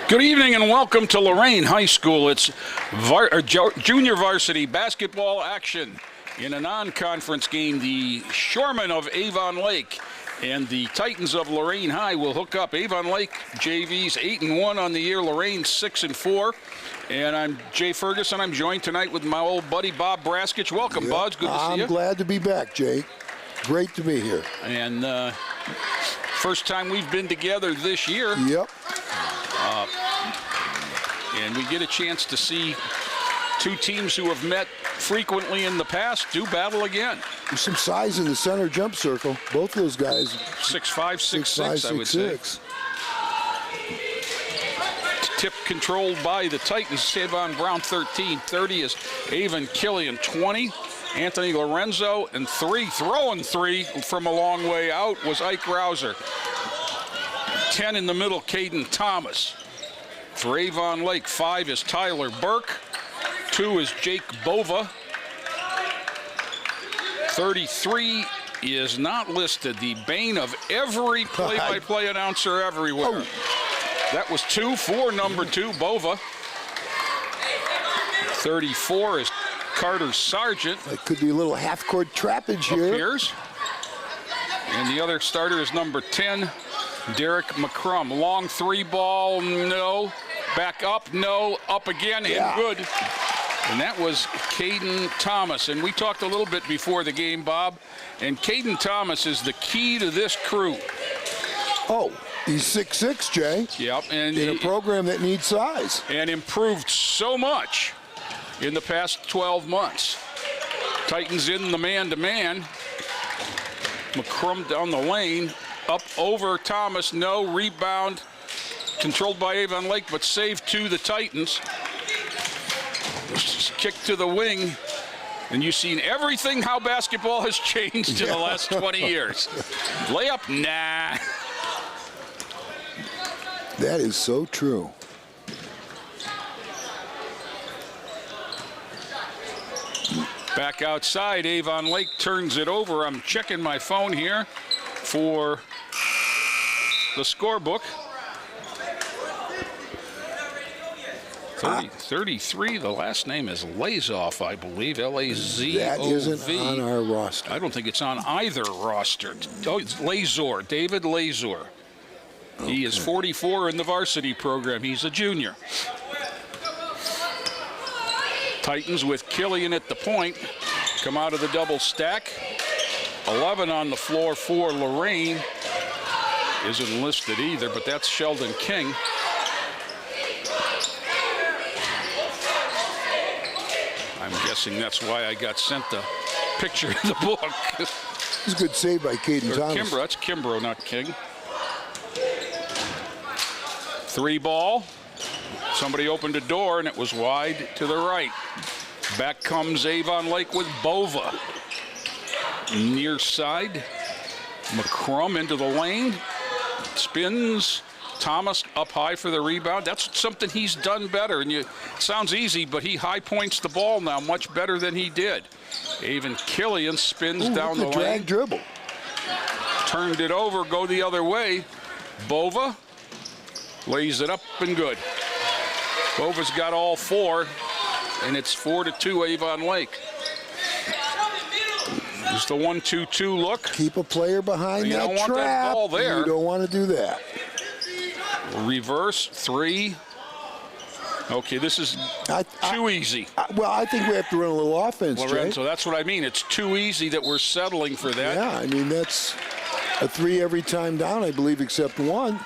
Good evening and welcome to Lorain High School. It's junior varsity basketball action in a non-conference game. The Shoremen of Avon Lake and the Titans of Lorain High will hook up. Avon Lake JV's 8-1 on the year. Lorain 6-4. And I'm Jay Ferguson. I'm joined tonight with my old buddy Bob Braskich. Welcome, Bud. Good to see you. I'm glad to be back, Jay. Great to be here. And first time we've been together this year. Yep. And we get a chance to see two teams who have met frequently in the past do battle again. There's some size in the center jump circle. Both those guys. 6'5", 6'6", I would say. Tip controlled by the Titans. Savon Brown 13. 30 is Avon Killian 20. Anthony Lorenzo and throwing three from a long way out was Ike Rouser. 10 in the middle, Caden Thomas. For Avon Lake, 5 is Tyler Burke. 2 is Jake Bova. 33 is not listed. The bane of every play-by-play announcer everywhere. Oh. That was 2 for number 2, Bova. 34 is Carter Sargent. That could be a little half-court trappage here. Appears. And the other starter is number 10, Derek McCrum. Long three ball, no. Back up, no. Up again, and good. And that was Caden Thomas. And we talked a little bit before the game, Bob. And Caden Thomas is the key to this crew. Oh, he's 6'6", Jay. Yep. And in a program that needs size. And improved so much in the past 12 months. Titans in the man-to-man. McCrum down the lane. Up over Thomas, no. Rebound. Controlled by Avon Lake, but saved to the Titans. Kick to the wing. And you've seen everything how basketball has changed in the last 20 years. Layup, nah. That is so true. Back outside, Avon Lake turns it over. I'm checking my phone here for the scorebook. 33, the last name is Lazoff, I believe, L-A-Z-O-V. That isn't on our roster. I don't think it's on either roster. Oh, it's Lazor, David Lazor. Okay. He is 44 in the varsity program. He's a junior. Titans with Killian at the point. Come out of the double stack. 11 on the floor for Lorain. Isn't listed either, but that's Sheldon King. I'm guessing that's why I got sent the picture of the book. It's a good save by Caden Thomas. Kimbrough, that's Kimbrough, not King. 3 ball. Somebody opened a door and it was wide to the right. Back comes Avon Lake with Bova. Near side. McCrum into the lane. Spins. Thomas up high for the rebound. That's something he's done better. And it sounds easy, but he high points the ball now much better than he did. Avon Killian spins down the lane. Drag dribble. Turned it over, go the other way. Bova lays it up and good. Bova's got all 4, and it's 4-2 Avon Lake. Just the 1-2-2 look. Keep a player behind that trap. You don't want that ball there. You don't want to do that. Reverse 3. Okay, this is too easy. Well, I think we have to run a little offense, Lorenzo, that's what I mean. It's too easy that we're settling for that. Yeah, I mean, that's a 3 every time down, I believe, except 1.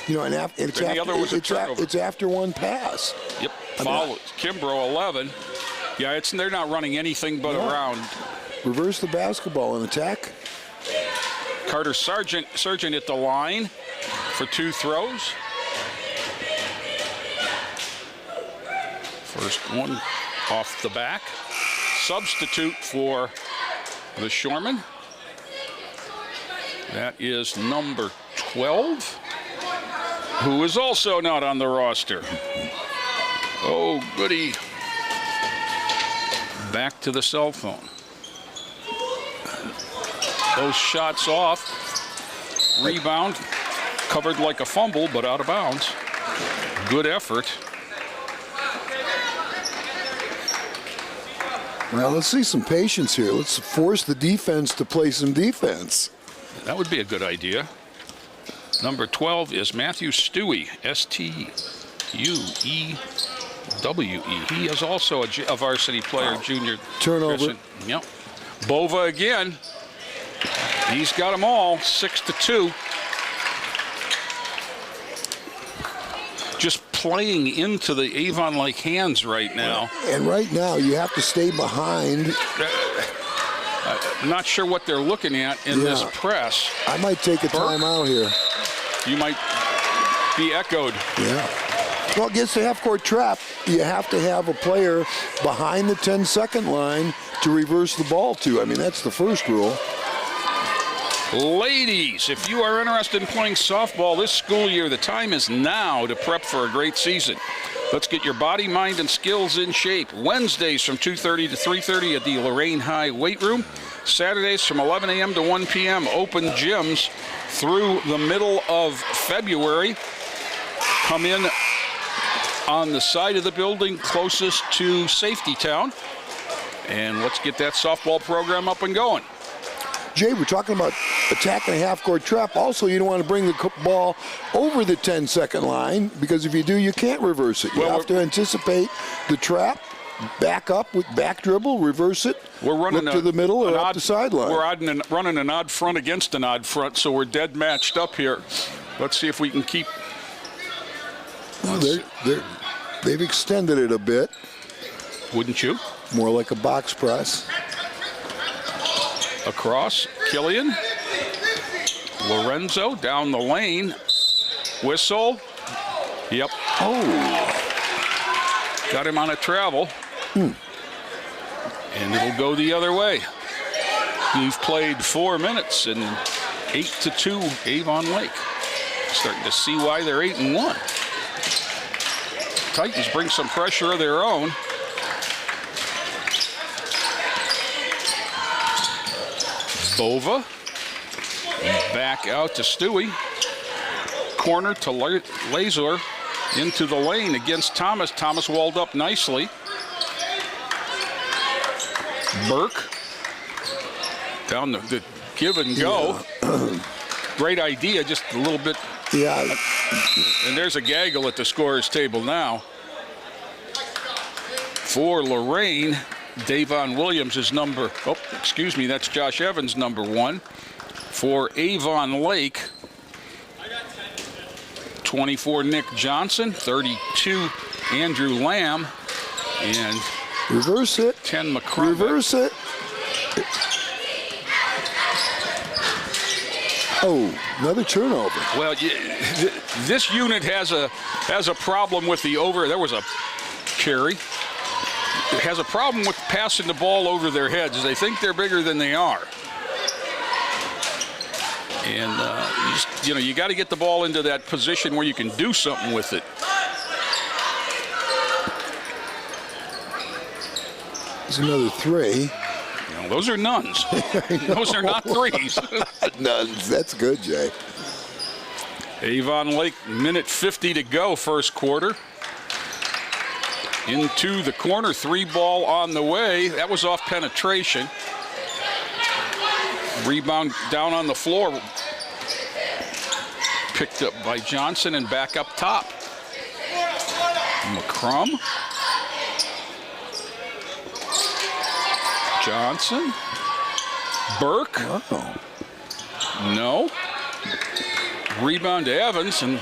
You know, and it's after 1 pass. Yep, foul. Kimbrough 11. Yeah, they're not running anything but around. Reverse the basketball and attack. Carter Sargent at the line for 2 throws. First one off the back. Substitute for the Shoreman. That is number 12, who is also not on the roster. Oh, goody. Back to the cell phone. Those shots off. Rebound. Covered like a fumble, but out of bounds. Good effort. Well, let's see some patience here. Let's force the defense to play some defense. That would be a good idea. Number 12 is Matthew Stewie, S-T-U-E-W-E. He is also a varsity player, junior. Turnover. Yep. Bova again. He's got them all, 6-2. Just playing into the Avon-like hands right now. And right now, you have to stay behind. I'm not sure what they're looking at in this press. I might take a timeout here. You might be echoed. Yeah. Well, against the half-court trap, you have to have a player behind the 10-second line to reverse the ball to. I mean, that's the first rule. Ladies, if you are interested in playing softball this school year, the time is now to prep for a great season. Let's get your body, mind, and skills in shape. Wednesdays from 2:30 to 3:30 at the Lorain High Weight Room. Saturdays from 11 a.m. to 1 p.m. Open gyms through the middle of February. Come in on the side of the building closest to Safety Town. And let's get that softball program up and going. Jay, we're talking about attacking a half-court trap. Also, you don't want to bring the ball over the 10-second line, because if you do, you can't reverse it. You have to anticipate the trap, back up with back dribble, reverse it, we're running look to the middle or up odd, the sideline. We're running an odd front against an odd front, so we're dead matched up here. Let's see if we can keep... Well, they've extended it a bit. Wouldn't you? More like a box press. Across, Killian. Lorenzo down the lane. Whistle. Yep. Oh. Got him on a travel. And it'll go the other way. We've played 4 minutes and 8-2 Avon Lake. Starting to see why they're 8-1. Titans bring some pressure of their own. Bova. Back out to Stewie. Corner to Lazor. Into the lane against Thomas. Thomas walled up nicely. Burke. Down the give and go. Yeah. Great idea, just a little bit. Yeah. And there's a gaggle at the scorer's table now. For Lorain, Davon Williams is number, that's Josh Evans, number 1. For Avon Lake, 24, Nick Johnson, 32, Andrew Lamb, and reverse it. 10, McCrum. Reverse it. Oh, another turnover. Well, this unit has a problem with the over. There was a carry. It has a problem with passing the ball over their heads. They think they're bigger than they are. And you got to get the ball into that position where you can do something with it. There's another 3. Those are nuns. Those are not 3s. Nuns. That's good, Jay. Avon Lake, minute 50 to go, first quarter. Into the corner, 3 ball on the way. That was off penetration. Rebound down on the floor. Picked up by Johnson and back up top. McCrum. Johnson. Burke. Oh. No. Rebound to Evans, and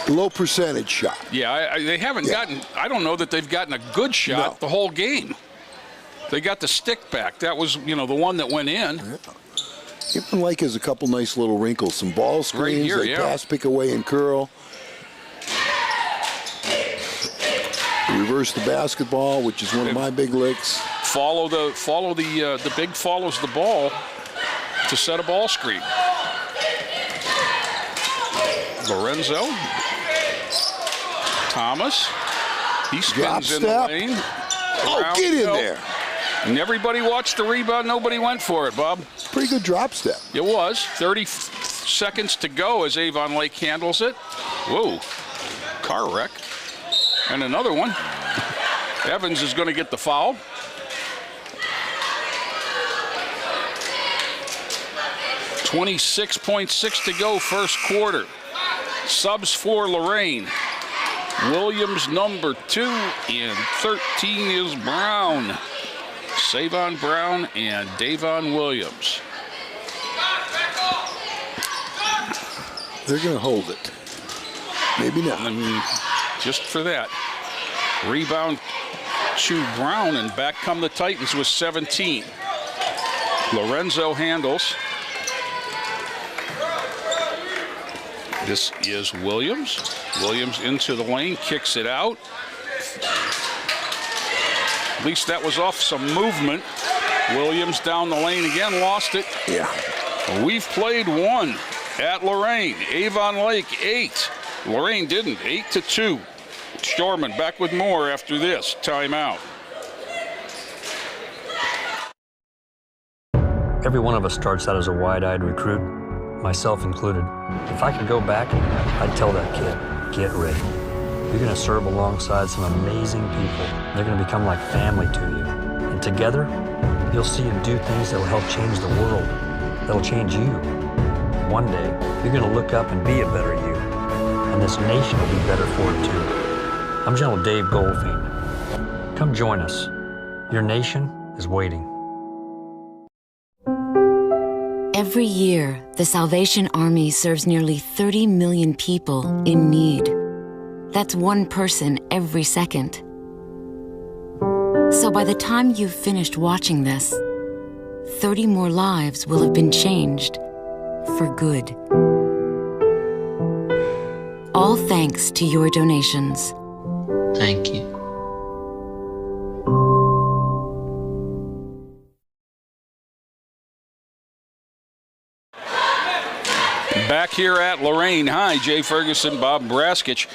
low percentage shot. Yeah, they haven't gotten, I don't know that they've gotten a good shot the whole game. They got the stick back. That was, the one that went in. Yeah. Avon Lake has a couple nice little wrinkles. Some ball screens, right here, they pass, pick away, and curl. Reverse the basketball, which is one of my big licks. The big follows the ball to set a ball screen. Lorenzo. Thomas. He spins in the lane. Oh, get in there. And everybody watched the rebound. Nobody went for it, Bob. Pretty good drop step. It was. 30 seconds to go as Avon Lake handles it. Whoa. Car wreck. And another one. Evans is going to get the foul. .6 to go, first quarter. Subs for Lorain. Williams, number 2, and 13 is Brown. Savon Brown and Davon Williams. They're going to hold it. Maybe not. Just for that. Rebound to Brown, and back come the Titans with 17. Lorenzo handles. This is Williams. Williams into the lane, kicks it out. At least that was off some movement. Williams down the lane again, lost it. Yeah. We've played 1 at Lorain. Avon Lake 8. Lorain didn't. 8-2. Storman back with more after this timeout. Every one of us starts out as a wide-eyed recruit, myself included. If I could go back, I'd tell that kid, get ready. You're going to serve alongside some amazing people. They're going to become like family to you. And together, you'll see and do things that will help change the world. That'll change you. One day, you're going to look up and be a better you. And this nation will be better for it too. I'm General Dave Goldfein. Come join us. Your nation is waiting. Every year, the Salvation Army serves nearly 30 million people in need. That's one person every second. So by the time you've finished watching this, 30 more lives will have been changed for good. All thanks to your donations. Thank you. Back here at Lorain High, Jay Ferguson, Bob Braskich.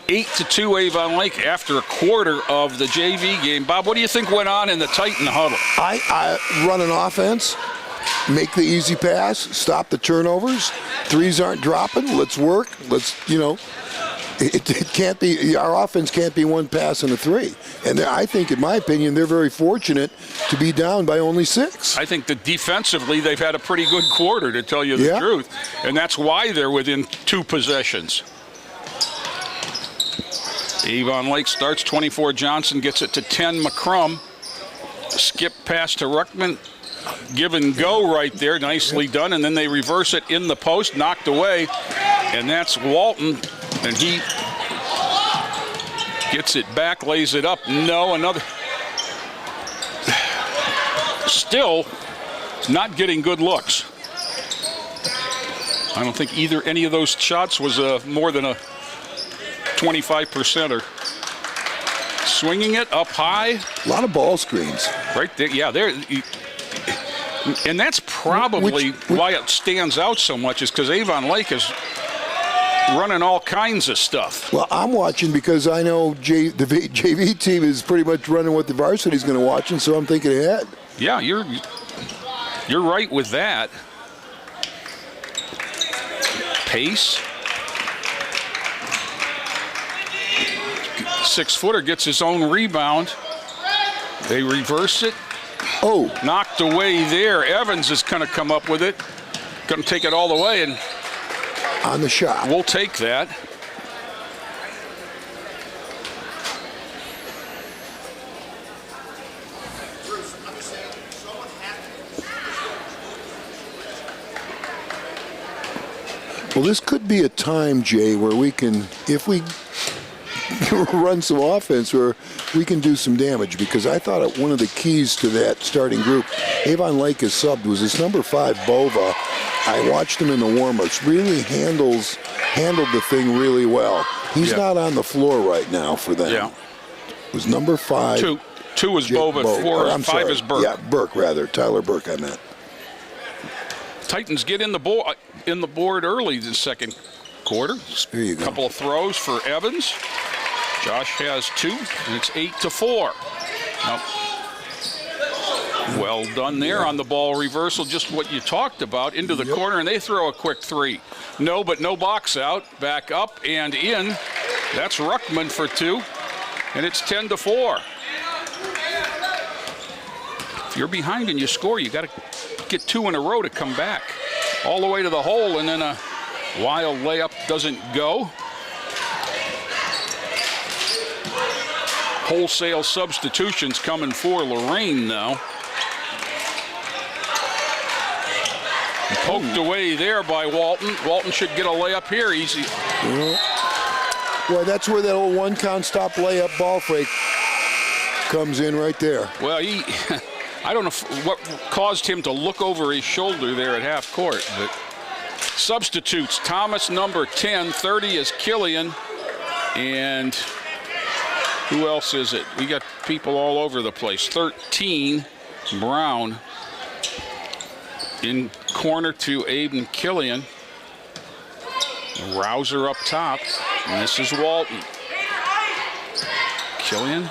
8-2 Avon Lake after a quarter of the JV game. Bob, what do you think went on in the Titan huddle? I run an offense, make the easy pass, stop the turnovers. Threes aren't dropping. Let's work. It can't be, our offense can't be one pass and a 3. And I think, in my opinion, they're very fortunate to be down by only 6. I think that defensively they've had a pretty good quarter, to tell you the truth. And that's why they're within 2 possessions. Avon Lake starts. 24 Johnson gets it to 10 McCrum. Skip pass to Ruckman. Give and go right there. Nicely done. And then they reverse it in the post. Knocked away. And that's Walton. And he gets it back, lays it up. No, another. Still not getting good looks. I don't think any of those shots was more than a 25%er. Swinging it up high. A lot of ball screens. Right there, yeah, there. And that's probably why it stands out so much, is because Avon Lake is running all kinds of stuff. Well, I'm watching because I know the JV team is pretty much running what the varsity is going to watch, and so I'm thinking ahead. Yeah, you're right with that. Pace. 6-footer gets his own rebound. They reverse it. Oh. Knocked away there. Evans is going to come up with it. Going to take it all the way, and on the shot. We'll take that. Well, this could be a time, Jay, where we can, if we run some offense, where we can do some damage, because I thought one of the keys to that starting group, Avon Lake is subbed, was this number 5, Bova. I watched him in the warm-ups. Really handled the thing really well. He's not on the floor right now for them. Yeah. It was number 5. 2 is Bova, 4 and 5 is Burke. Yeah, Burke rather. Tyler Burke, I meant. Titans get in the board early the second quarter. There you go. A couple of throws for Evans. Josh has 2, and it's 8-4. Now, Well done there on the ball reversal, just what you talked about, into the corner, and they throw a quick three. No, but no box out. Back up and in. That's Ruckman for 2, and it's 10-4. If you're behind and you score, you got to get 2 in a row to come back. All the way to the hole, and then a wild layup doesn't go. Wholesale substitutions coming for Lorain now. Poked away there by Walton. Walton should get a layup here easy. Well, that's where that old one-count stop layup ball fake comes in right there. Well, I don't know what caused him to look over his shoulder there at half court, but substitutes. Thomas, number 10, 30 is Killian, and who else is it? We got people all over the place. 13, Brown. In corner to Aiden Killian. Rouser up top, and this is Walton. Killian.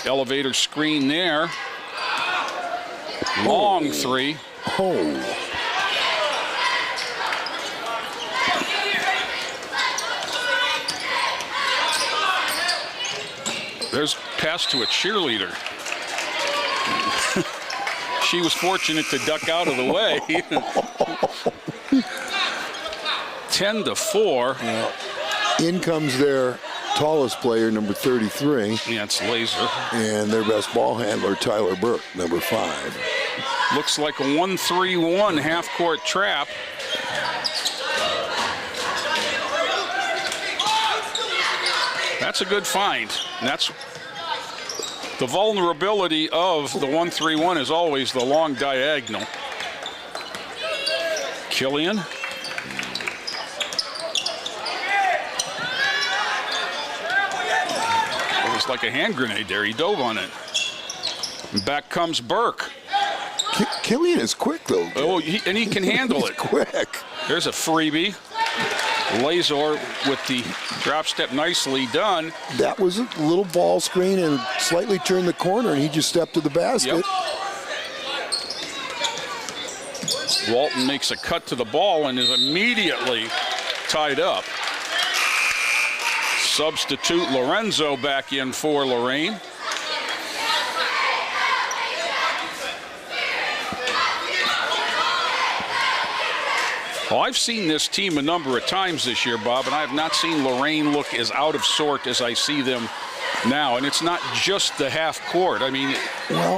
Elevator screen there. Long three. Oh. There's pass to a cheerleader. She was fortunate to duck out of the way. 10-4. In comes their tallest player, number 33. Yeah, it's Laser. And their best ball handler, Tyler Burke, number 5. Looks like a 1-3-1 half-court trap. That's a good find. And that's the vulnerability of the 1-3-1 is always the long diagonal. Killian. It was like a hand grenade there. He dove on it. And back comes Burke. Killian is quick, though. Oh, and he can handle it. Quick. There's a freebie. Lazor with the drop step, nicely done. That was a little ball screen and slightly turned the corner, and he just stepped to the basket. Yep. Walton makes a cut to the ball and is immediately tied up. Substitute Lorenzo back in for Lorain. Well, I've seen this team a number of times this year, Bob, and I have not seen Lorain look as out of sort as I see them now. And it's not just the half court. I mean,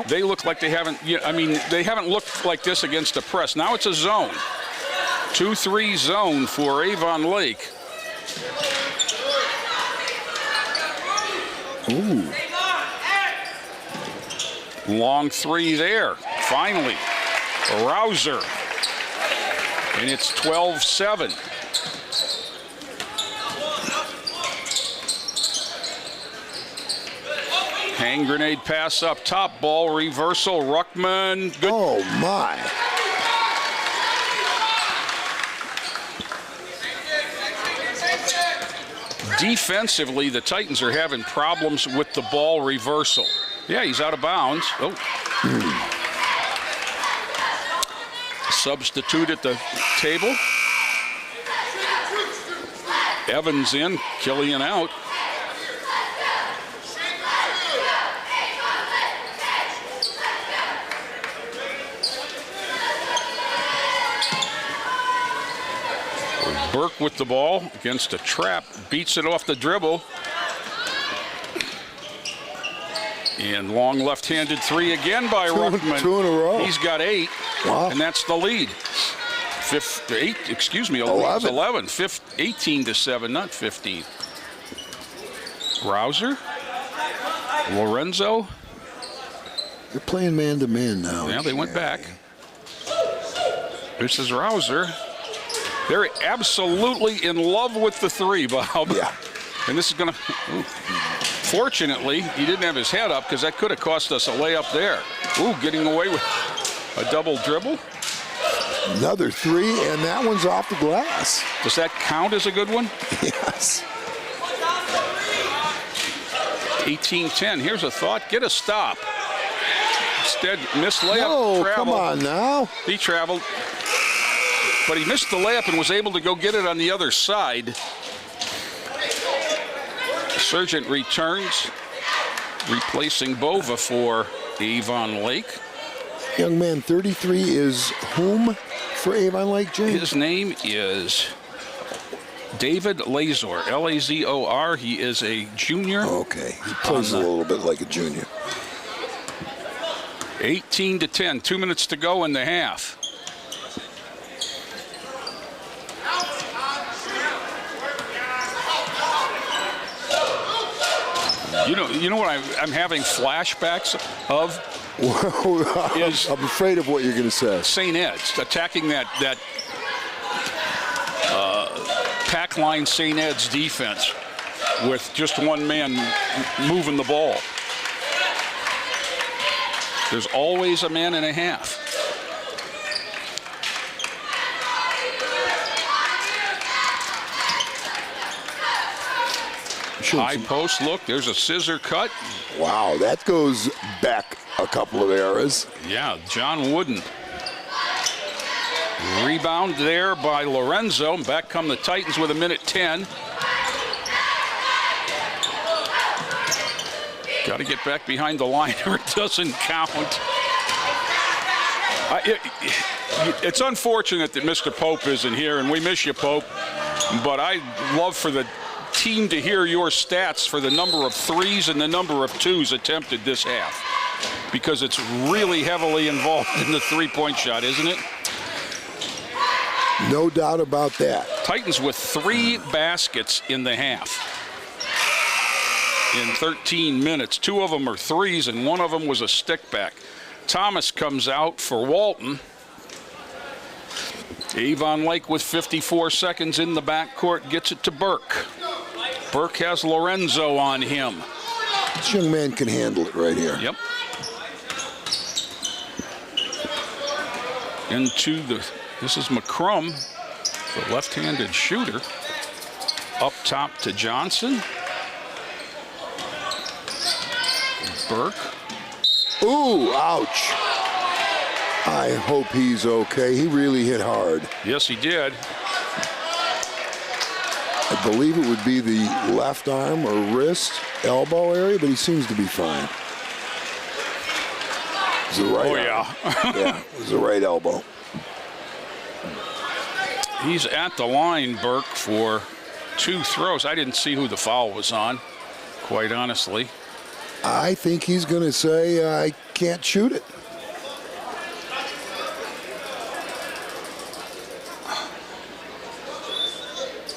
they look like they haven't, they haven't looked like this against a press. Now it's a zone. 2-3 zone for Avon Lake. Ooh. Long three there. Finally, a rouser. And it's 12-7. Hand grenade pass up top, ball reversal, Ruckman. Good. Oh, my. Defensively, the Titans are having problems with the ball reversal. Yeah, he's out of bounds. Oh. Substitute at the table. Evans in, Killian out. Burke with the ball against a trap, beats it off the dribble. And long left-handed three again by Ruckman. 2 in a row. He's got 8, and that's the lead. 11. 18-7, not 15. Rouser, Lorenzo. They're playing man-to-man now. Yeah, they went back. This is Rouser. They're absolutely in love with the three, Bob. Yeah. And this is going to... Fortunately, he didn't have his head up because that could have cost us a layup there. Ooh, getting away with a double dribble. Another 3, and that one's off the glass. Does that count as a good one? Yes. 18-10. Here's a thought. Get a stop. instead missed layup. Oh, travel. come on now. He traveled, but he missed the layup and was able to go get it on the other side. Sargent returns, replacing Bova for Avon Lake. Young man, 33 is whom for Avon Lake, James? His name is David Lazor, L-A-Z-O-R. He is a junior. Okay, he plays a little bit like a junior. 18-10, 2 minutes to go in the half. You know what I'm having flashbacks of? I'm afraid of what you're going to say. St. Ed's attacking that pack line St. Ed's defense with just one man moving the ball. There's always a man and a half. High post, look, there's a scissor cut. Wow, that goes back a couple of eras. Yeah, John Wooden. Rebound there by Lorenzo. Back come the Titans with 1:10. Got to get back behind the line or it doesn't count. It's unfortunate that Mr. Pope isn't here, and we miss you, Pope. But I'd love for the team to hear your stats for the number of threes and the number of twos attempted this half, because it's really heavily involved in the three-point shot, isn't it? No doubt about that. Titans with 3 baskets in the half in 13 minutes. 2 of them are threes, and 1 of them was a stick back. Thomas comes out for Walton. Avon Lake with 54 seconds in the backcourt gets it to Burke. Burke has Lorenzo on him. This young man can handle it right here. Yep. This is McCrum, the left-handed shooter. Up top to Johnson. Burke. Ooh, ouch. I hope he's okay. He really hit hard. Yes, he did. I believe it would be the left arm or wrist, elbow area, but he seems to be fine. It was the right arm. Yeah, it was the right elbow. He's at the line, Burke, for 2 throws. I didn't see who the foul was on, quite honestly. I think he's going to say, I can't shoot it.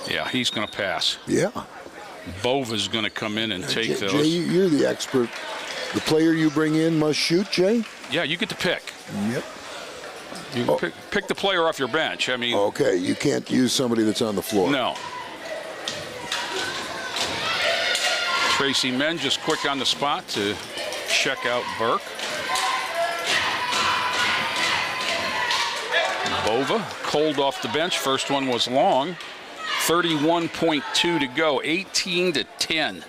Yeah, he's going to pass. Yeah. Bova's going to come in and take those. Jay, you're the expert. The player you bring in must shoot, Jay? Yeah, you get to pick. Yep. You can pick the player off your bench. I mean, okay, you can't use somebody that's on the floor. No. Tracy Men just quick on the spot to check out Burke. Bova, cold off the bench. First one was long. 31.2 to go. 18-10.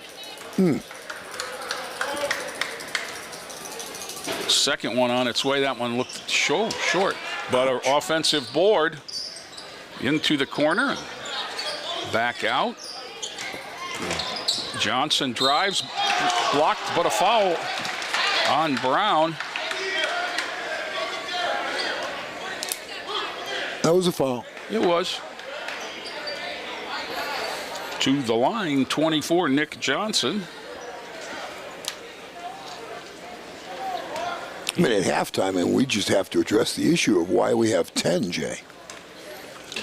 Second one on its way. That one looked short. But an offensive board into the corner. Back out. Johnson drives. Blocked, but a foul on Brown. That was a foul. It was. To the line, 24, Nick Johnson. I mean, at halftime, and we just have to address the issue of why we have 10, Jay.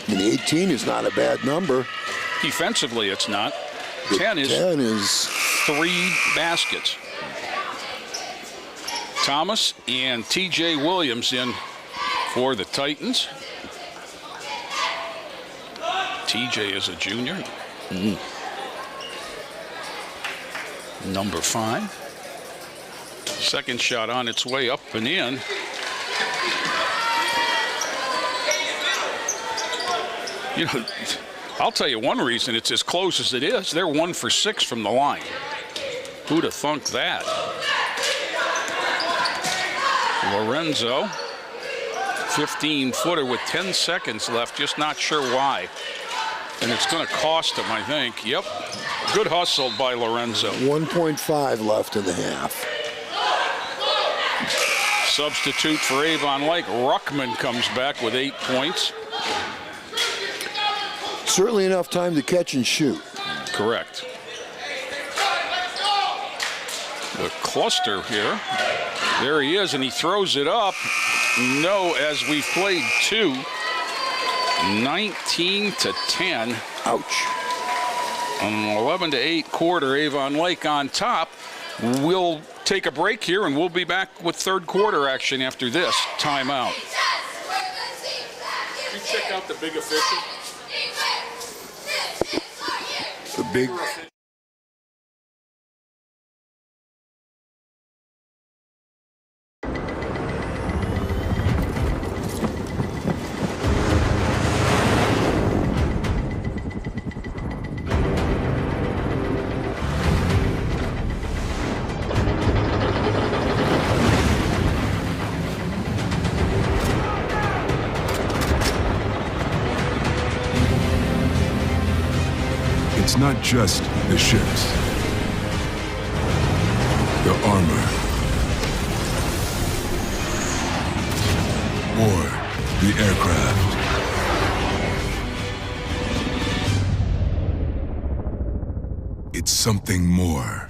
I mean, 18 is not a bad number. Defensively, it's not. The 10 is 3 baskets. Thomas and T.J. Williams in for the Titans. T.J. is a junior. Number 5. Second shot on its way up and in. You know, I'll tell you one reason it's as close as it is. They're 1 for 6 from the line. Who'd have thunk that? Lorenzo, 15-footer with 10 seconds left, just not sure why. And it's going to cost him, I think. Yep. Good hustle by Lorenzo. 1.5 left in the half. Substitute for Avon Lake. Ruckman comes back with 8 points. Certainly enough time to catch and shoot. Correct. The cluster here. There he is, and he throws it up. No, as we've played 2. 19-10. Ouch. On an 11-8 quarter, Avon Lake on top. We'll take a break here, and we'll be back with third quarter action after this timeout. Did you check out the big official? The big... It's not just the ships, the armor, or the aircraft. It's something more.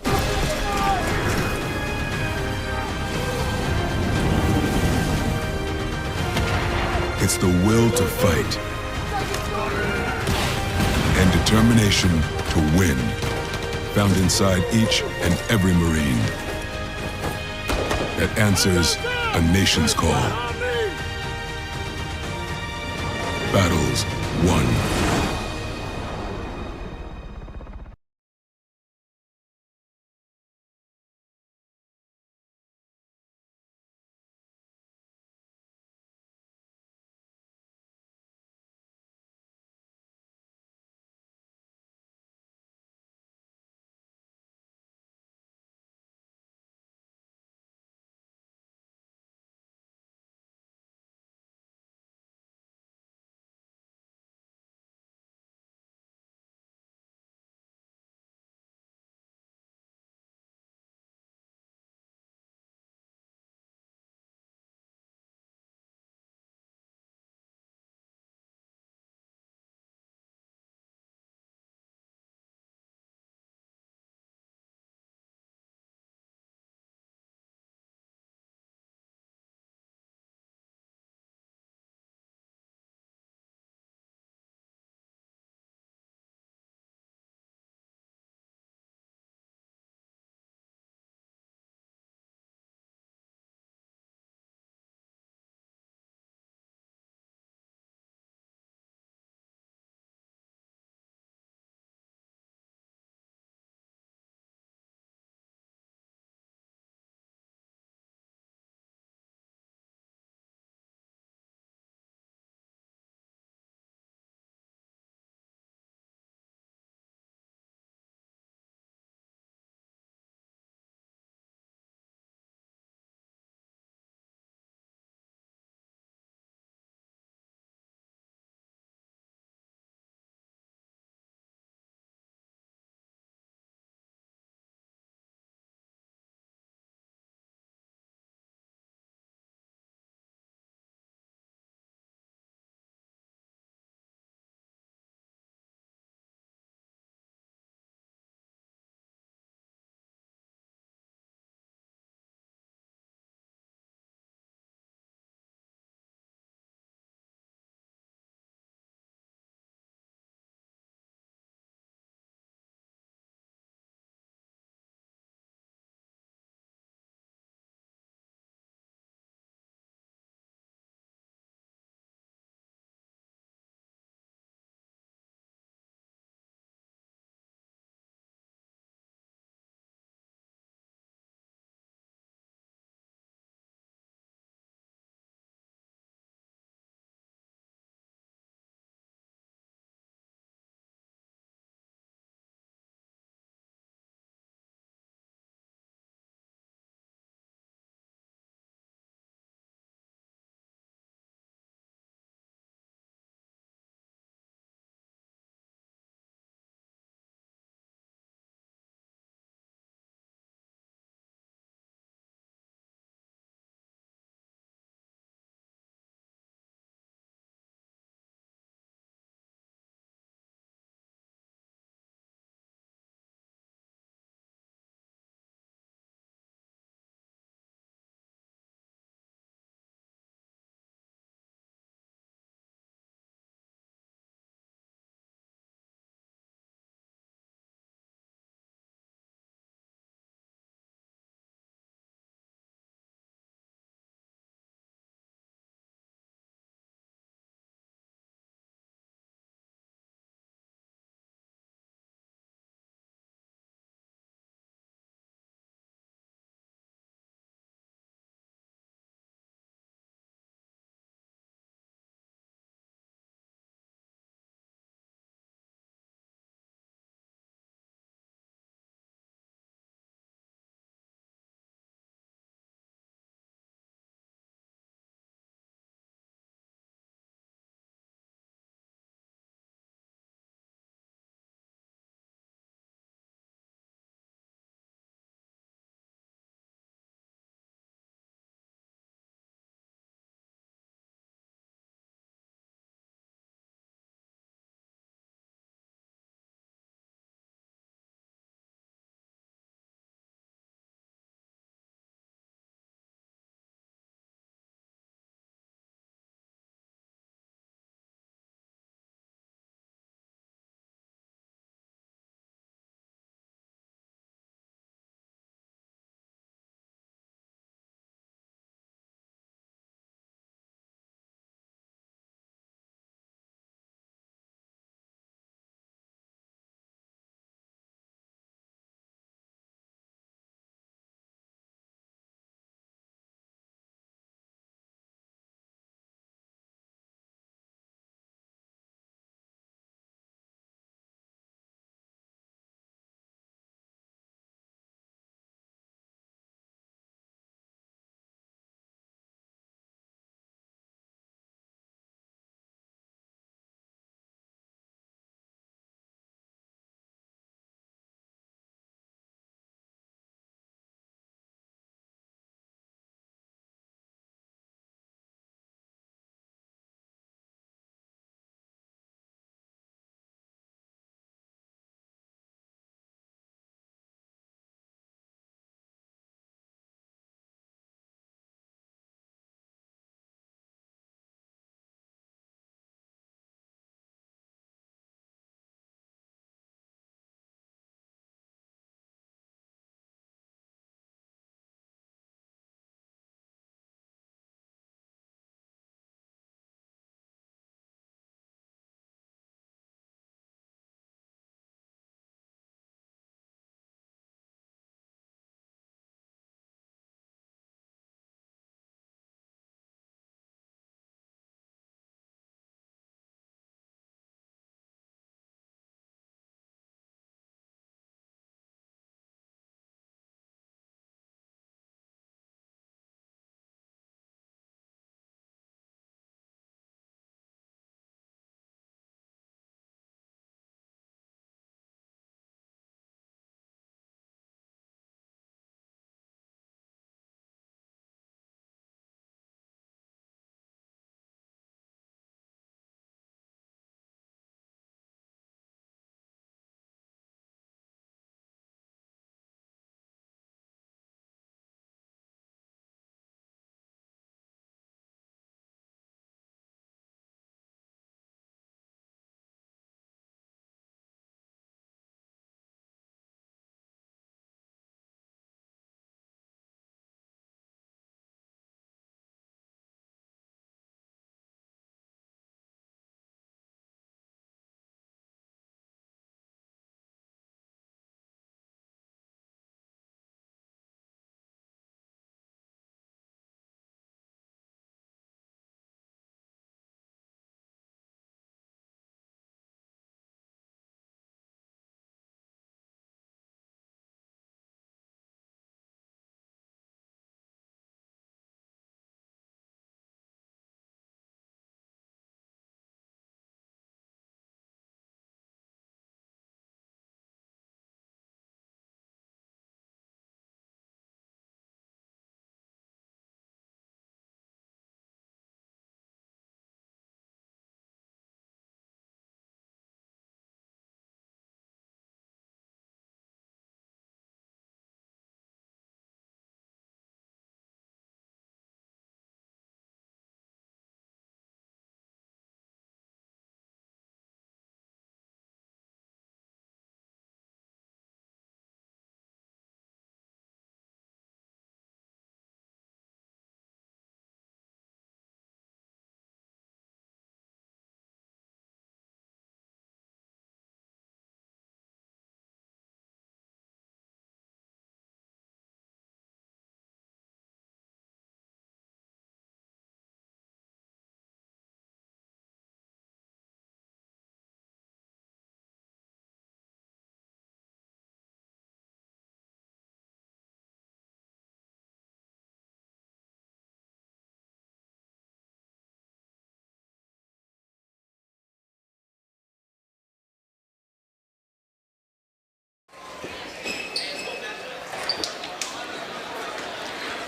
It's the will to fight and determination to win, found inside each and every Marine that answers a nation's call. Battles won.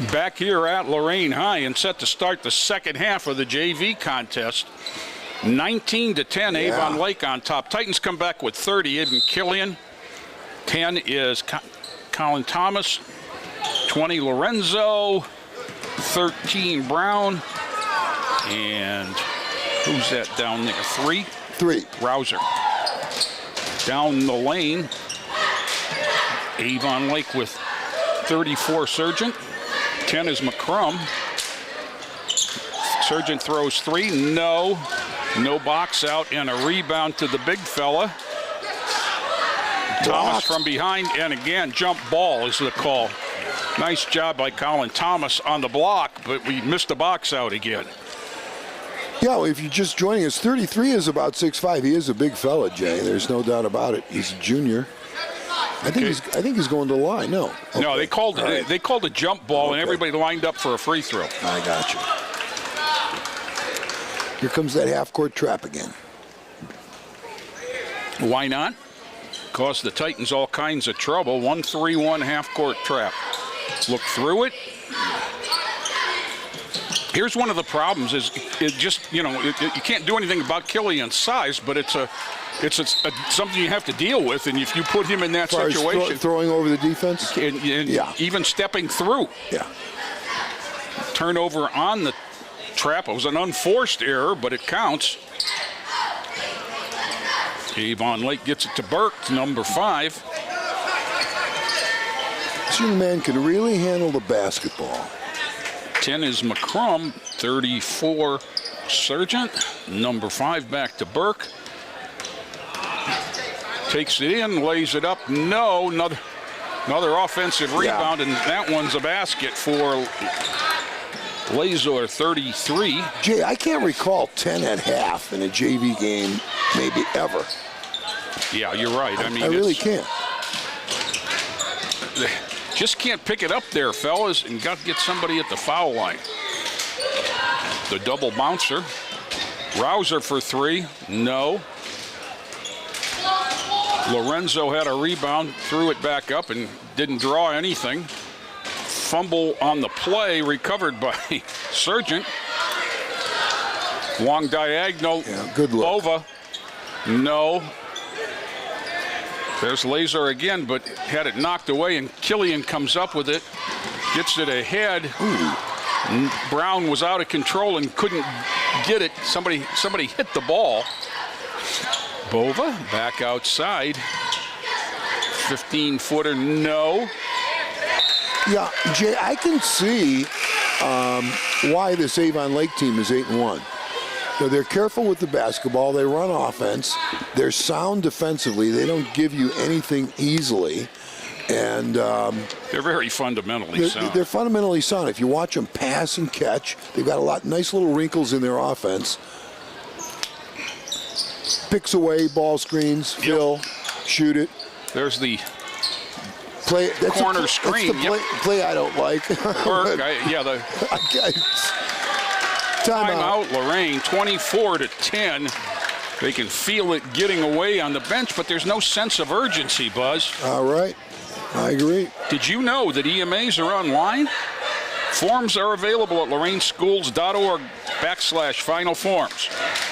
Back here at Lorain High and set to start the second half of the JV contest. 19-10, Avon Lake on top. Titans come back with 30, Aiden Killian. 10 is Colin Thomas. 20, Lorenzo. 13, Brown. And who's that down there? 3? 3. Rouser. Down the lane, Avon Lake with 34, Sargent. 10 is McCrum. Sargent throws 3. No box out, and a rebound to the big fella. Thomas from behind, and again, jump ball is the call. Nice job by Colin Thomas on the block, but we missed the box out again. Yeah, well, if you're just joining us, 33 is about 6'5". He is a big fella, Jay. There's no doubt about it. He's a junior. I think he's going to the line. No. Okay. No, they called a jump ball, and everybody lined up for a free throw. I got you. Here comes that half-court trap again. Why not? Caused the Titans all kinds of trouble. 1-3-1 half-court trap. Look through it. Here's one of the problems: is it just you can't do anything about Killian's size, but it's something you have to deal with, and if you put him in that situation, throwing over the defense, and even stepping through, turnover on the trap. It was an unforced error, but it counts. Avon Lake gets it to Burke, number 5. This young man can really handle the basketball. 10 is McCrum, 34, Sargent. Number 5 back to Burke. Takes it in, lays it up. No, another offensive rebound, and that one's a basket for Lazor, 33. Jay, I can't recall 10 at half in a JV game, maybe ever. Yeah, you're right. I mean, I really can't. Just can't pick it up there, fellas, and got to get somebody at the foul line. The double bouncer. Rouser for 3. No. Lorenzo had a rebound, threw it back up, and didn't draw anything. Fumble on the play, recovered by Sargent. Long diagonal. Yeah, good look. Bova. No. There's Lazor again, but had it knocked away, and Killian comes up with it, gets it ahead. Ooh. Brown was out of control and couldn't get it. Somebody hit the ball. Bova back outside. 15-footer, no. Yeah, Jay, I can see why this Avon Lake team is 8-1. They're careful with the basketball. They run offense. They're sound defensively. They don't give you anything easily. And they're very fundamentally sound. They're fundamentally sound. If you watch them pass and catch, they've got nice little wrinkles in their offense. Picks away, ball screens, fill, shoot it. There's the play. That's corner screen. That's the play I don't like. Timeout, Lorain, 24-10. They can feel it getting away on the bench, but there's no sense of urgency, Buzz. All right. I agree. Did you know that EMAs are online? Forms are available at lorainschools.org/Final Forms.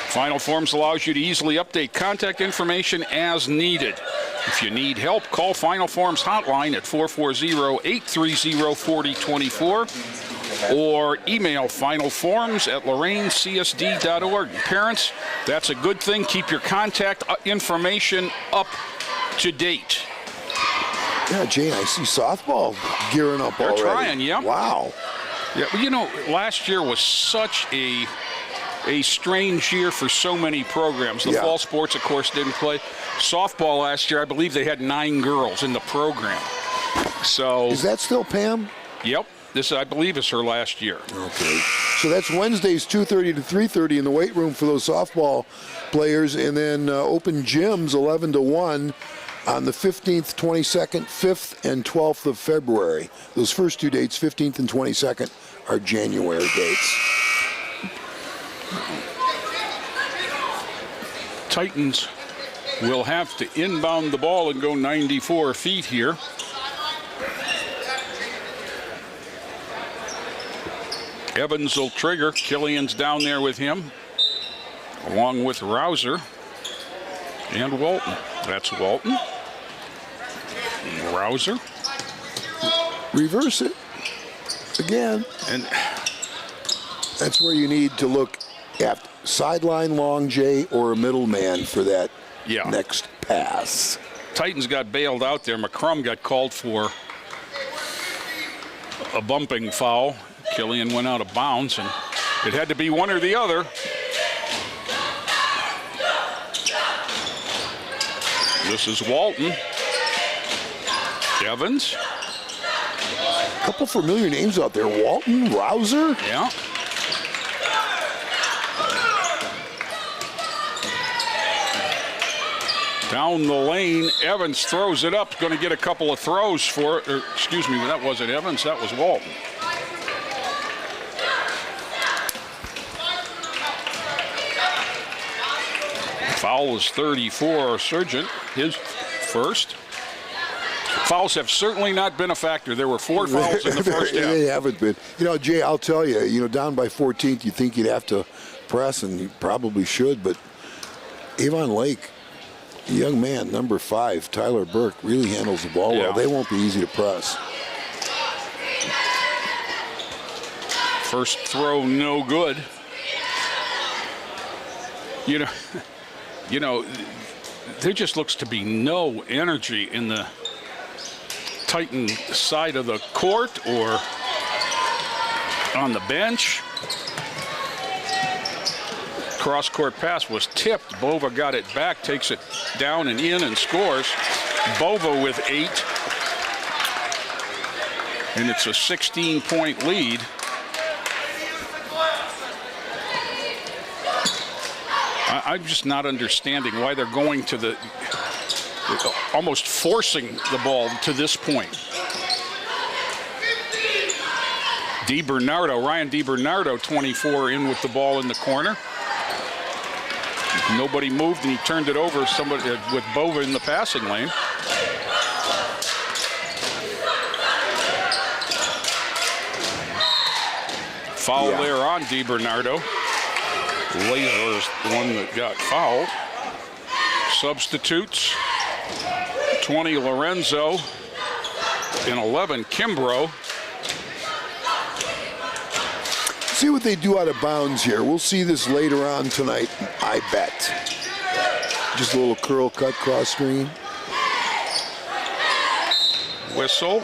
Final Forms allows you to easily update contact information as needed. If you need help, call Final Forms hotline at 440-830-4024 or email finalforms@loraincsd.org. Parents, that's a good thing. Keep your contact information up to date. Yeah, Jane, I see softball gearing up already. They're trying, yeah. Wow. Yeah, well, last year was such a strange year for so many programs. The fall sports, of course, didn't play. Softball last year, I believe they had 9 girls in the program. So is that still Pam? Yep. This, I believe, is her last year. Okay. So that's Wednesdays, 2:30 to 3:30 in the weight room for those softball players, and then open gyms 11 to 1 on the 15th, 22nd, 5th, and 12th of February. Those first 2 dates, 15th and 22nd, are January dates. Titans will have to inbound the ball and go 94 feet here. Evans will trigger. Killian's down there with him, along with Rouser and Walton. That's Walton. Rouser. Reverse it again. And that's where you need to look at sideline long J or a middleman for that next pass. Titans got bailed out there. McCrum got called for a bumping foul. Killian went out of bounds, and it had to be one or the other. This is Walton. Evans. A couple familiar names out there. Walton, Rouser. Yeah. Down the lane, Evans throws it up, going to get a couple of throws for it. Or, excuse me, that wasn't Evans, that was Walton. Foul is 34, Sargent, his first. Fouls have certainly not been a factor. There were 4 fouls in the first half. They haven't been. You know, Jay, I'll tell you, down by 14th, you think you'd have to press, and you probably should, but Avon Lake, young man, number 5, Tyler Burke, really handles the ball well. They won't be easy to press. First throw, no good. There just looks to be no energy in the Titan side of the court or on the bench. Cross-court pass was tipped. Bova got it back, takes it down and in and scores. Bova with 8. And it's a 16-point lead. I'm just not understanding why they're going to almost forcing the ball to this point. Ryan DiBernardo, 24, in with the ball in the corner. Nobody moved, and he turned it over somebody with Bova in the passing lane. Foul there on DiBernardo. Laser is the one that got fouled. Substitutes: 20 Lorenzo and 11 Kimbrough. See what they do out of bounds here. We'll see this later on tonight, I bet. Just a little curl cut cross screen. Whistle.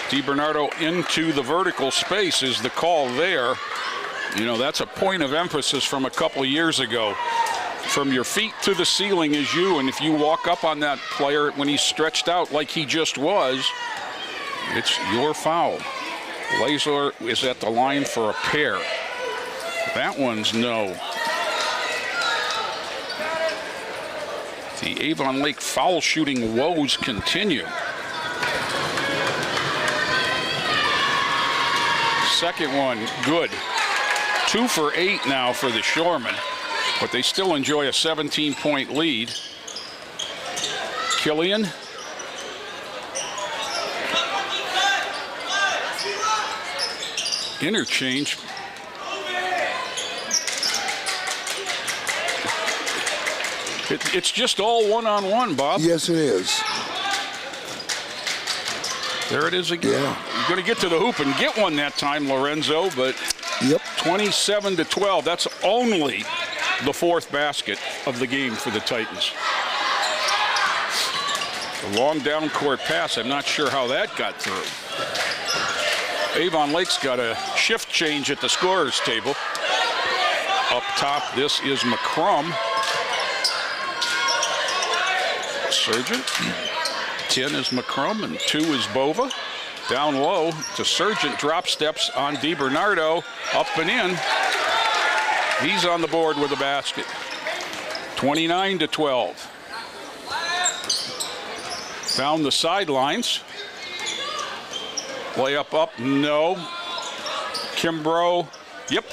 DiBernardo into the vertical space is the call there. That's a point of emphasis from a couple of years ago. From your feet to the ceiling is you, and if you walk up on that player when he's stretched out like he just was, it's your foul. Laser is at the line for a pair. That one's no. The Avon Lake foul shooting woes continue. Second one, good. 2 for 8 now for the Shoremen, but they still enjoy a 17-point lead. Killian. Interchange. It's just all one-on-one, Bob. Yes, it is. There it is again. You're going to get to the hoop and get one that time, Lorenzo, but 27-12. That's only the 4th basket of the game for the Titans. A long down court pass. I'm not sure how that got through. Avon Lake's got a shift change at the scorer's table. Up top, this is McCrum. Sargent. 10 is McCrum and 2 is Bova. Down low to Sargent. Drop steps on DiBernardo. Up and in. He's on the board with a basket. 29-12. Down the sidelines. Layup up, no. Kimbrough, yep.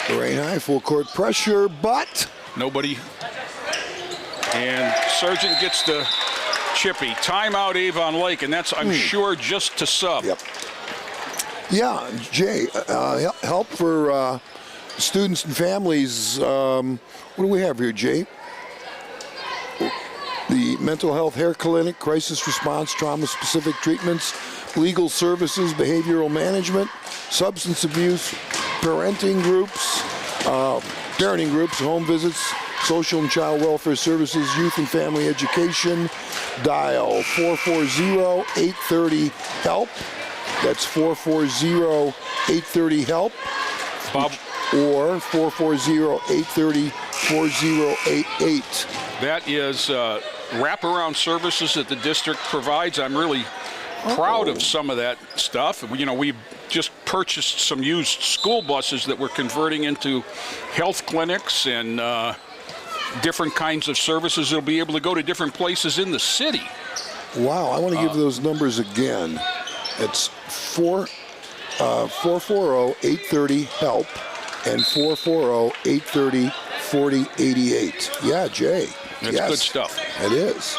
Lorain High, full court pressure, but nobody. And Sargent gets the chippy. Timeout Avon Lake, and that's, I'm sure, just to sub. Yep. Yeah, Jay, help for students and families. What do we have here, Jay? The mental health hair clinic, crisis response, trauma-specific treatments, legal services, behavioral management, substance abuse, parenting groups, home visits, social and child welfare services, youth and family education. Dial 440-830-HELP. That's 440-830-HELP. Bob. Or 440-830-4088. That is wraparound services that the district provides. I'm really proud of some of that stuff. You know, we just purchased some used school buses that we're converting into health clinics and different kinds of services that'll be able to go to different places in the city. Wow, I want to give those numbers again. It's 440-830-HELP and 440-830-4088. Yeah, Jay. That's good stuff. It is.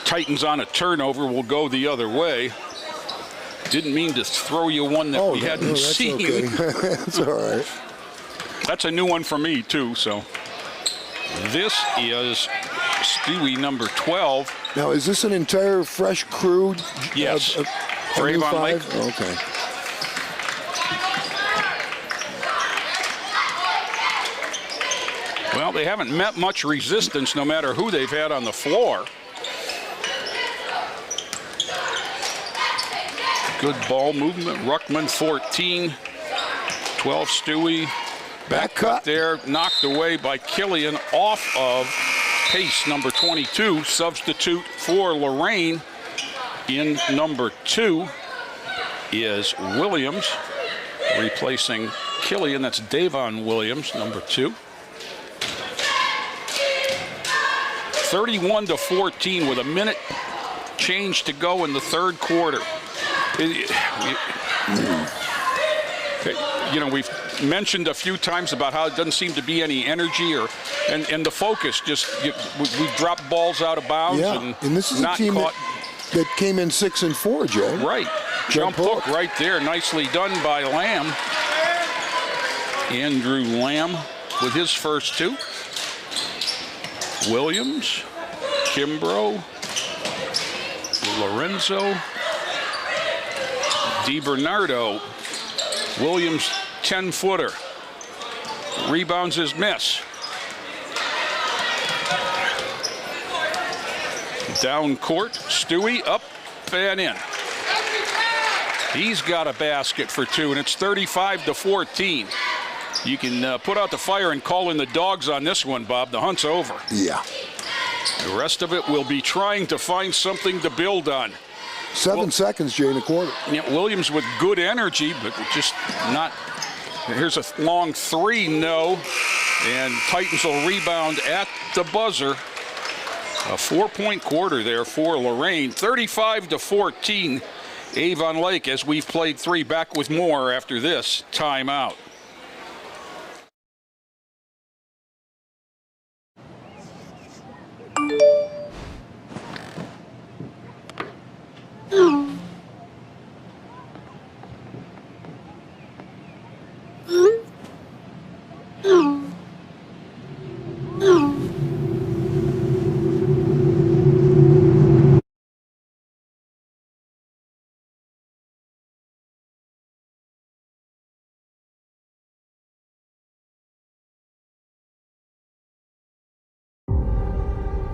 Titans on a turnover will go the other way. Didn't mean to throw you one that we hadn't seen. Okay. That's all right. That's a new one for me, too, so. This is Stewie number 12. Now, is this an entire fresh crew? Yes. For Avon Lake. Okay. Well, they haven't met much resistance no matter who they've had on the floor. Good ball movement. Ruckman 14. 12 Stewie. Back cut there. Knocked away by Killian off of pace number 22. Substitute for Lorain in number 2 is Williams. Replacing Killian. That's Davon Williams, number 2. 31-14 with a minute change to go in the third quarter. You know, we've mentioned a few times about how it doesn't seem to be any energy and the focus. Just we've dropped balls out of bounds. Yeah, and this is a team that came in 6-4, Jay. Right. Jump hook right there. Nicely done by Lamb. Andrew Lamb with his first 2. Williams, Kimbrough, Lorenzo, DiBernardo. Williams 10-footer. Rebounds his miss. Down court, Stewie up and in. He's got a basket for 2, and it's 35-14. You can put out the fire and call in the dogs on this one, Bob. The hunt's over. Yeah. The rest of it will be trying to find something to build on. 7 seconds, Jay, in the quarter. Yeah, Williams with good energy, but just not. Here's a long 3, no. And Titans will rebound at the buzzer. A 4-point quarter there for Lorain. 35-14, Avon Lake, as we've played 3. Back with more after this timeout.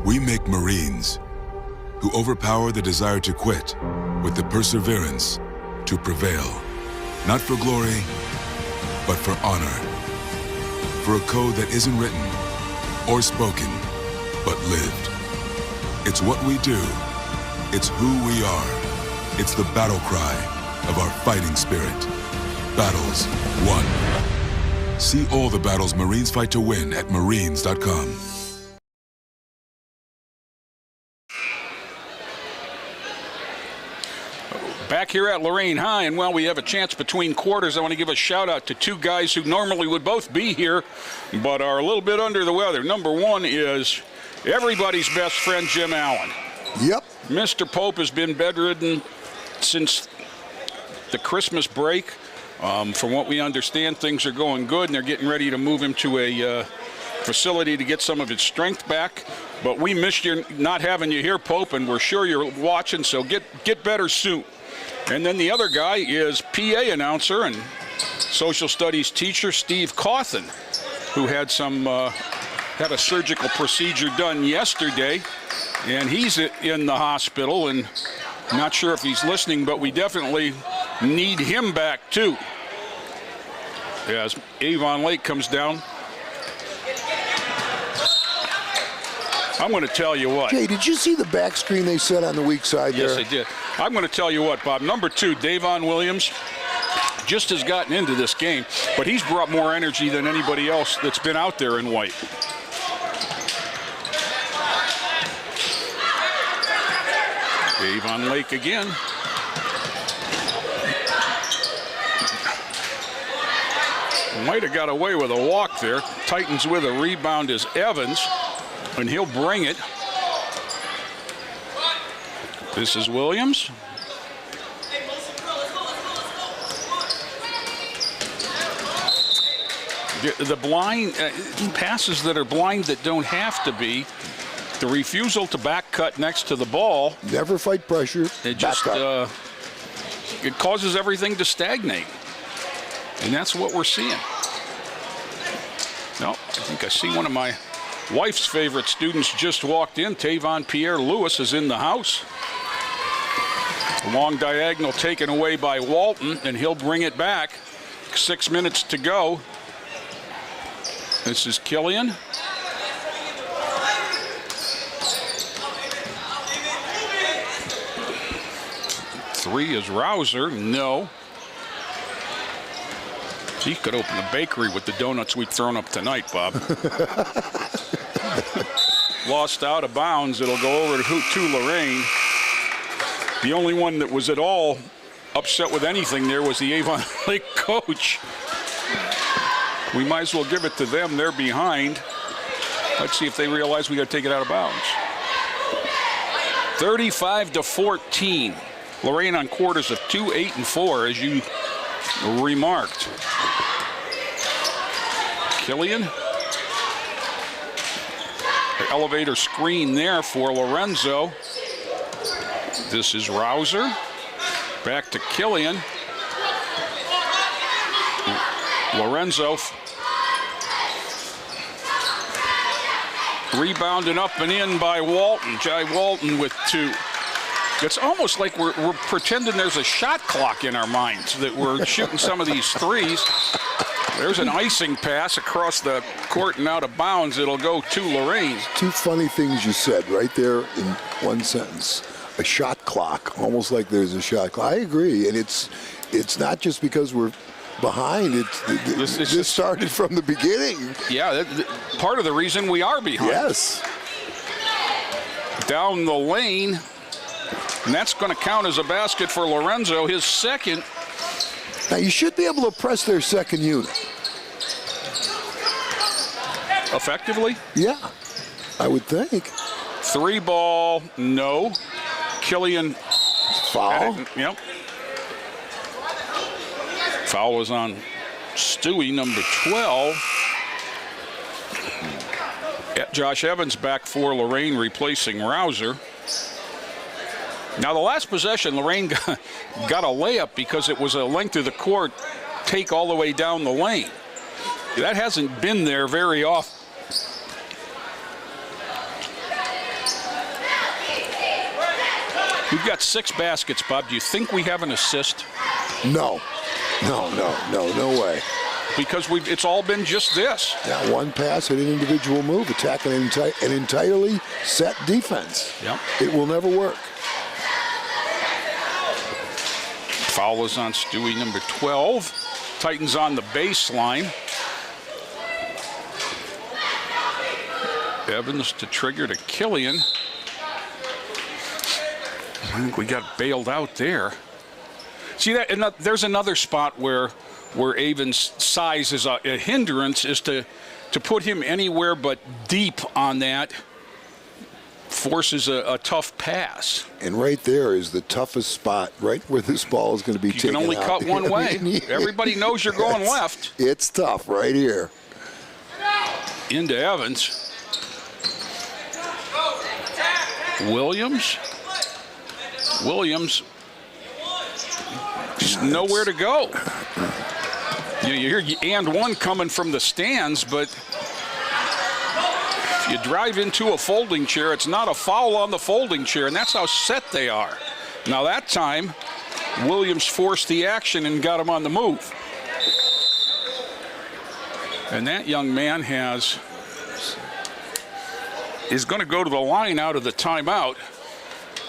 We make Marines who overpower the desire to quit with the perseverance to prevail. Not for glory, but for honor. For a code that isn't written or spoken, but lived. It's what we do. It's who we are. It's the battle cry of our fighting spirit. Battles won. See all the battles Marines fight to win at marines.com. Back here at Lorain High, and while we have a chance between quarters, I want to give a shout out to 2 guys who normally would both be here, but are a little bit under the weather. Number 1 is everybody's best friend, Jim Allen. Yep. Mr. Pope has been bedridden since the Christmas break. From what we understand, things are going good, and they're getting ready to move him to a facility to get some of his strength back. But we missed you not having you here, Pope, and we're sure you're watching, so get better soon. And then the other guy is PA announcer and social studies teacher Steve Cawthon, who had a surgical procedure done yesterday, and he's in the hospital, and not sure if he's listening, but we definitely need him back too. As Avon Lake comes down. I'm going to tell you what. Jay, did you see the back screen they set on the weak side there? Yes, I did. I'm going to tell you what, Bob. Number 2, Davon Williams, just has gotten into this game, but he's brought more energy than anybody else that's been out there in white. Avon Lake again. Might have got away with a walk there. Titans with a rebound is Evans, and he'll bring it. This is Williams. The blind passes that are blind that don't have to be. The refusal to back cut next to the ball. Never fight pressure. It just it causes everything to stagnate. And that's what we're seeing. No, I think I see one of my wife's favorite students just walked in. Tavon Pierre Lewis is in the house. Long diagonal taken away by Walton, and he'll bring it back. 6 minutes to go. This is Killian. Three is Rouser. No. He could open a bakery with the donuts we've thrown up tonight, Bob. Lost out of bounds. It'll go over to Lorain. The only one that was at all upset with anything there was the Avon Lake coach. We might as well give it to them. They're behind. Let's see if they realize we got to take it out of bounds. 35-14. Lorain on quarters of 2, 8, and 4, as you remarked. Killian. The elevator screen there for Lorenzo. This is Rouser. Back to Killian. Lorenzo. Rebounded up and in by Walton. Jai Walton with 2. It's almost like we're pretending there's a shot clock in our minds, that we're shooting some of these threes. There's an icing pass across the court and out of bounds. It'll go to Lorain. 2 funny things you said right there in one sentence. A shot clock, almost like there's a shot clock. I agree, and it's not just because we're behind. This started from the beginning. Yeah, part of the reason we are behind. Yes. Down the lane. And that's going to count as a basket for Lorenzo, his second. Now, you should be able to press their second unit. Effectively? Yeah, I would think. 3 ball, no. Killian. Foul. Yep. Foul was on Stewie, number 12. Josh Evans back for Lorain, replacing Rouser. Now, the last possession, Lorain got a layup because it was a length of the court take all the way down the lane. That hasn't been there very often. We've got 6 baskets, Bob. Do you think we have an assist? No way. Because it's all been just this. That one pass and an individual move, attacking an entirely set defense. Yep. It will never work. Foul is on Stewie, number 12. Titans on the baseline. Evans to trigger to Killian. I think we got bailed out there. See that? And there's another spot where Avon's size is a hindrance, is to put him anywhere but deep on that forces a tough pass. And right there is the toughest spot, right where this ball is going to be taken out. You can only cut one way. Everybody knows you're going left. It's tough right here. Into Evans. Williams. Just nowhere to go. You hear and one coming from the stands, but if you drive into a folding chair, it's not a foul on the folding chair, and that's how set they are. Now that time, Williams forced the action and got him on the move. And that young man is going to go to the line out of the timeout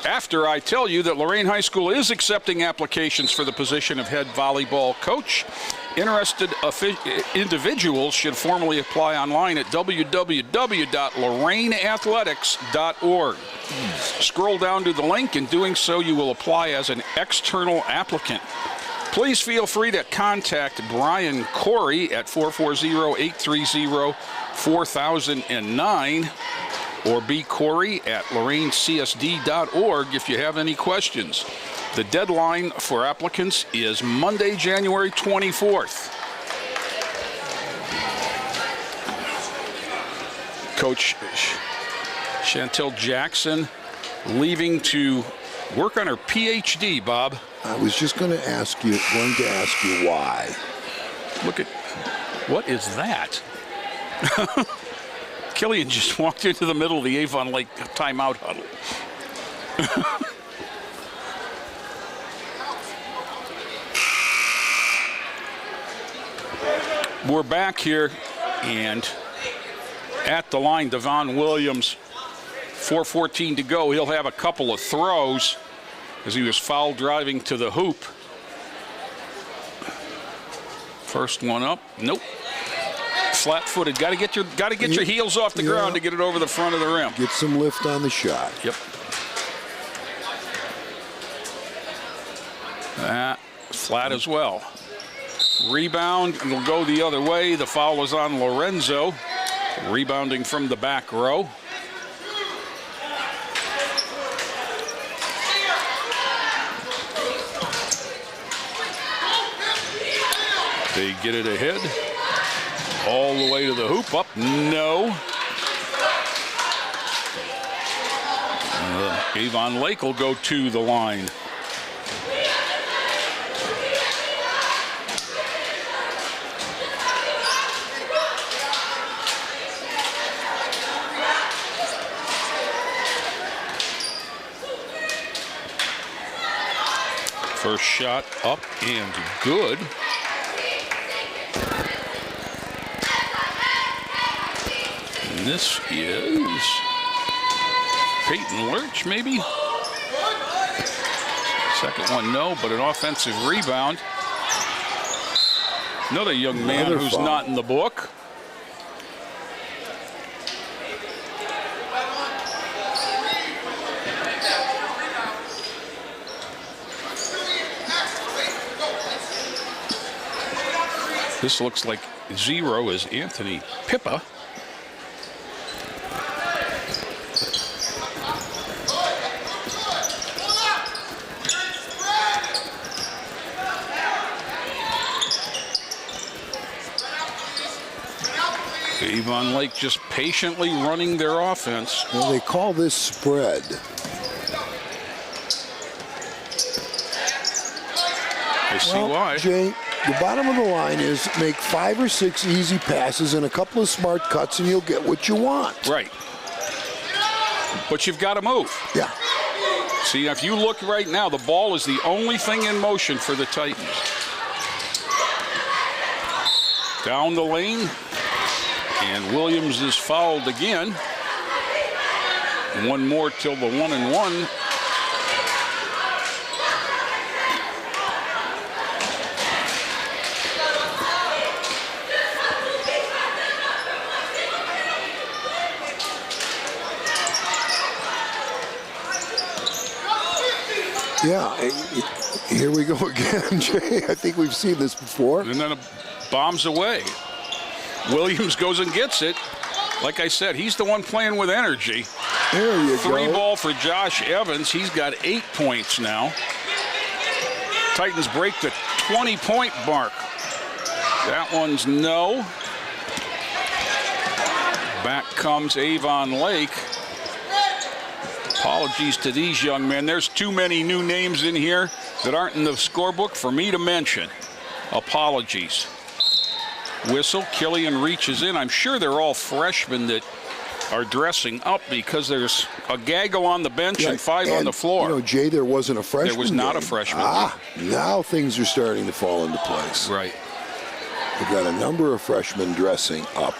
after I tell you that Lorain High School is accepting applications for the position of head volleyball coach. Interested individuals should formally apply online at www.lorainathletics.org. Scroll down to the link. In doing so, you will apply as an external applicant. Please feel free to contact Brian Corey at 440-830-4009 or bcorey@loraincsd.org if you have any questions. The deadline for applicants is Monday, January 24th. Coach Chantel Jackson leaving to work on her PhD, Bob. I was just going to ask you why. Look at, what is that? Killian just walked into the middle of the Avon Lake timeout huddle. We're back here, and at the line, Devon Williams, 4:14 to go. He'll have a couple of throws as he was foul driving to the hoop. First one up, nope. Flat-footed. Got to get your heels off the ground to get it over the front of the rim. Get some lift on the shot. Yep. Flat as well. Rebound, and will go the other way. The foul was on Lorenzo, rebounding from the back row. They get it ahead. All the way to the hoop. Up, no. Avon Lake will go to the line. First shot up and good. And this is Peyton Lurch, maybe? Second one, no, but an offensive rebound. Another young man who's not in the book. This looks like zero is Anthony Pippa. Avon Lake just patiently running their offense. Well, they call this spread. I see why. Jay, the bottom of the line is make 5 or 6 easy passes and a couple of smart cuts, and you'll get what you want. Right. But you've got to move. Yeah. See, if you look right now, the ball is the only thing in motion for the Titans. Down the lane. And Williams is fouled again. One more till the 1-and-1. Yeah, here we go again, Jay. I think we've seen this before. And then it bombs away. Williams goes and gets it. Like I said, he's the one playing with energy. There you go. 3-ball for Josh Evans. He's got 8 points now. Titans break the 20-point mark. That one's no. Back comes Avon Lake. Apologies to these young men. There's too many new names in here that aren't in the scorebook for me to mention. Apologies. Whistle. Killian reaches in. I'm sure they're all freshmen that are dressing up because there's a gaggle on the bench and 5 on the floor. You know, Jay, there wasn't a freshman. There was not a freshman. Now things are starting to fall into place. Right. We've got a number of freshmen dressing up.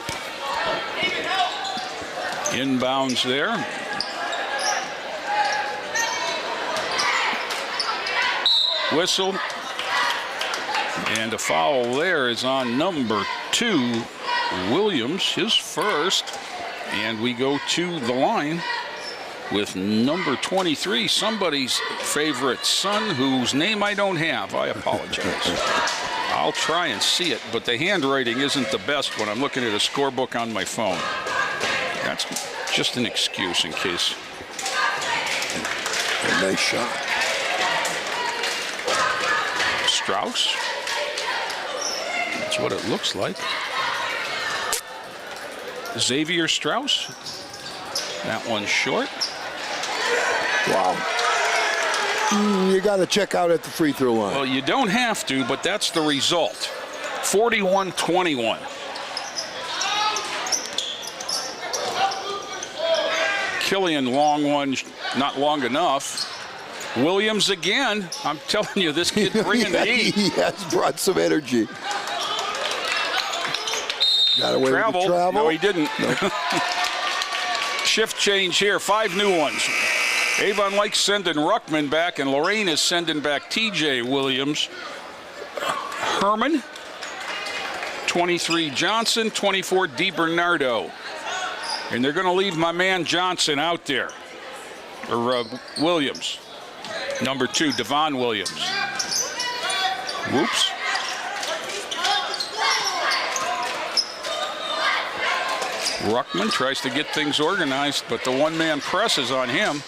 Inbounds there. Whistle. And a foul there is on number 2, Williams, his first. And we go to the line with number 23, somebody's favorite son whose name I don't have. I apologize. I'll try and see it, but the handwriting isn't the best when I'm looking at a scorebook on my phone. That's just an excuse in case. A nice shot. Strauss. That's what it looks like. Xavier Strauss. That one's short. Wow. You got to check out at the free throw line. Well, you don't have to, but that's the result. 41-21. Killian, long one, not long enough. Williams again. I'm telling you, this kid bringing the heat. He has brought some energy. Got away with the travel. No, he didn't. Nope. Shift change here. 5 new ones. Avon Lake sending Ruckman back, and Lorain is sending back TJ Williams. Herman, 23 Johnson, 24 DiBernardo. And they're going to leave my man Johnson out there, or Williams. Number 2, Devon Williams. Whoops. Ruckman tries to get things organized, but the one-man press is on him.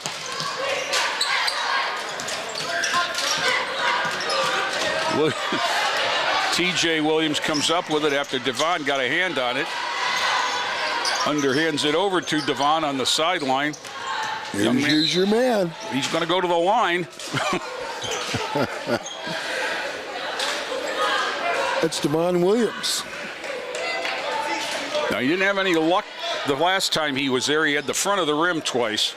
TJ Williams comes up with it after Devon got a hand on it. Underhands it over to Devon on the sideline. Here's your man. He's going to go to the line. That's Devon Williams. Now, he didn't have any luck the last time he was there. He had the front of the rim twice.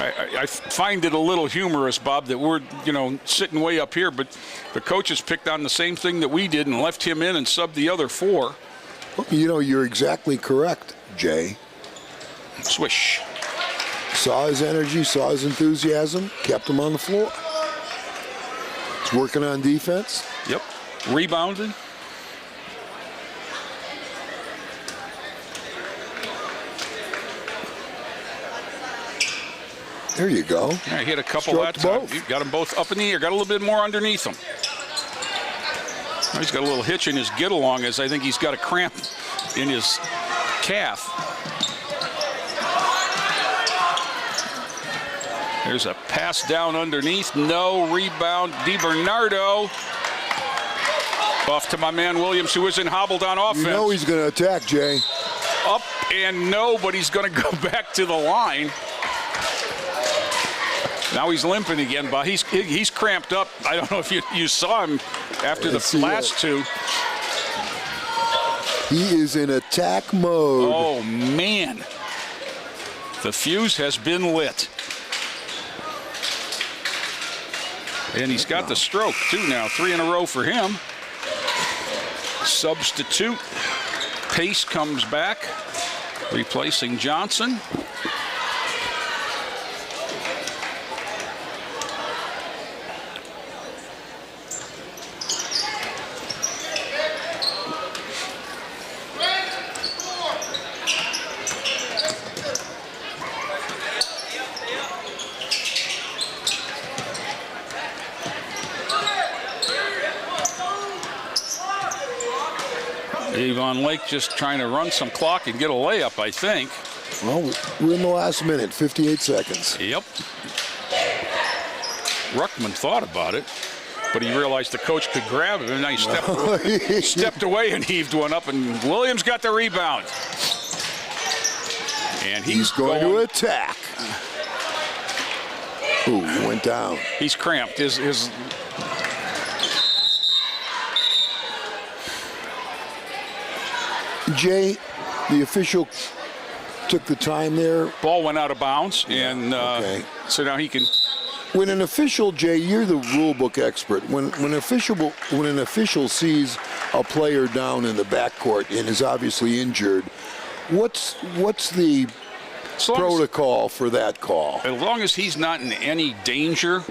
I find it a little humorous, Bob, that we're, sitting way up here, but the coaches picked on the same thing that we did and left him in and subbed the other 4. You're exactly correct, Jay. Swish. Saw his energy, saw his enthusiasm, kept him on the floor. He's working on defense. Yep. Rebounding. There you go. Yeah, he hit a couple that time. You got them both up in the air. Got a little bit more underneath him. He's got a little hitch in his get-along, as I think he's got a cramp in his calf. There's a pass down underneath. No rebound. DiBernardo. Off to my man Williams, who isn't hobbled on offense. You know he's going to attack, Jay. Up and no, but he's going to go back to the line. Now he's limping again, but he's cramped up. I don't know if you saw him after the last 2. He is in attack mode. Oh, man. The fuse has been lit. And he's got the stroke, too, now. 3 in a row for him. Substitute. Pace comes back, replacing Johnson. Avon Lake just trying to run some clock and get a layup, I think. Well, we're in the last minute, 58 seconds. Yep. Ruckman thought about it, but he realized the coach could grab him, and he stepped away and heaved one up, and Williams got the rebound. And he's going to attack. Ooh, he went down. He's cramped. His Jay, the official took the time there. Ball went out of bounds, and so now he can. When an official, Jay, you're the rule book expert. When an official sees a player down in the backcourt and is obviously injured, what's the protocol for that call? As long as he's not in any danger,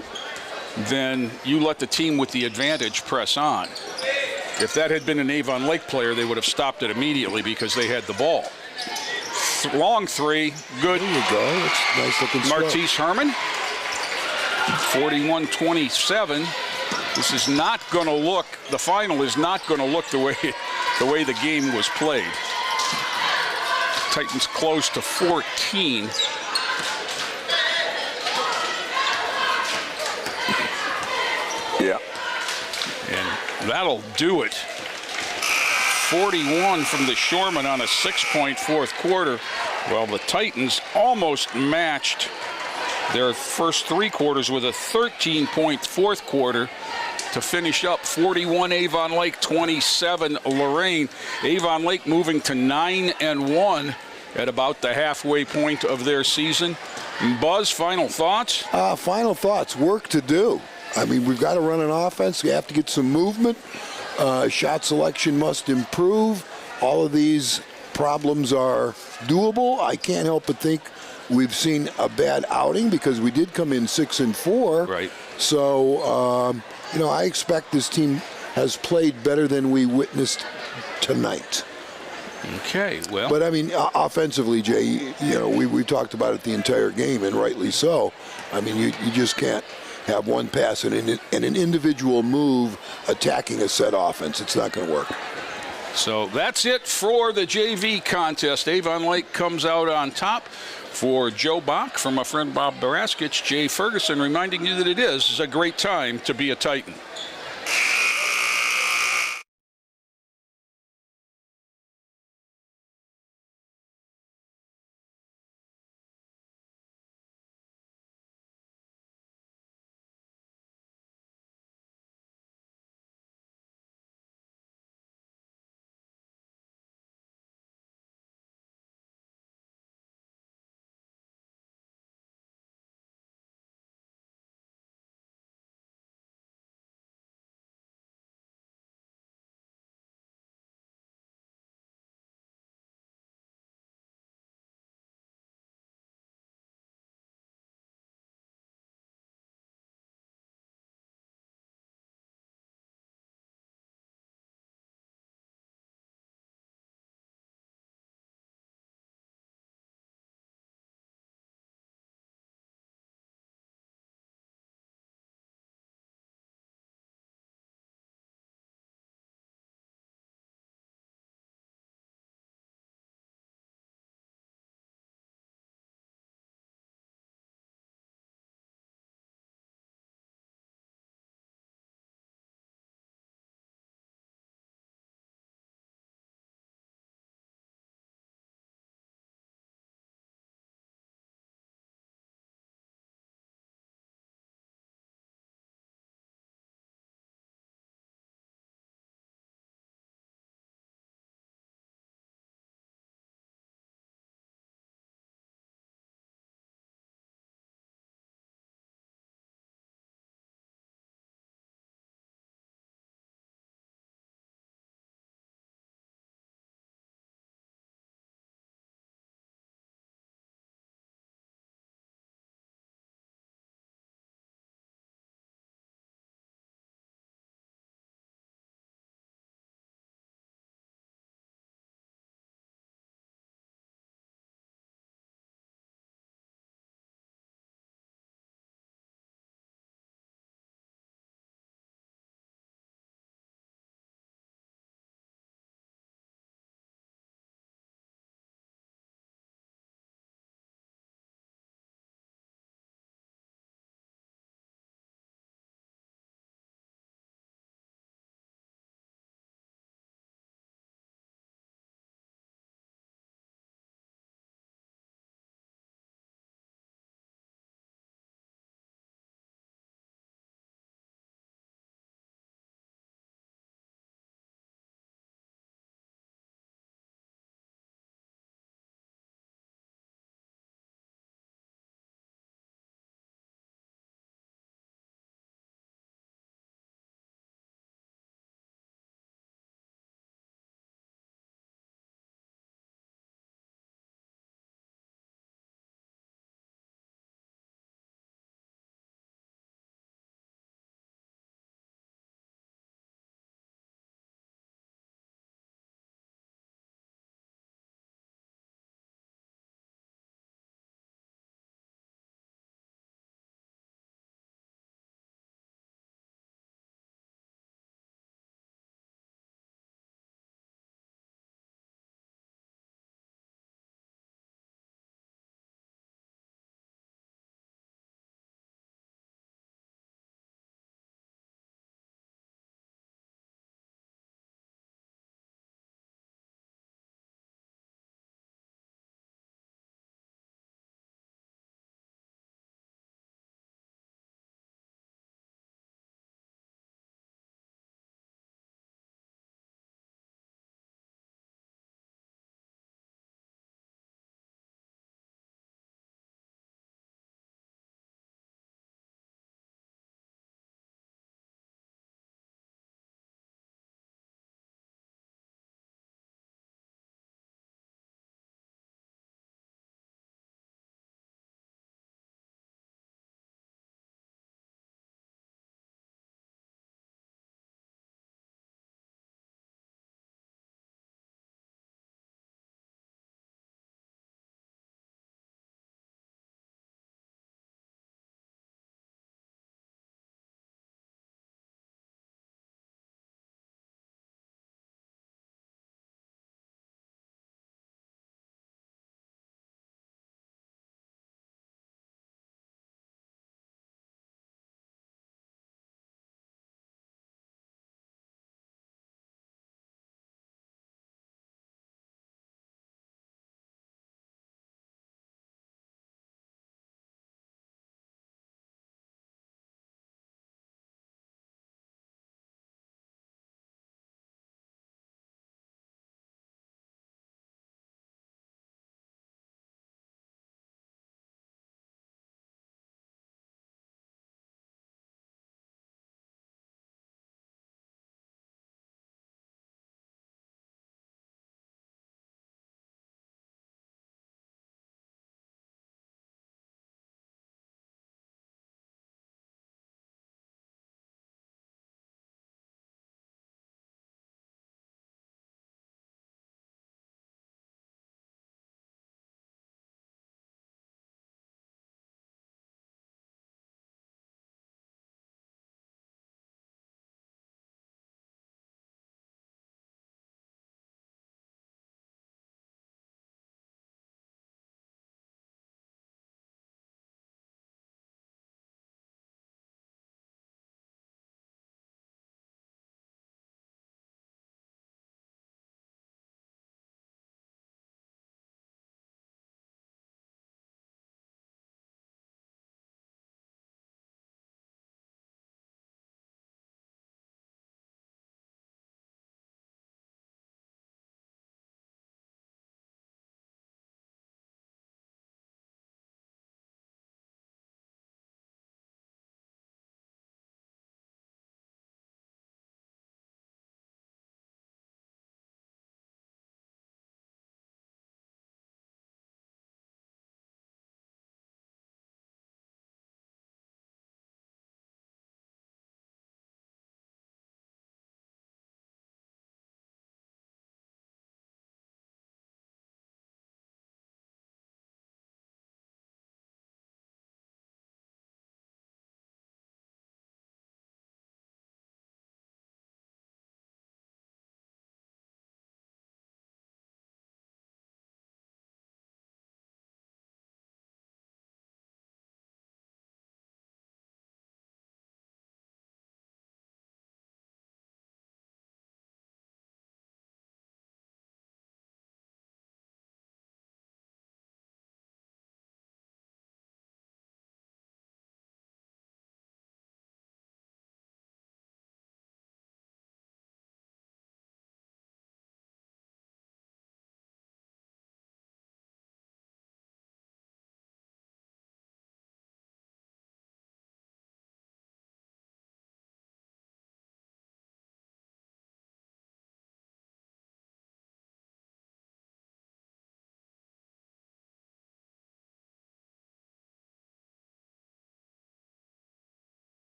then you let the team with the advantage press on. If that had been an Avon Lake player, they would have stopped it immediately because they had the ball. Long three, good. There you go. That's nice looking stuff. Martise Herman, 41-27. This is not going to look. The final is not going to look the way the game was played. Titans close to 14. Yeah. And that'll do it. 41 from the Shoremen on a 6-point fourth quarter. Well, the Titans almost matched their first three quarters with a 13-point fourth quarter to finish up 41 Avon Lake, 27 Lorain. Avon Lake moving to 9-1 at about the halfway point of their season. Buzz, final thoughts? Final thoughts. Work to do. I mean, we've got to run an offense. We have to get some movement. Shot selection must improve. All of these problems are doable. I can't help but think we've seen a bad outing because we did come in 6-4. Right. So, I expect this team has played better than we witnessed tonight. Okay, well. But, I mean, offensively, Jay, we talked about it the entire game, and rightly so. I mean, you just can't have one pass and an individual move attacking a set offense. It's not going to work. So that's it for the JV contest. Avon Lake comes out on top. For Joe Bach, from my friend Bob Baraskich, Jay Ferguson reminding you that it is a great time to be a Titan.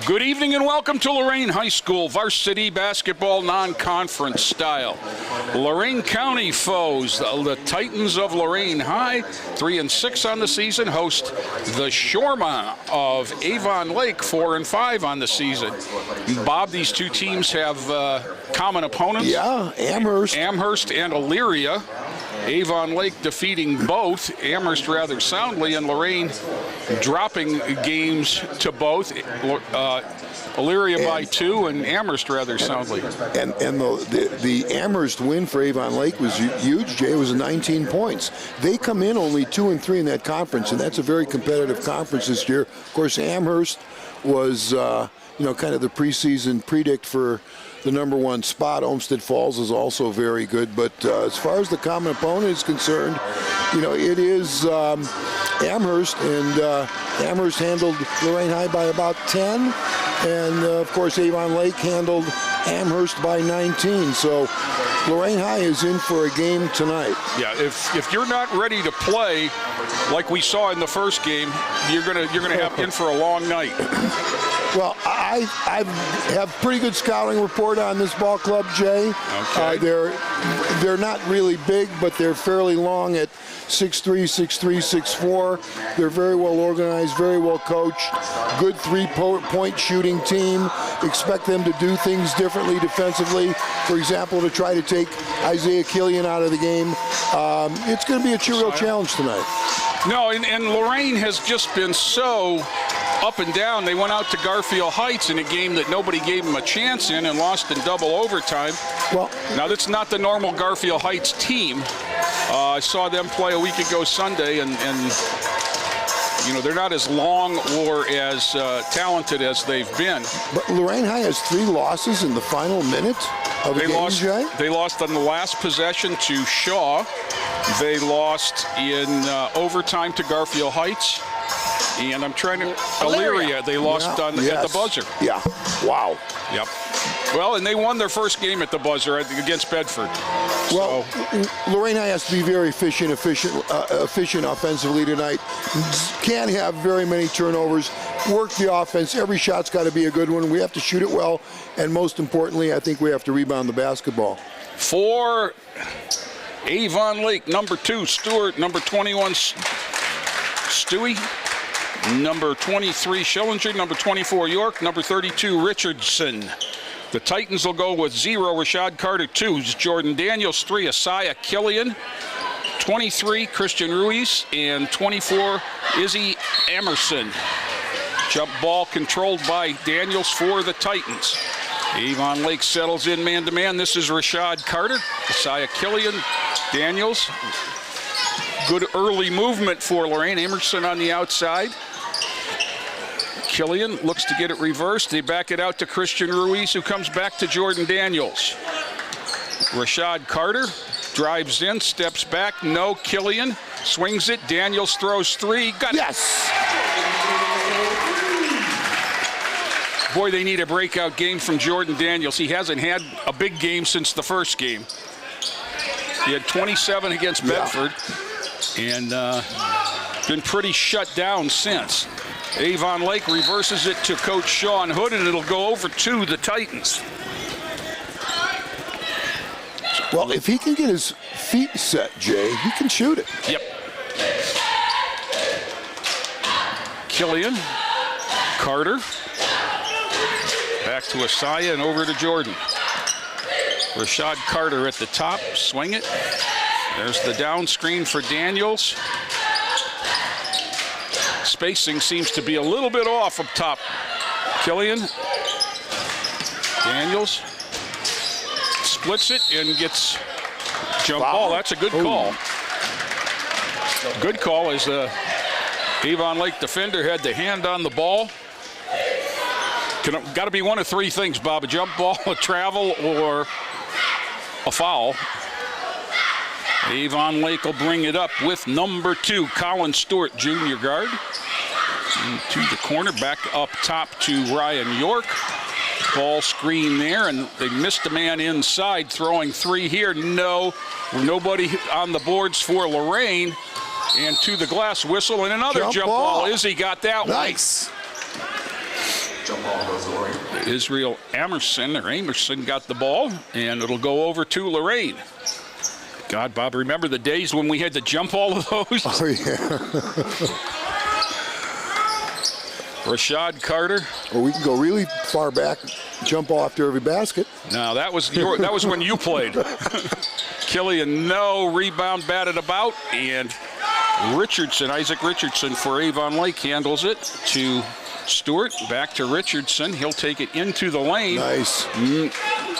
Good evening and welcome to Lorain High School varsity basketball non-conference style. Lorain County foes, the Titans of Lorain High, 3-6 on the season, host the Shoremen of Avon Lake, 4-5 on the season. Bob, these two teams have common opponents. Yeah, Amherst. Amherst and Elyria. Avon Lake defeating both, Amherst rather soundly, and Lorain dropping games to both. Elyria by 2 and Amherst rather soundly. And the Amherst win for Avon Lake was huge, Jay. It was 19 points. They come in only 2-3 in that conference, and that's a very competitive conference this year. Of course, Amherst was kind of the preseason predict for the number 1 spot. Olmsted Falls is also very good, but as far as the common opponent is concerned, it is Amherst, and Amherst handled Lorain High by about 10, and of course Avon Lake handled Amherst by 19. So Lorain High is in for a game tonight. Yeah, if you're not ready to play like we saw in the first game, you're gonna have in for a long night. Well, I have pretty good scouting report on this ball club, Jay. Okay. They're not really big, but they're fairly long at 6'3", 6'4". They're very well organized, very well coached. Good three-point shooting team. Expect them to do things differently defensively. For example, to try to take Isaiah Killian out of the game. It's going to be a real challenge tonight. No, and Lorain has just been so up and down. They went out to Garfield Heights in a game that nobody gave them a chance in and lost in double overtime. Well, now that's not the normal Garfield Heights team. I saw them play a week ago Sunday, and they're not as long or as talented as they've been. But Lorain High has 3 losses in the final minute of the game, Jay? They lost on the last possession to Shaw. They lost in overtime to Garfield Heights. And I'm trying to... Elyria, they lost at the buzzer. Yeah, wow. Yep. Well, and they won their first game at the buzzer against Bedford. Well, Lorain High has to be very efficient offensively tonight. Can't have very many turnovers. Work the offense. Every shot's got to be a good one. We have to shoot it well. And most importantly, I think we have to rebound the basketball. For Avon Lake, number 2, Stewart. Number 21, Stewie. Number 23, Schillinger. Number 24, York. Number 32, Richardson. The Titans will go with 0, Rashad Carter. 2, Jordan Daniels. 3, Isaiah Killian. 23, Christian Ruiz. And 24, Izzy Emerson. Jump ball controlled by Daniels for the Titans. Avon Lake settles in man-to-man. This is Rashad Carter, Isaiah Killian, Daniels. Good early movement for Lorain. Emerson on the outside. Killian looks to get it reversed. They back it out to Christian Ruiz, who comes back to Jordan Daniels. Rashad Carter drives in, steps back. No, Killian swings it. Daniels throws 3. Got it. Yes! Boy, they need a breakout game from Jordan Daniels. He hasn't had a big game since the first game. He had 27 against Bedford and been pretty shut down since. Avon Lake reverses it to Coach Sean Hood, and it'll go over to the Titans. Well, if he can get his feet set, Jay, he can shoot it. Yep. Killian, Carter. Back Back to Asaya and over to Jordan. Rashad Carter at the top. Swing it. There's the down screen for Daniels. Spacing seems to be a little bit off up top. Killian. Daniels splits it and gets jump ball. That's a good call. Good call as the Avon Lake defender had the hand on the ball. Got to be one of three things, Bob: a jump ball, a travel, or a foul. Avon Lake will bring it up with number 2, Colin Stewart, junior guard. To the corner, back up top to Ryan York. Ball screen there, and they missed a man inside. Throwing 3 here. No, nobody on the boards for Lorain. And to the glass whistle, and another jump ball. Izzy got that one. Nice. Jump ball goes to Lorain. Israel Amerson got the ball, and it'll go over to Lorain. God, Bob, remember the days when we had to jump all of those? Oh, yeah. Rashad Carter. Well, we can go really far back, jump ball after every basket. No, that was when you played. Killian, no. Rebound batted about, and Isaac Richardson for Avon Lake handles it to Stewart. Back to Richardson. He'll take it into the lane. Nice.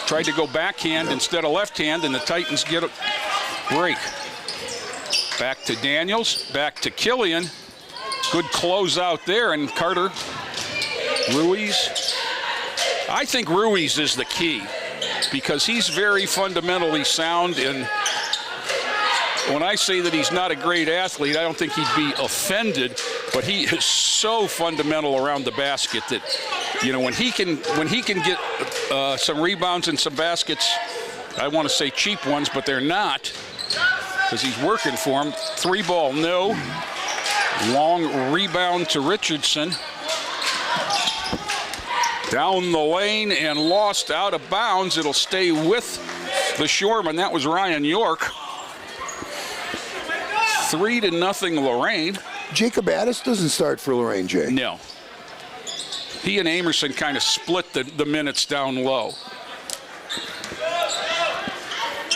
Tried to go backhand instead of left hand, and the Titans get a break. Back to Daniels. Back to Killian. Good close out there, and Carter. Ruiz. I think Ruiz is the key because he's very fundamentally sound, and when I say that he's not a great athlete, I don't think he'd be offended, but he is so fundamental around the basket that, when he can get some rebounds and some baskets, I want to say cheap ones, but they're not because he's working for him. 3 ball, no. Long rebound to Richardson. Down the lane and lost out of bounds. It'll stay with the Shoreman. That was Ryan York. 3-0 Lorain. Jacob Addis doesn't start for Lorain, Jay. No. He and Amerson kind of split the minutes down low.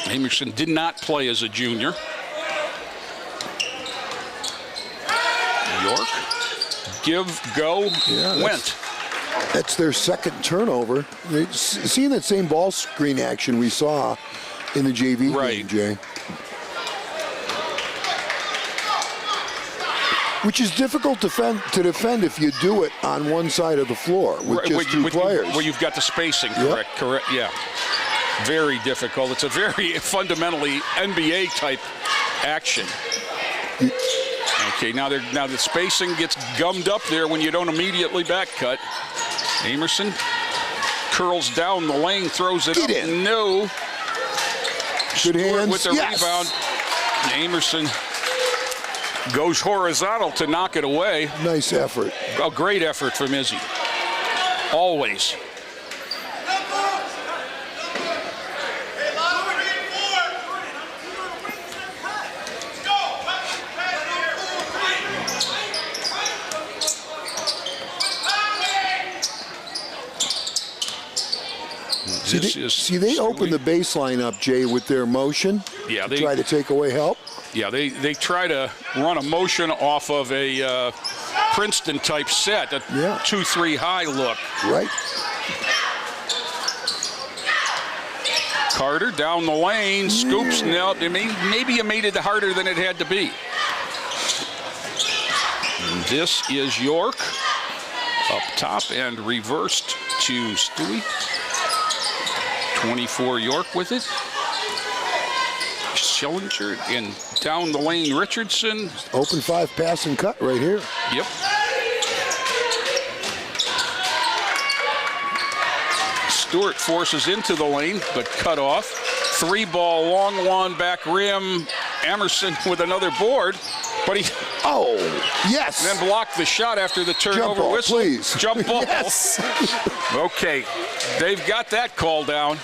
Amerson did not play as a junior. York, go, went. That's their second turnover. Seeing that same ball screen action we saw in the JV game, Jay. Which is difficult to defend if you do it on one side of the floor with just 2 players. Where you've got the spacing, correct, yeah. Very difficult. It's a very fundamentally NBA type action. Okay, now the spacing gets gummed up there when you don't immediately back cut. Amerson curls down the lane, throws it up. In. No. Good hands. With the rebound. Amerson goes horizontal to knock it away. Nice effort. A great effort from Izzy. Always. They open the baseline up, Jay, with their motion. Yeah, they try to take away help. Yeah, they try to run a motion off of a Princeton type set, a 2-3 high look. Right. Carter down the lane, scoops. No, maybe you made it harder than it had to be. This is York up top and reversed to Stewie. 24 York with it. Schillinger and down the lane Richardson. Open 5 pass and cut right here. Yep. Stewart forces into the lane, but cut off. 3 ball, long one, back rim. Amerson with another board, but he. Oh, yes. Then blocked the shot after the turnover Jump ball, whistle. Please. Jump ball. Yes. Okay, they've got that call down.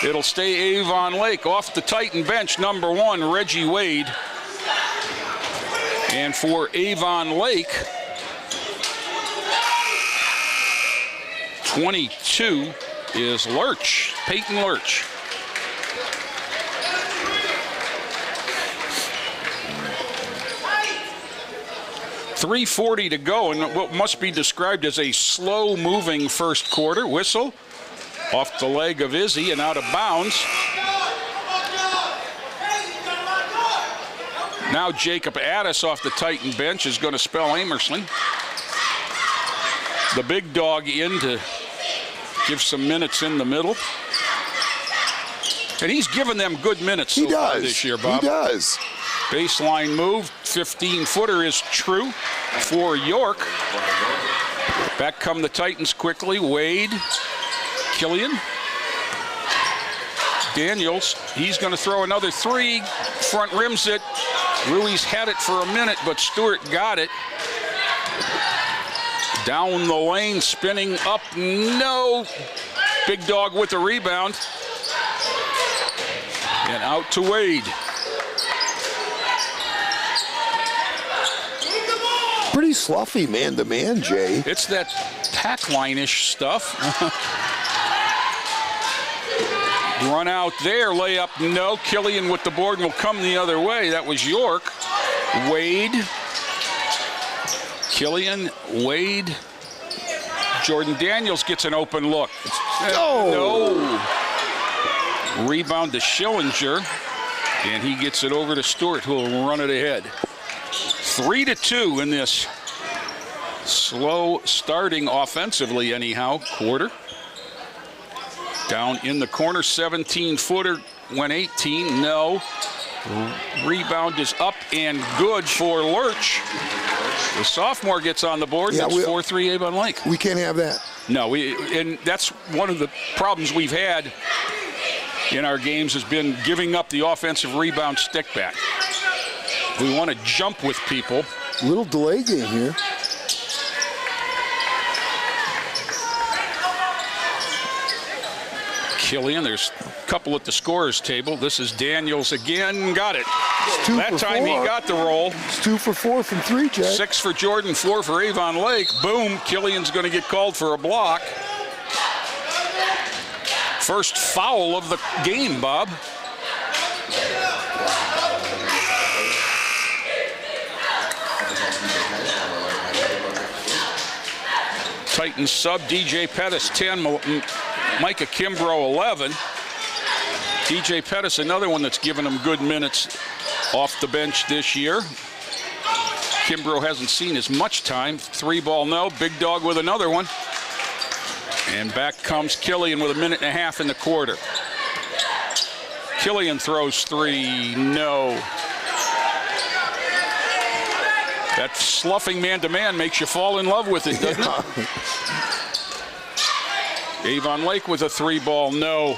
It'll stay Avon Lake. Off the Titan bench, number 1, Reggie Wade. And for Avon Lake, 22 is Lurch, Peyton Lurch. .340 to go in what must be described as a slow-moving first quarter. Whistle off the leg of Izzy and out of bounds. Now Jacob Addis off the Titan bench is going to spell Amersley. The big dog in to give some minutes in the middle. And he's given them good minutes so far this year, Bob. He does. Baseline move, 15-footer is true for York. Back come the Titans quickly. Wade, Killian, Daniels. He's going to throw another three. Front rims it. Ruiz had it for a minute, but Stewart got it. Down the lane, spinning up. No. Big dog with the rebound. And out to Wade. Pretty sloughy man-to-man, Jay. It's that pack line-ish stuff. Run out there, layup, no. Killian with the board and will come the other way. That was York. Wade. Killian, Wade. Jordan Daniels gets an open look. No. Rebound to Schillinger. And he gets it over to Stewart, who will run it ahead. 3-2 in this slow starting offensively anyhow quarter. Down in the corner, 17-footer, went 18, no. Rebound is up and good for Lurch. The sophomore gets on the board. That's 4-3 Avon Lake. We can't have that. No, and that's one of the problems we've had in our games has been giving up the offensive rebound stick back. We want to jump with people. Little delay game here. Killian, there's a couple at the scorer's table. This is Daniels again, got it. That time he got the roll. It's 2 for 4 from 3, Jay. 6 for Jordan, 4 for Avon Lake. Boom, Killian's going to get called for a block. First foul of the game, Bob. Titans sub, DJ Pettis 10, Micah Kimbrough 11. DJ Pettis, another one that's given him good minutes off the bench this year. Kimbrough hasn't seen as much time. 3-ball, no. Big dog with another one. And back comes Killian with 1.5 minutes in the quarter. Killian throws 3, no. That sloughing man-to-man makes you fall in love with it, doesn't it? Avon Lake with a 3-ball, no.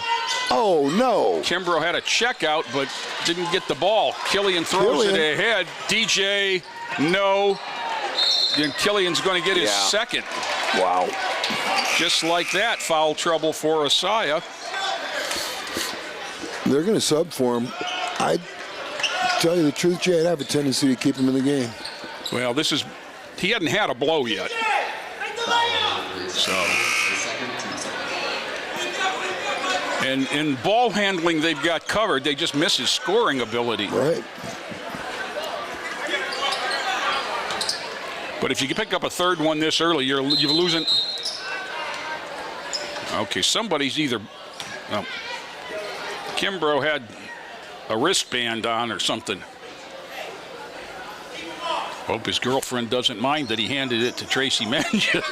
Oh, no. Kimbrough had a check out, but didn't get the ball. Killian throws it ahead. DJ, no. Then Killian's going to get his second. Wow. Just like that, foul trouble for Asaya. They're going to sub for him. I tell you the truth, Jay, I'd have a tendency to keep him in the game. Well, he hadn't had a blow yet. So. And in ball handling, they've got covered. They just miss his scoring ability. Right. But if you can pick up a third one this early, you're losing. Okay, somebody's either. Well, Kimbrough had a wristband on or something. Hope his girlfriend doesn't mind that he handed it to Tracy Manges.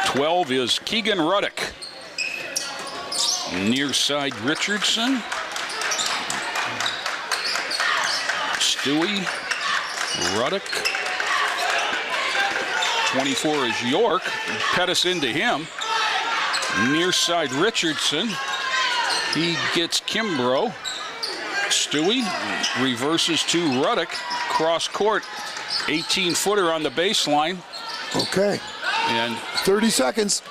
12 is Keegan Ruddick. Near side Richardson. Stewie. Ruddick. 24 is York. Pettis into him. Near side Richardson. He gets Kimbrough. Stewie reverses to Ruddick. Cross court. 18-footer on the baseline. Okay. And 30 seconds.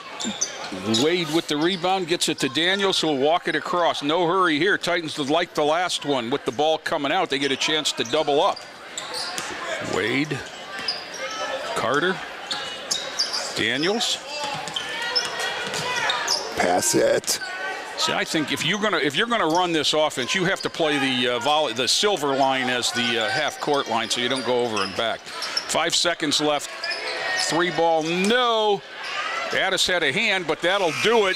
Wade with the rebound, gets it to Daniels, who'll walk it across. No hurry here. Titans would like the last one. With the ball coming out, they get a chance to double up. Wade. Carter. Daniels. Pass it. See, I think if you're gonna run this offense, you have to play the silver line as the half court line, so you don't go over and back. 5 seconds left. 3 ball, no. Addis had a hand, but that'll do it.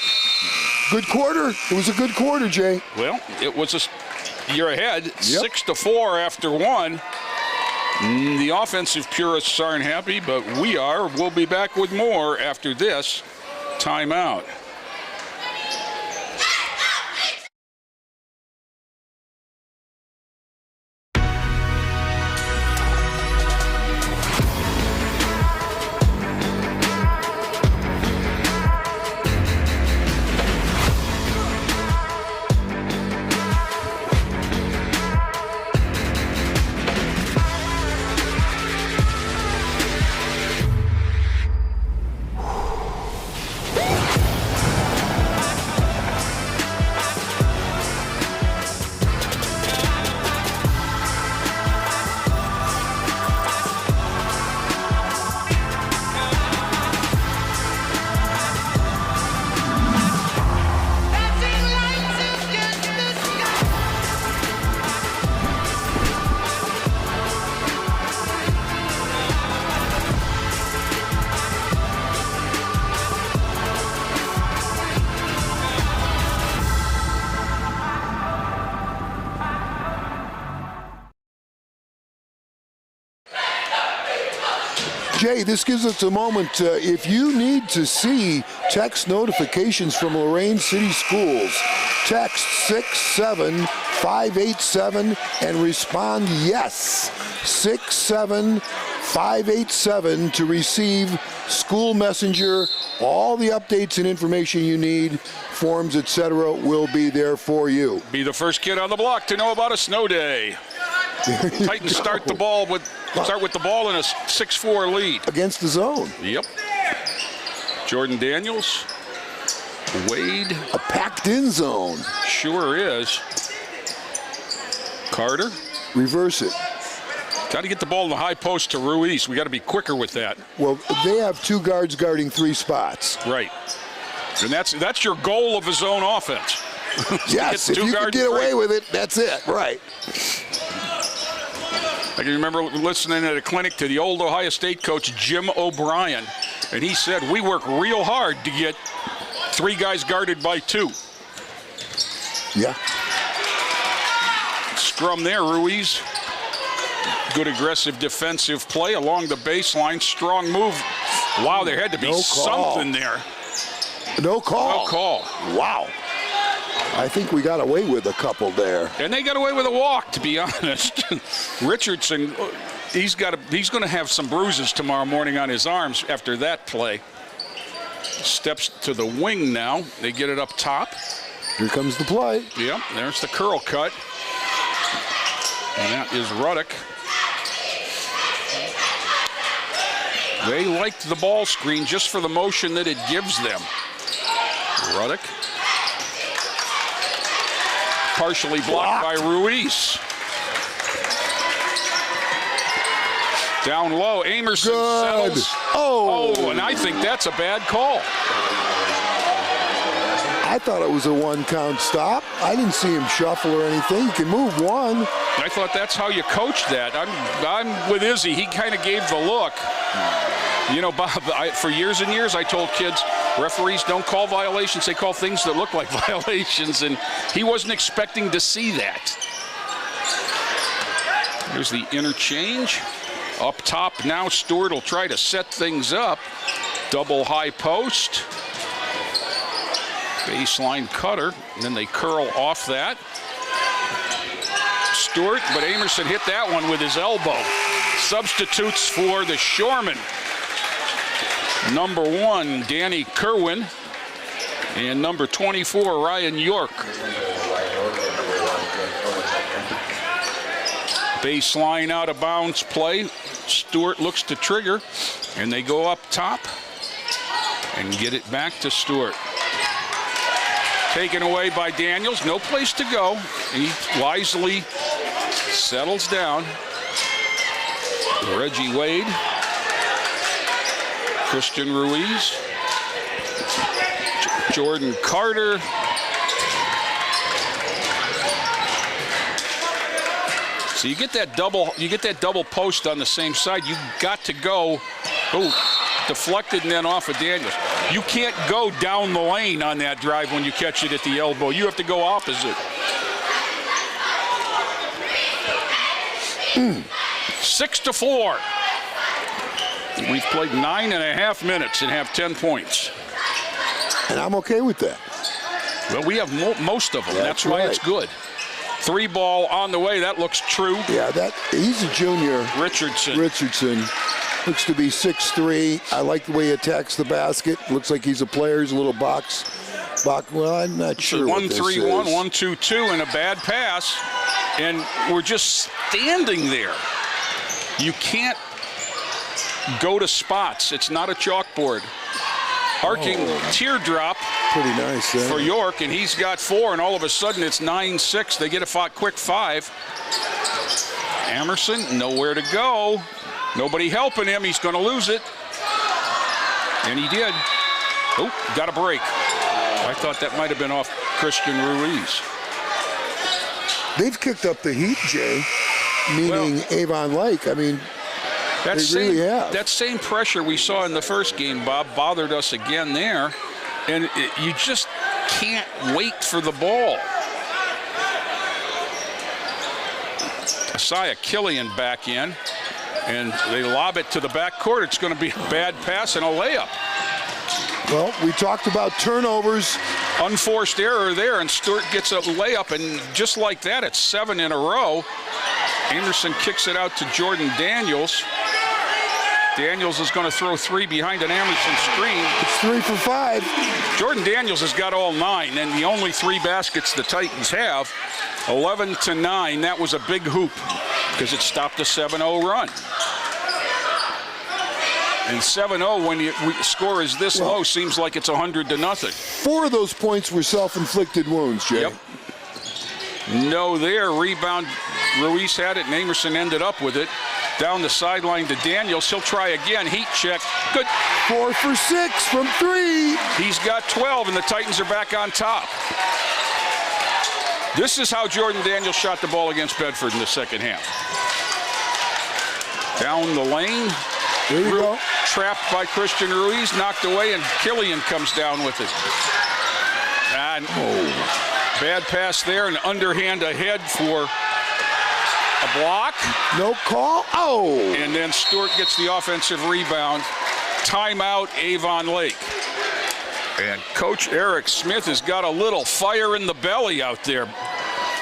Good quarter. It was a good quarter, Jay. Well, it was you're ahead, Yep. 6-4 after 1. The offensive purists aren't happy, but we are. We'll be back with more after this timeout. Jay, this gives us a moment. If you need to see text notifications from Lorain City Schools, text 67587 and respond yes. 67587 to receive school messenger. All the updates and information you need, forms, etc., will be there for you. Be the first kid on the block to know about a snow day. Titans start with the ball in a 6-4 lead. Against the zone. Yep. Jordan Daniels. Wade. A packed-in zone. Sure is. Carter. Reverse it. Got to get the ball in the high post to Ruiz. We got to be quicker with that. Well, they have 2 guards guarding 3 spots. Right. And that's your goal of a zone offense. Yes, if you can get away with it, that's it. Right. I can remember listening at a clinic to the old Ohio State coach, Jim O'Brien, and he said, we work real hard to get 3 guys guarded by 2. Yeah. Scrum there, Ruiz. Good aggressive defensive play along the baseline. Strong move. Wow, there had to be something there. No call. No call. Wow. I think we got away with a couple there. And they got away with a walk, to be honest. Richardson, he's going to have some bruises tomorrow morning on his arms after that play. Steps to the wing now. They get it up top. Here comes the play. Yep, there's the curl cut. And that is Ruddock. They liked the ball screen just for the motion that it gives them. Ruddock. Partially blocked by Ruiz. Down low, Amerson settles. Oh, and I think that's a bad call. I thought it was a 1-count stop. I didn't see him shuffle or anything. He can move 1. I thought that's how you coach that. I'm with Izzy. He kind of gave the look. You know, Bob, for years and years I told kids, referees don't call violations, they call things that look like violations, and he wasn't expecting to see that. Here's the interchange. Up top now, Stewart will try to set things up. Double high post. Baseline cutter, and then they curl off that. Stewart, but Amerson hit that one with his elbow. Substitutes for the Shoreman. Number 1, Danny Kerwin, and number 24, Ryan York. Baseline out of bounds play. Stewart looks to trigger, and they go up top and get it back to Stewart. Taken away by Daniels, no place to go. He wisely settles down. Reggie Wade. Christian Ruiz. Jordan Carter. So you get that double post on the same side. You got to go. Oh, deflected and then off of Daniels. You can't go down the lane on that drive when you catch it at the elbow. You have to go opposite. 6-4. We've played 9.5 minutes and have 10 points. And I'm okay with that. Well, we have most of them. That's why right. it's good. 3 ball on the way. That looks true. Yeah, he's a junior. Richardson. Looks to be 6'3". I like the way he attacks the basket. Looks like he's a player. He's a little box. Well, I'm not sure what this is. 1-3-1, 1-2-2, and a bad pass. And we're just standing there. You can't go to spots. It's not a chalkboard. Arcing teardrop. Pretty nice there. For York, and he's got 4, and all of a sudden it's 9-6. They get a quick 5. Emerson, nowhere to go. Nobody helping him. He's going to lose it. And he did. Oh, got a break. I thought that might have been off Christian Ruiz. They've kicked up the heat, Jay, meaning Avon Lake. I mean, they really have. That same pressure we saw in the first game, Bob, bothered us again there. And you just can't wait for the ball. Isaiah Killian back in, and they lob it to the backcourt. It's going to be a bad pass and a layup. Well, we talked about turnovers. Unforced error there, and Stewart gets a layup, and just like that, it's 7 in a row. Anderson kicks it out to Jordan Daniels. Daniels is going to throw 3 behind an Emerson screen. It's 3 for 5. Jordan Daniels has got all 9, and the only 3 baskets the Titans have, 11-9. That was a big hoop because it stopped a 7-0 run. And 7-0, when score is this low, seems like it's 100-0. 4 of those points were self-inflicted wounds, Jay. Yep. No there. Rebound. Ruiz had it, and Emerson ended up with it. Down the sideline to Daniels. He'll try again. Heat check. Good. 4 for 6 from 3. He's got 12, and the Titans are back on top. This is how Jordan Daniels shot the ball against Bedford in the second half. Down the lane. There you go. Trapped by Christian Ruiz, knocked away, and Killian comes down with it. And bad pass there, and underhand ahead for a block. No call. Oh! And then Stewart gets the offensive rebound. Timeout, Avon Lake. And Coach Eric Smith has got a little fire in the belly out there.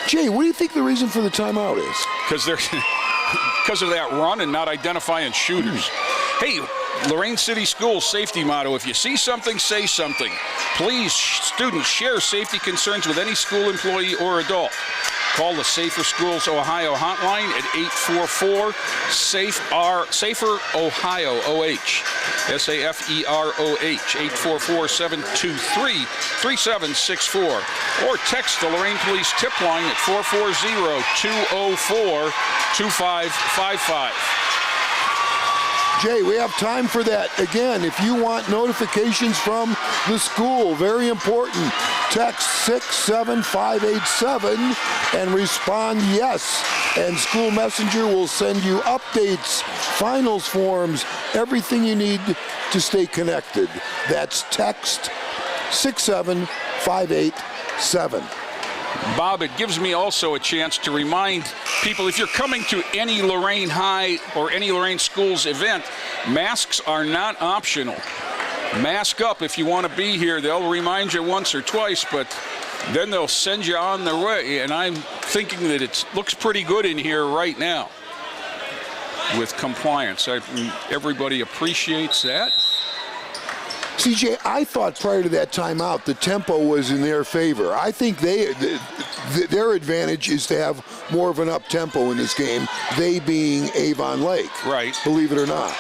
Jay, what do you think the reason for the timeout is? Because of that run and not identifying shooters. Hey, Lorain City Schools safety motto, if you see something, say something. Please, students, share safety concerns with any school employee or adult. Call the Safer Schools Ohio hotline at 844-SAFER-OHIO, SAFEROH, 844-723-3764. Or text the Lorain Police tip line at 440-204-2555. Jay, we have time for that. Again, if you want notifications from the school, very important, text 67587 and respond yes. And School Messenger will send you updates, finals forms, everything you need to stay connected. That's text 67587. Bob, it gives me also a chance to remind people, if you're coming to any Lorain High or any Lorain Schools event, masks are not optional. Mask up if you want to be here. They'll remind you once or twice, but then they'll send you on their way. And I'm thinking that it looks pretty good in here right now with compliance. Everybody appreciates that. CJ, I thought prior to that timeout, the tempo was in their favor. I think their advantage is to have more of an up-tempo in this game, they being Avon Lake. Right. Believe it or not.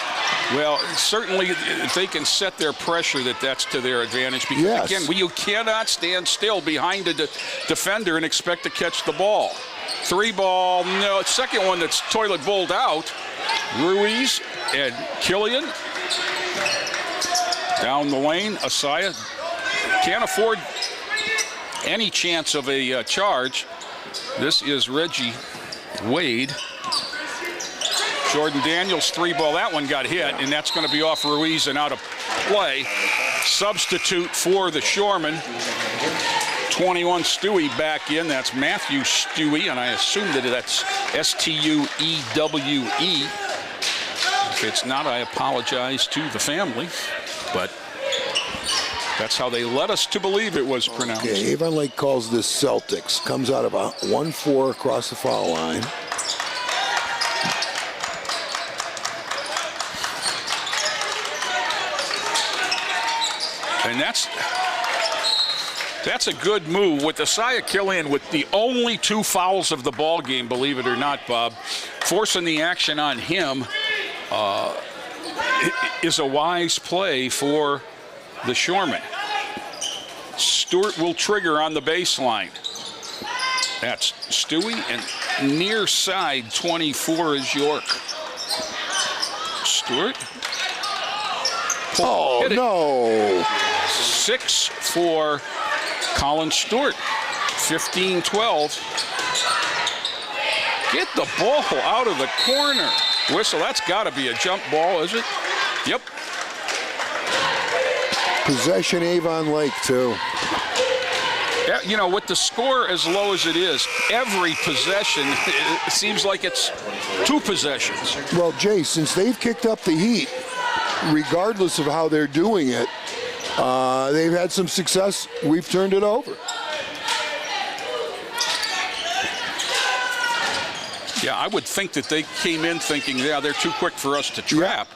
Well, certainly if they can set their pressure, that's to their advantage. Because, again, you cannot stand still behind a defender and expect to catch the ball. 3 ball, no, second one that's toilet bowled out. Ruiz and Killian. Down the lane, Asaya can't afford any chance of a charge. This is Reggie Wade. Jordan Daniels, 3-ball. That one got hit, and that's going to be off Ruiz and out of play. Substitute for the Shoreman. 21 Stewie back in. That's Matthew Stewie, and I assume that that's S-T-U-E-W-E. If it's not, I apologize to the family, but that's how they led us to believe it was pronounced. Okay, Avon Lake calls this Celtics. Comes out of a 1-4 across the foul line. And that's a good move with Asaya Killian with the only 2 fouls of the ball game, believe it or not, Bob. Forcing the action on him is a wise play for the Shoreman. Stewart will trigger on the baseline. That's Stewie, and near side 24 is York. Stewart. Oh, no. 6 for Colin Stewart. 15-12. Get the ball out of the corner. Whistle, that's got to be a jump ball, is it? Yep. Possession Avon Lake, too. Yeah, you know, with the score as low as it is, every possession, it seems like it's 2 possessions. Well, Jay, since they've kicked up the heat, regardless of how they're doing it, they've had some success. We've turned it over. Yeah, I would think that they came in thinking, yeah, they're too quick for us to trap.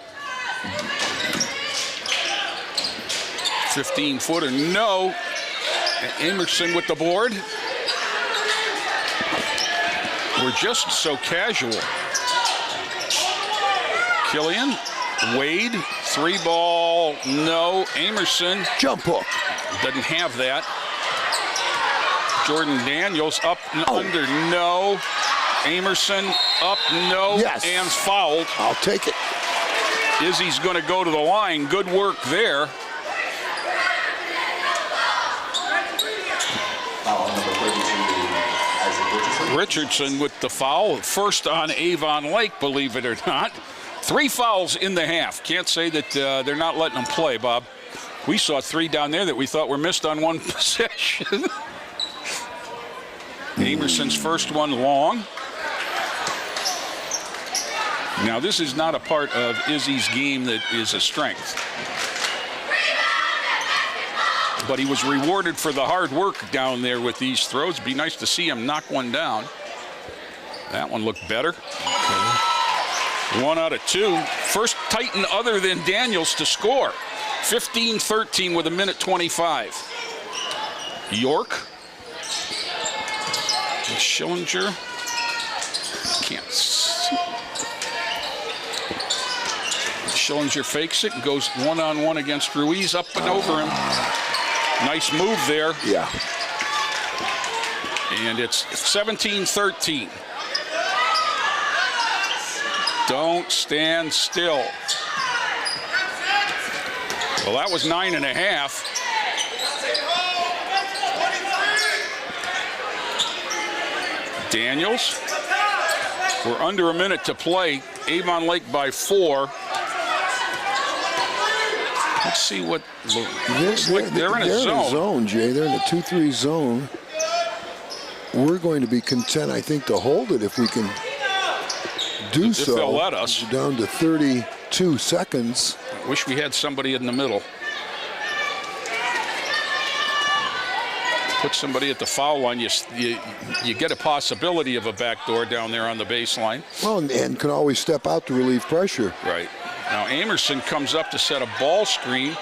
15-footer, no. Emerson with the board. We're just so casual. Killian, Wade, 3-ball, no. Emerson. Jump hook. Doesn't have that. Jordan Daniels up and under, no. Emerson up, no. Yes. And fouled. I'll take it. Izzy's going to go to the line. Good work there. Foul number 32, Richardson with the foul. First on Avon Lake, believe it or not. 3 fouls in the half. Can't say that they're not letting them play, Bob. We saw 3 down there that we thought were missed on 1 possession. Emerson's first one long. Now, this is not a part of Izzy's game that is a strength. But he was rewarded for the hard work down there with these throws. It'd be nice to see him knock one down. That one looked better. Okay. 1 out of 2. First Titan other than Daniels to score. 15-13 with 1:25. York. Schillinger. Can't see. Schillinger fakes it and goes one-on-one against Ruiz, up and over him. Nice move there. Yeah. And it's 17-13. Don't stand still. Well, that was 9.5. Daniels. We're under a minute to play. Avon Lake by 4. Let's see what looks like they're in a zone. They're in a zone, Jay. They're in a 2-3 zone. We're going to be content, I think, to hold it if we can do so. If they'll let us. We're down to 32 seconds. I wish we had somebody in the middle. Put somebody at the foul line, you get a possibility of a backdoor down there on the baseline. Well, and can always step out to relieve pressure. Right. Now Emerson comes up to set a ball screen.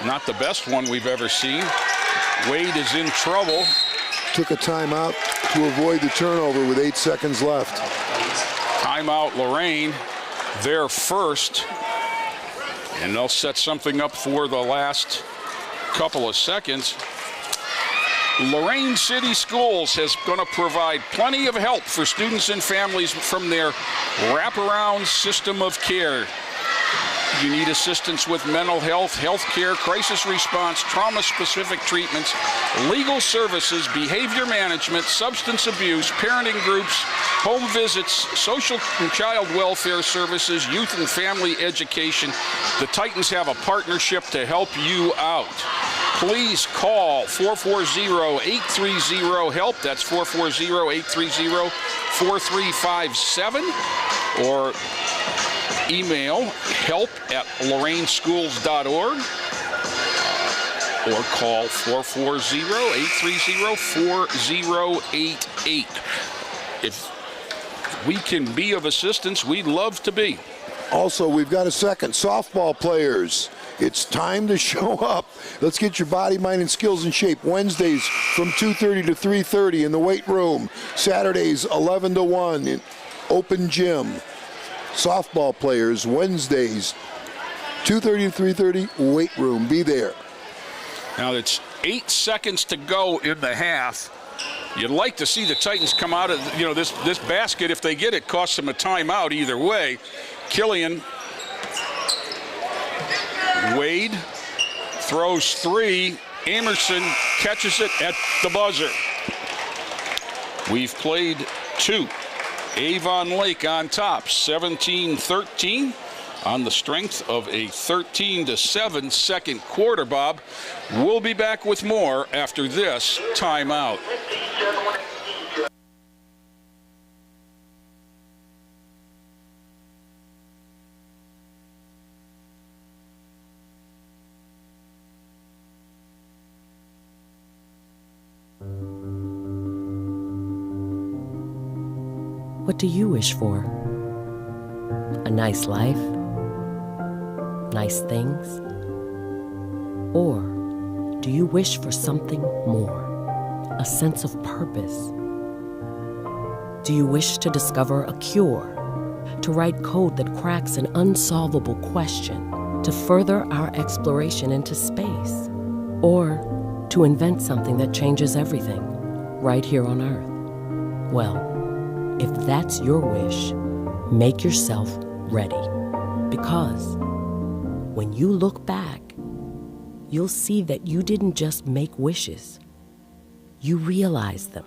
Not the best one we've ever seen. Wade is in trouble. Took a timeout to avoid the turnover with 8 seconds left. Timeout Lorain, their first. And they'll set something up for the last couple of seconds. Lorain City Schools is going to provide plenty of help for students and families from their wraparound system of care. You need assistance with mental health, health care, crisis response, trauma-specific treatments, legal services, behavior management, substance abuse, parenting groups, home visits, social and child welfare services, youth and family education. The Titans have a partnership to help you out. Please call 440-830-HELP. That's 440-830-4357. Or email help@lorainschools.org. Or call 440-830-4088. If we can be of assistance, we'd love to be. Also, we've got a second. Softball players, it's time to show up. Let's get your body, mind, and skills in shape. Wednesdays from 2:30 to 3:30 in the weight room. Saturdays 11 to 1 in open gym. Softball players, Wednesdays 2:30 to 3:30, weight room. Be there. Now it's 8 seconds to go in the half. You'd like to see the Titans come out of this basket. If they get it, costs them a timeout either way. Killian, Wade throws three. Amerson catches it at the buzzer. We've played two. Avon Lake on top, 17-13, on the strength of a 13-7 second quarter, Bob. We'll be back with more after this timeout. What do you wish for? A nice life? Nice things? Or do you wish for something more? A sense of purpose? Do you wish to discover a cure? To write code that cracks an unsolvable question? To further our exploration into space? Or to invent something that changes everything right here on Earth? Well, if that's your wish, make yourself ready. Because when you look back, you'll see that you didn't just make wishes, you realized them.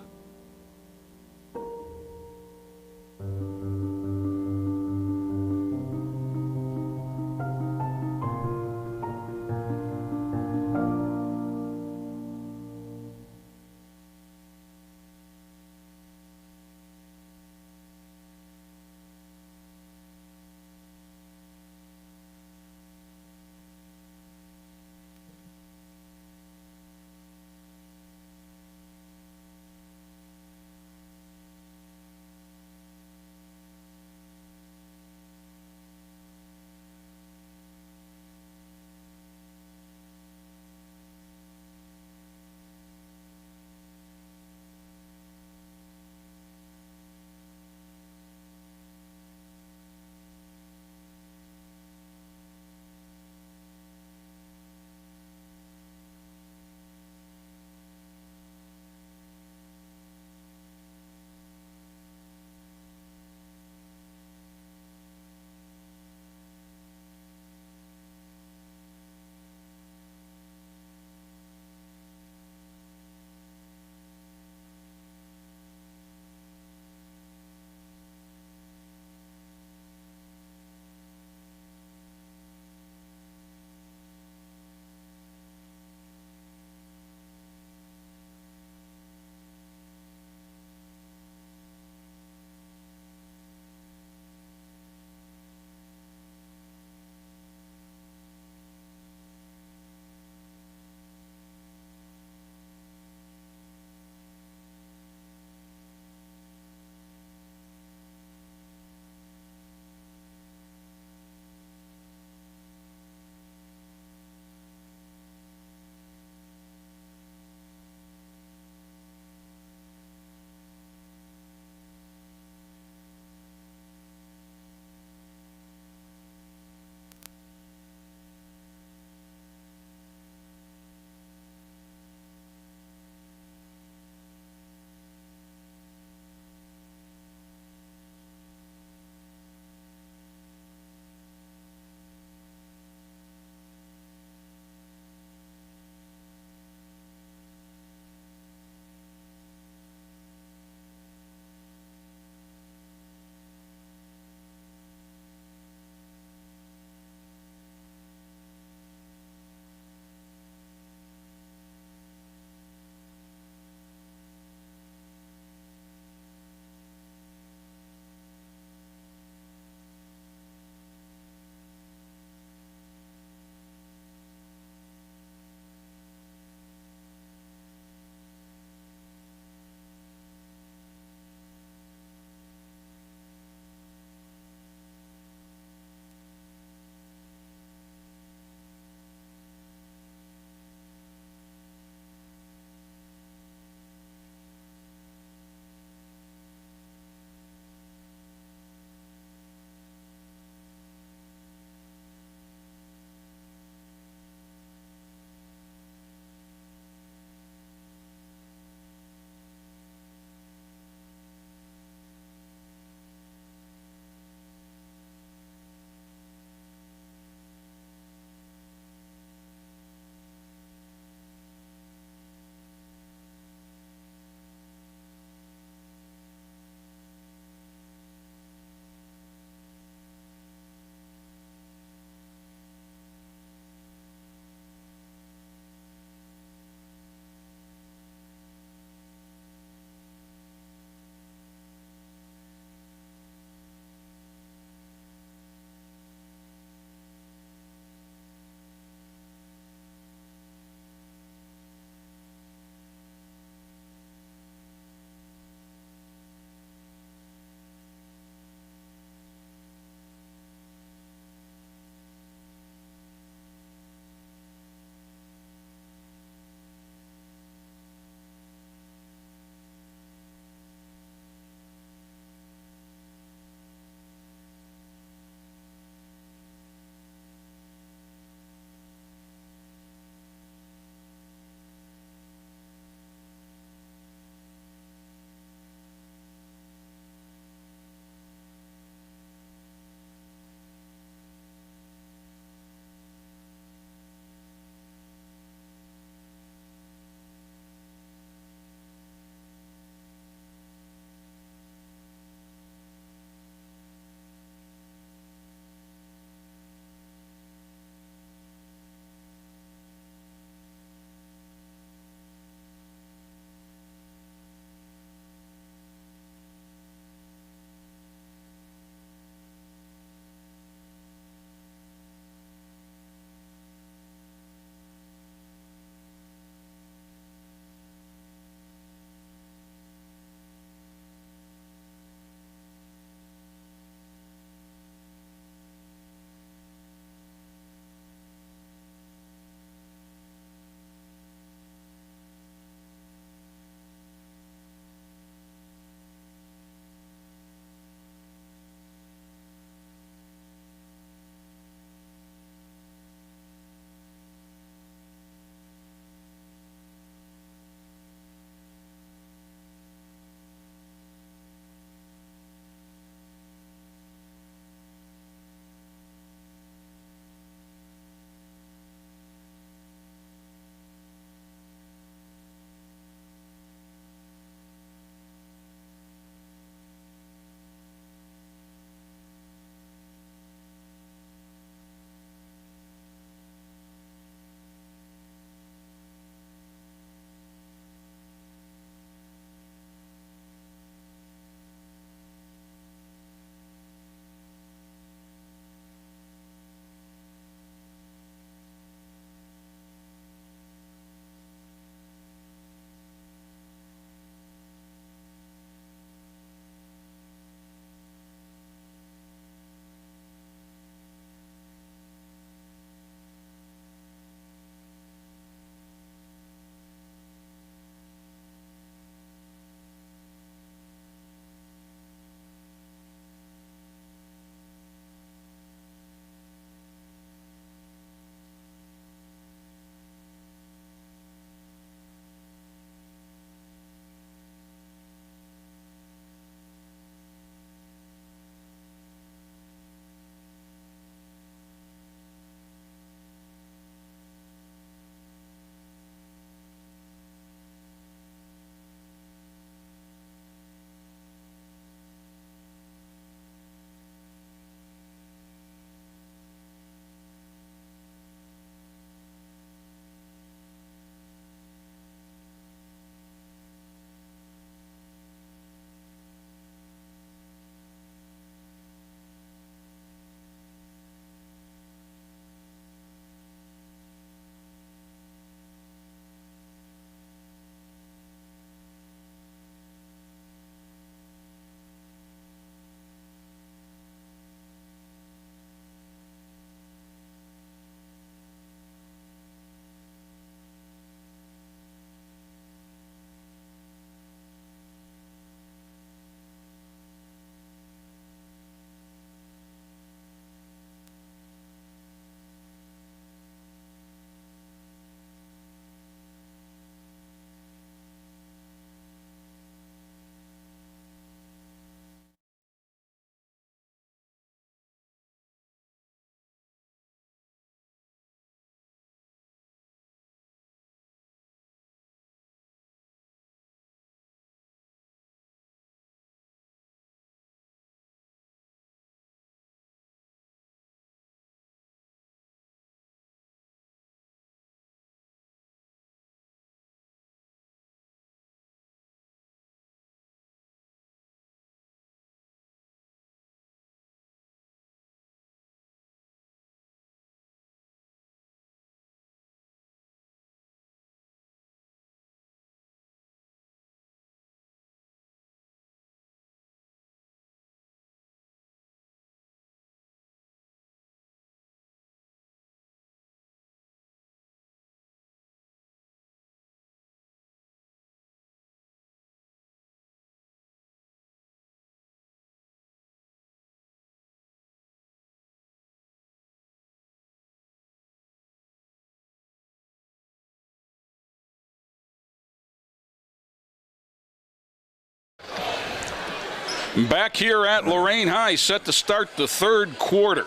Back here at Lorain High, set to start the third quarter.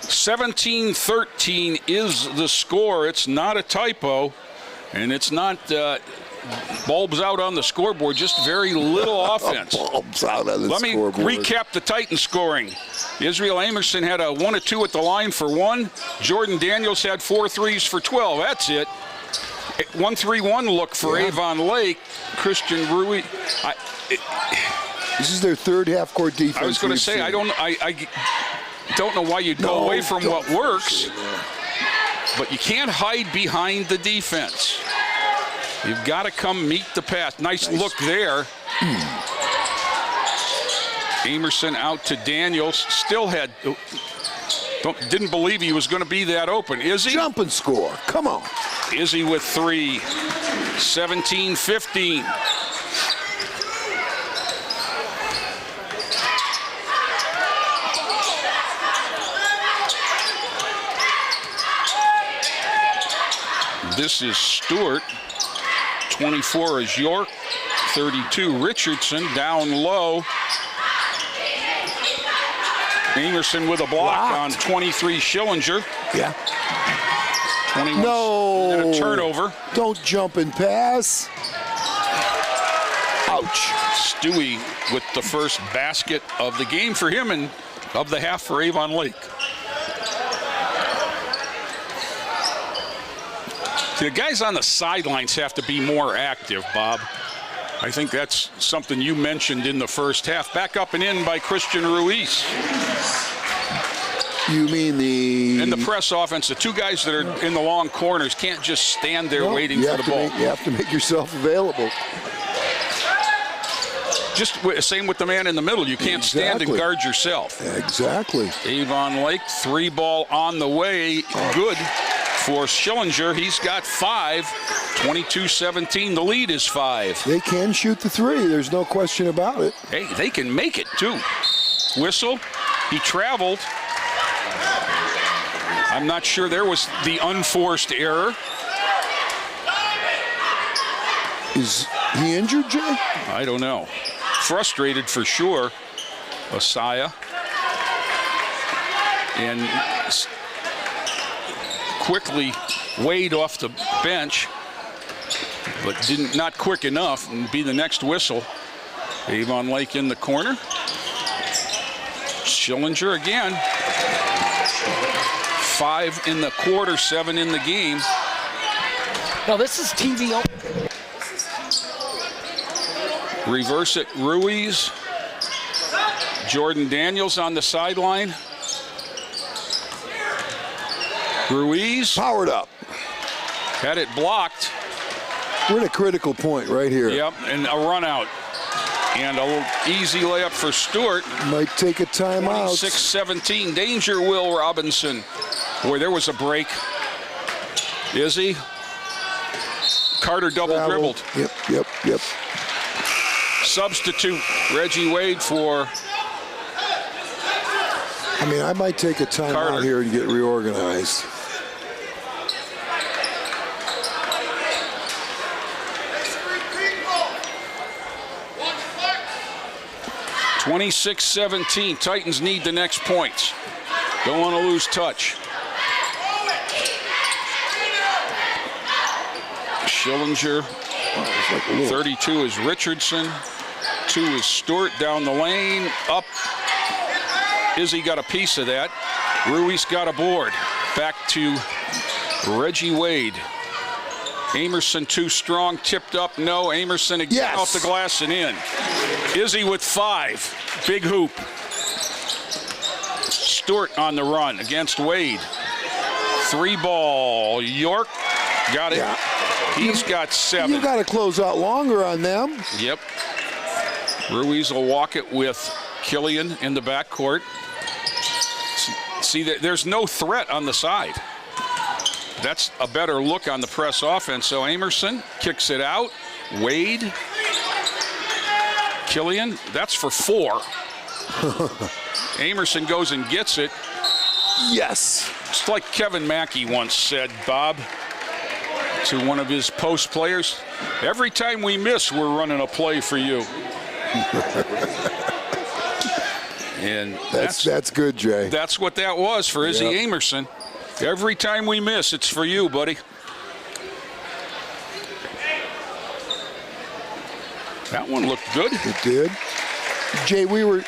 17-13 is the score. It's not a typo, and it's not bulbs out on the scoreboard, just very little offense. Bulbs out on the scoreboard. Let me recap the Titans scoring. Israel Amerson had a 1 of 2 at the line for 1. Jordan Daniels had 4 threes for 12. That's it. 1-3-1 look for Avon Lake. Christian Rui. This is their third half-court defense. I was going to say, I don't know why you'd go away from what works, but you can't hide behind the defense. You've got to come meet the pass. Nice look there. Amerson out to Daniels. Still had, didn't believe he was going to be that open. Izzy? Jump and score. Come on. Izzy with 3. 17-15. This is Stewart. 24 is York. 32 Richardson down low. Amerson with a block on 23 Schillinger. Yeah. 21. No. And a turnover. Don't jump and pass. Ouch. Stewie with the first basket of the game for him and of the half for Avon Lake. The guys on the sidelines have to be more active, Bob. I think that's something you mentioned in the first half. Back up and in by Christian Ruiz. You mean in the press offense, the two guys that are in the long corners can't just stand there waiting for the ball. You have to make yourself available. Just same with the man in the middle. You can't stand and guard yourself. Exactly. Avon Lake, 3 ball on the way. Good for Schillinger. He's got 5. 22-17. The lead is 5. They can shoot the 3. There's no question about it. Hey, they can make it, too. Whistle. He traveled. I'm not sure there was the unforced error. Is he injured, Jay? I don't know. Frustrated for sure, Asaya. And quickly Wade off the bench, but not quick enough, and be the next whistle. Avon Lake in the corner. Schillinger again. 5 in the quarter, 7 in the game. No, this is TV. Reverse it, Ruiz. Jordan Daniels on the sideline. Ruiz. Powered up. Had it blocked. We're at a critical point right here. Yep, and a run out. And a little easy layup for Stewart. Might take a timeout. 26-17. Danger, Will Robinson. Boy, there was a break. Izzy. Carter double dribbled. Yep. Substitute Reggie Wade for. I mean, I might take a timeout here and get reorganized. (26-17). Titans need the next points. Don't want to lose touch. Schillinger. 32 is Richardson. 2 is Stewart down the lane. Up. Izzy got a piece of that. Ruiz got a board. Back to Reggie Wade. Amerson too strong. Tipped up. No. Amerson again off the glass and in. Izzy with 5. Big hoop. Stewart on the run against Wade. 3 ball. York got it. Yeah. He's got 7. You got to close out longer on them. Yep. Ruiz will walk it with Killian in the backcourt. See, there's no threat on the side. That's a better look on the press offense. So Amerson kicks it out. Wade. Killian, that's for 4. Amerson goes and gets it. Yes. It's like Kevin Mackey once said, Bob, to one of his post players, every time we miss, we're running a play for you. And That's good, Jay. that's what that was for Izzy Amerson. Every time we miss, it's for you, buddy. That one looked good. It did. Jay, we were,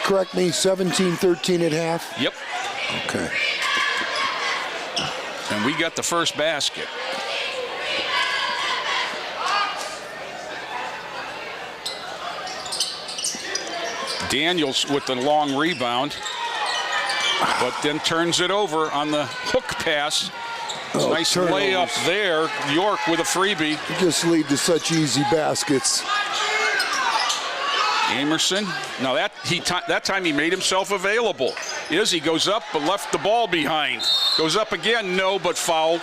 correct me, 17-13 at half? Yep. Okay. And we got the first basket. Daniels with the long rebound, but then turns it over on the hook pass. Nice layup there. York with a freebie. It just lead to such easy baskets. Amerson. Now that time he made himself available. Izzy goes up but left the ball behind. Goes up again, no, but fouled.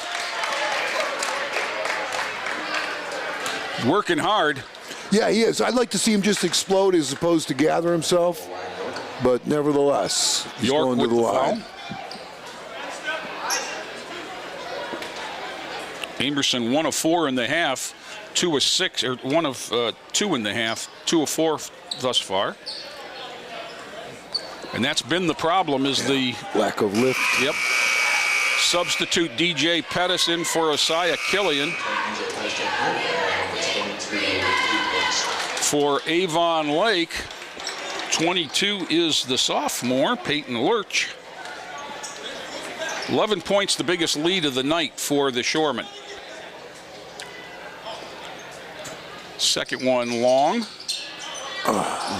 Working hard. Yeah, he is. I'd like to see him just explode as opposed to gather himself. But nevertheless, he's York going to with the the line. Amerson 1 of 4 in the half, 2 of 6, or 1 of 2 in the half, 2 of 4 thus far. And that's been the problem, is the lack of lift. Yep. Substitute DJ Pettis in for Isaiah Killian. For Avon Lake, 22 is the sophomore, Peyton Lurch. 11 points, the biggest lead of the night for the Shoremen. Second one long.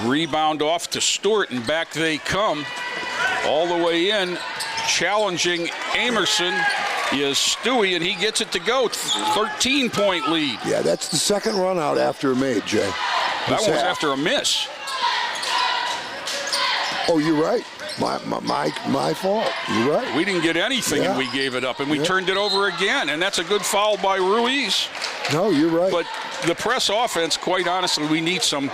Rebound off to Stewart, and back they come. All the way in, challenging Amerson is Stewie, and he gets it to go. 13-point lead. Yeah, that's the second run out after a made, Jay. That was after a miss. Oh, you're right. My fault. You're right. We didn't get anything, and we gave it up, and we turned it over again, and that's a good foul by Ruiz. No, you're right. But the press offense, quite honestly, we need some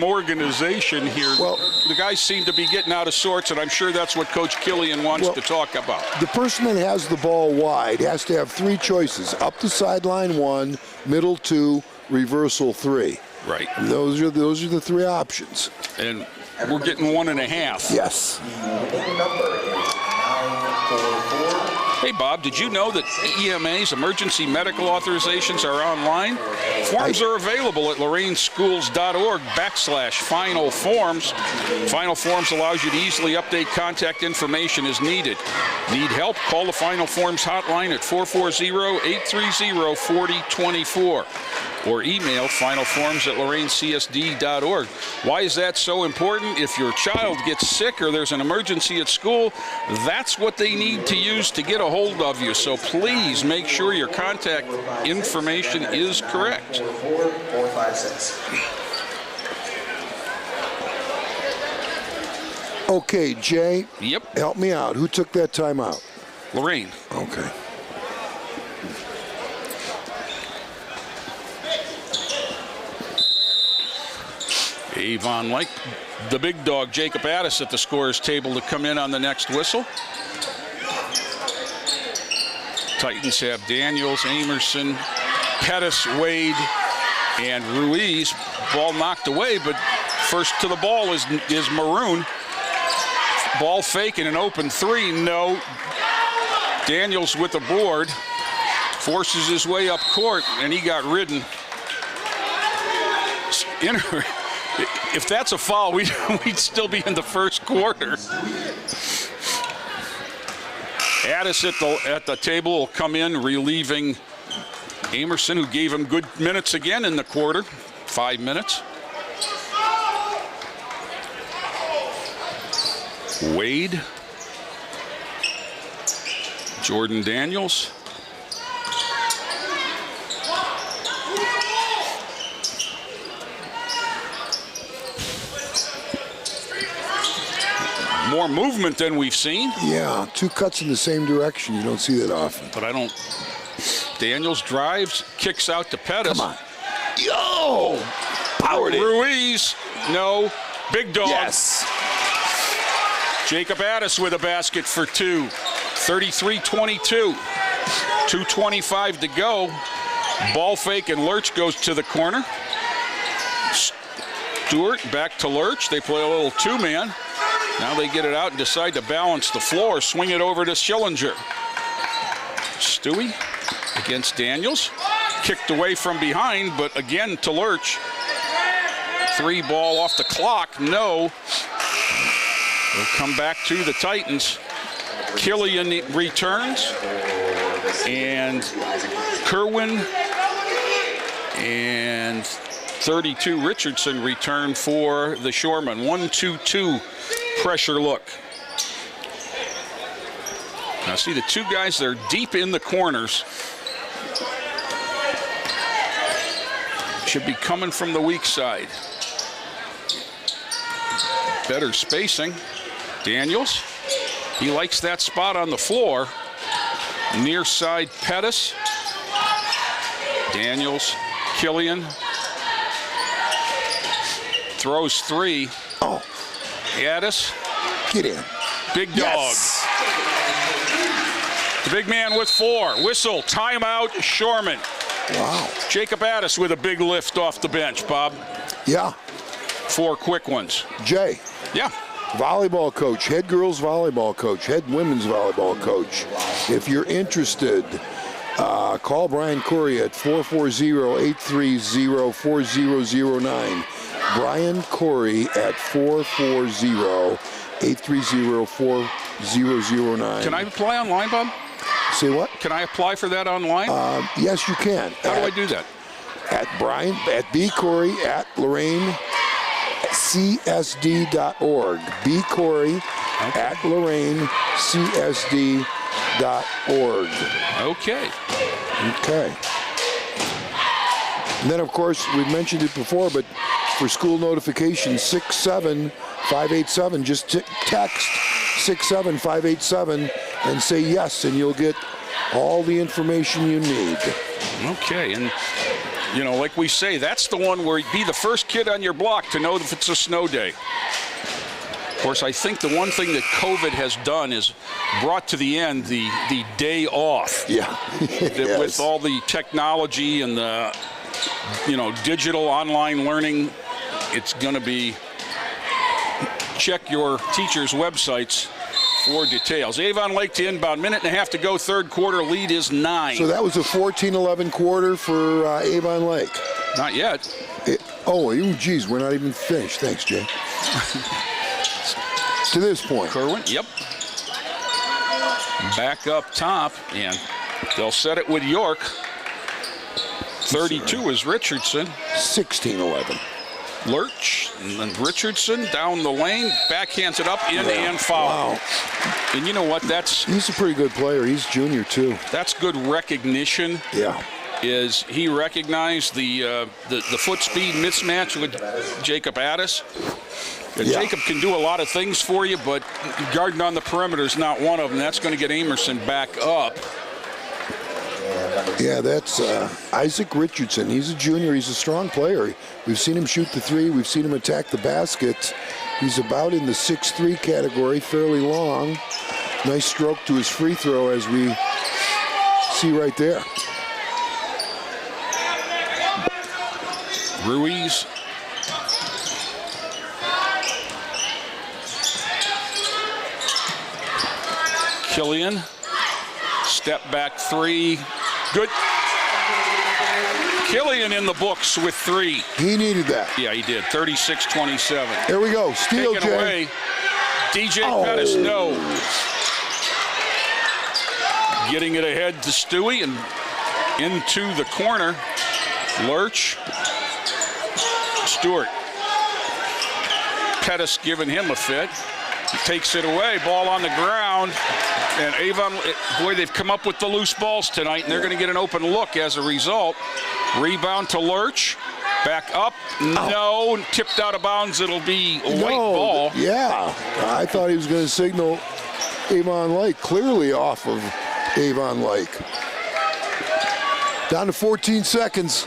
organization here. Well, the guys seem to be getting out of sorts, and I'm sure that's what Coach Killian wants to talk about. The person that has the ball wide has to have 3 choices: up the sideline 1, middle 2, reversal 3. Right. And those are the 3 options. And we're getting 1.5. Yes. Hey, Bob, did you know that EMA's emergency medical authorizations are online? Forms are available at loraineschools.org/final forms. Final Forms allows you to easily update contact information as needed. Need help? Call the Final Forms hotline at 440-830-4024 or email finalforms@lorainecsd.org. Why is that so important? If your child gets sick or there's an emergency at school, that's what they need to use to get a hold of you. So please make sure your contact information is correct. 456. Okay, Jay. Yep. Help me out. Who took that timeout? Lorain. Okay. Avon Lake, the big dog, Jacob Addis at the scorer's table to come in on the next whistle. Titans have Daniels, Amerson, Pettis, Wade, and Ruiz. Ball knocked away, but first to the ball is Maroon. Ball faking an open 3, no. Daniels with the board, forces his way up court, and he got ridden. If that's a foul, we'd still be in the first quarter. Addis at the table will come in, relieving Amerson, who gave him good minutes again in the quarter, 5 minutes. Wade, Jordan Daniels. More movement than we've seen. Yeah, 2 cuts in the same direction. You don't see that often. But I don't. Daniels drives, kicks out to Pettis. Come on. Yo! Powered it. Ruiz, no. Big dog. Yes. Jacob Addis with a basket for 2. 33-22. 2:25 to go. Ball fake, and Lurch goes to the corner. Stewart back to Lurch. They play a little two-man. Now they get it out and decide to balance the floor, swing it over to Schillinger. Stewie against Daniels. Kicked away from behind, but again to Lurch. 3 ball off the clock, no. They'll come back to the Titans. Killian returns, and Kerwin and 32 Richardson return for the Shoremen. 1-2-2 pressure look. Now see the two guys, they're deep in the corners. Should be coming from the weak side. Better spacing. Daniels, he likes that spot on the floor. Near side Pettis. Daniels, Killian. Throws 3. Oh. Addis. Get in. Big dog. Yes. The big man with 4. Whistle, timeout, Shoreman. Wow. Jacob Addis with a big lift off the bench, Bob. Yeah. 4 quick ones. Jay. Yeah. Volleyball coach, head girls volleyball coach, head women's volleyball coach. If you're interested, call Brian Corey at 440-830-4009. Brian Corey at 440-830-4009. Can I apply online, Bob? Say what? Can I apply for that online? Yes, you can. How do I do that? At Brian, at B. Corey at Lorain CSD.org. B. Corey at Lorain CSD.org. Okay. Okay. And then, of course, we've mentioned it before, but for school notifications, 67587, just text 67587 and say yes, and you'll get all the information you need. Okay, and you know, like we say, that's the one where be the first kid on your block to know if it's a snow day. Of course, I think the one thing that COVID has done is brought to the end the day off. Yeah. Yes. With all the technology and the, you know, digital online learning, it's going to be check your teachers' websites for details. Avon Lake to inbound, minute and a half to go, third quarter, lead is 9. So that was a 14-11 quarter for Avon Lake. Not yet. Geez, we're not even finished. Thanks, Jay. To this point. Kerwin, yep. Back up top, and they'll set it with York. 32 is Richardson. 16-11. Lurch, and then Richardson down the lane, backhands it up, in and foul. Wow. And you know what? He's a pretty good player. He's junior too. That's good recognition. Yeah. Is he recognized the foot speed mismatch with Jacob Addis? And Yeah. Jacob can do a lot of things for you, but guarding on the perimeter is not one of them. That's going to get Amerson back up. Yeah, that's Isaac Richardson. He's a junior. He's a strong player. We've seen him shoot the 3. We've seen him attack the basket. He's about in the 6'3" category, fairly long. Nice stroke to his free throw, as we see right there. Ruiz. Killian. Step back 3. Good. Killian in the books with 3. He needed that. Yeah, he did. 36-27. There we go. Steal, Taken Jay. away. DJ Pettis, no. Getting it ahead to Stewie and into the corner. Lurch. Stewart. Pettis giving him a fit. He takes it away. Ball on the ground. And Avon, boy, they've come up with the loose balls tonight, and they're going to get an open look as a result. Rebound to Lurch. Back up. No. Tipped out of bounds. It'll be a white ball. Yeah. I thought he was going to signal Avon Lake. Clearly off of Avon Lake. Down to 14 seconds.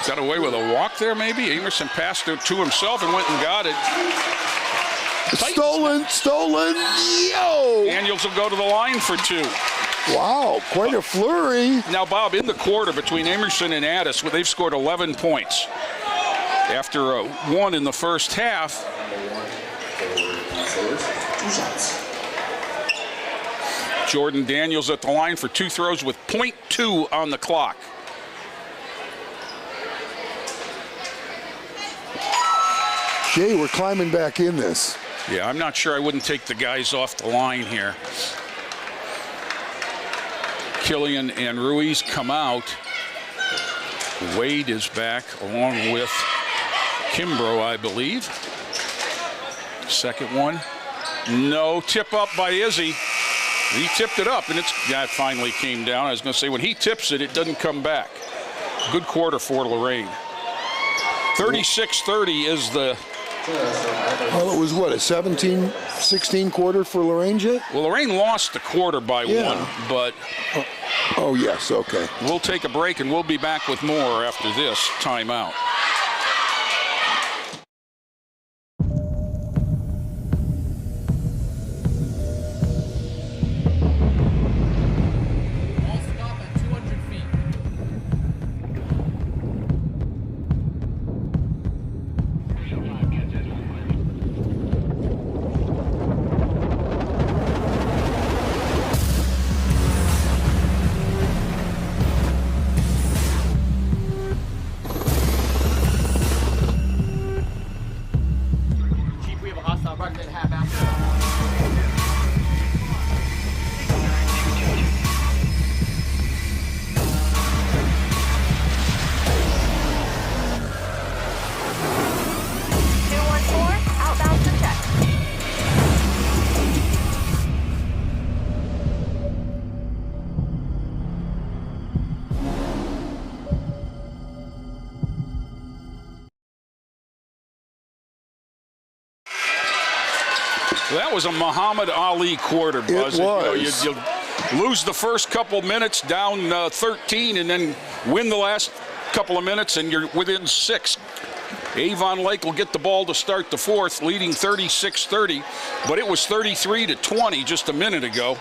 Got away with a walk there, maybe. Amerson passed it to himself and went and got it. Stolen. Yo! Daniels will go to the line for 2. Wow, quite a flurry. Now, Bob, in the quarter between Amerson and Addis, they've scored 11 points. After one in the first half. Jordan Daniels at the line for 2 throws with .2 on the clock. Jay, we're climbing back in this. Yeah, I'm not sure I wouldn't take the guys off the line here. Killian and Ruiz come out. Wade is back along with Kimbrough, I believe. Second one. No, tip up by Izzy. He tipped it up, and it finally came down. I was going to say, when he tips it, it doesn't come back. Good quarter for Lorain. 36-30 is the... Well, it was what, a 17-16 quarter for Lorain, Jay? Well, Lorain lost the quarter by 1, but... Oh, yes, okay. We'll take a break, and we'll be back with more after this timeout. That was a Muhammad Ali quarter, Buzz. It was. You lose the first couple minutes down 13 and then win the last couple of minutes and you're within 6. Avon Lake will get the ball to start the fourth, leading 36-30, but it was 33-20 just a minute ago,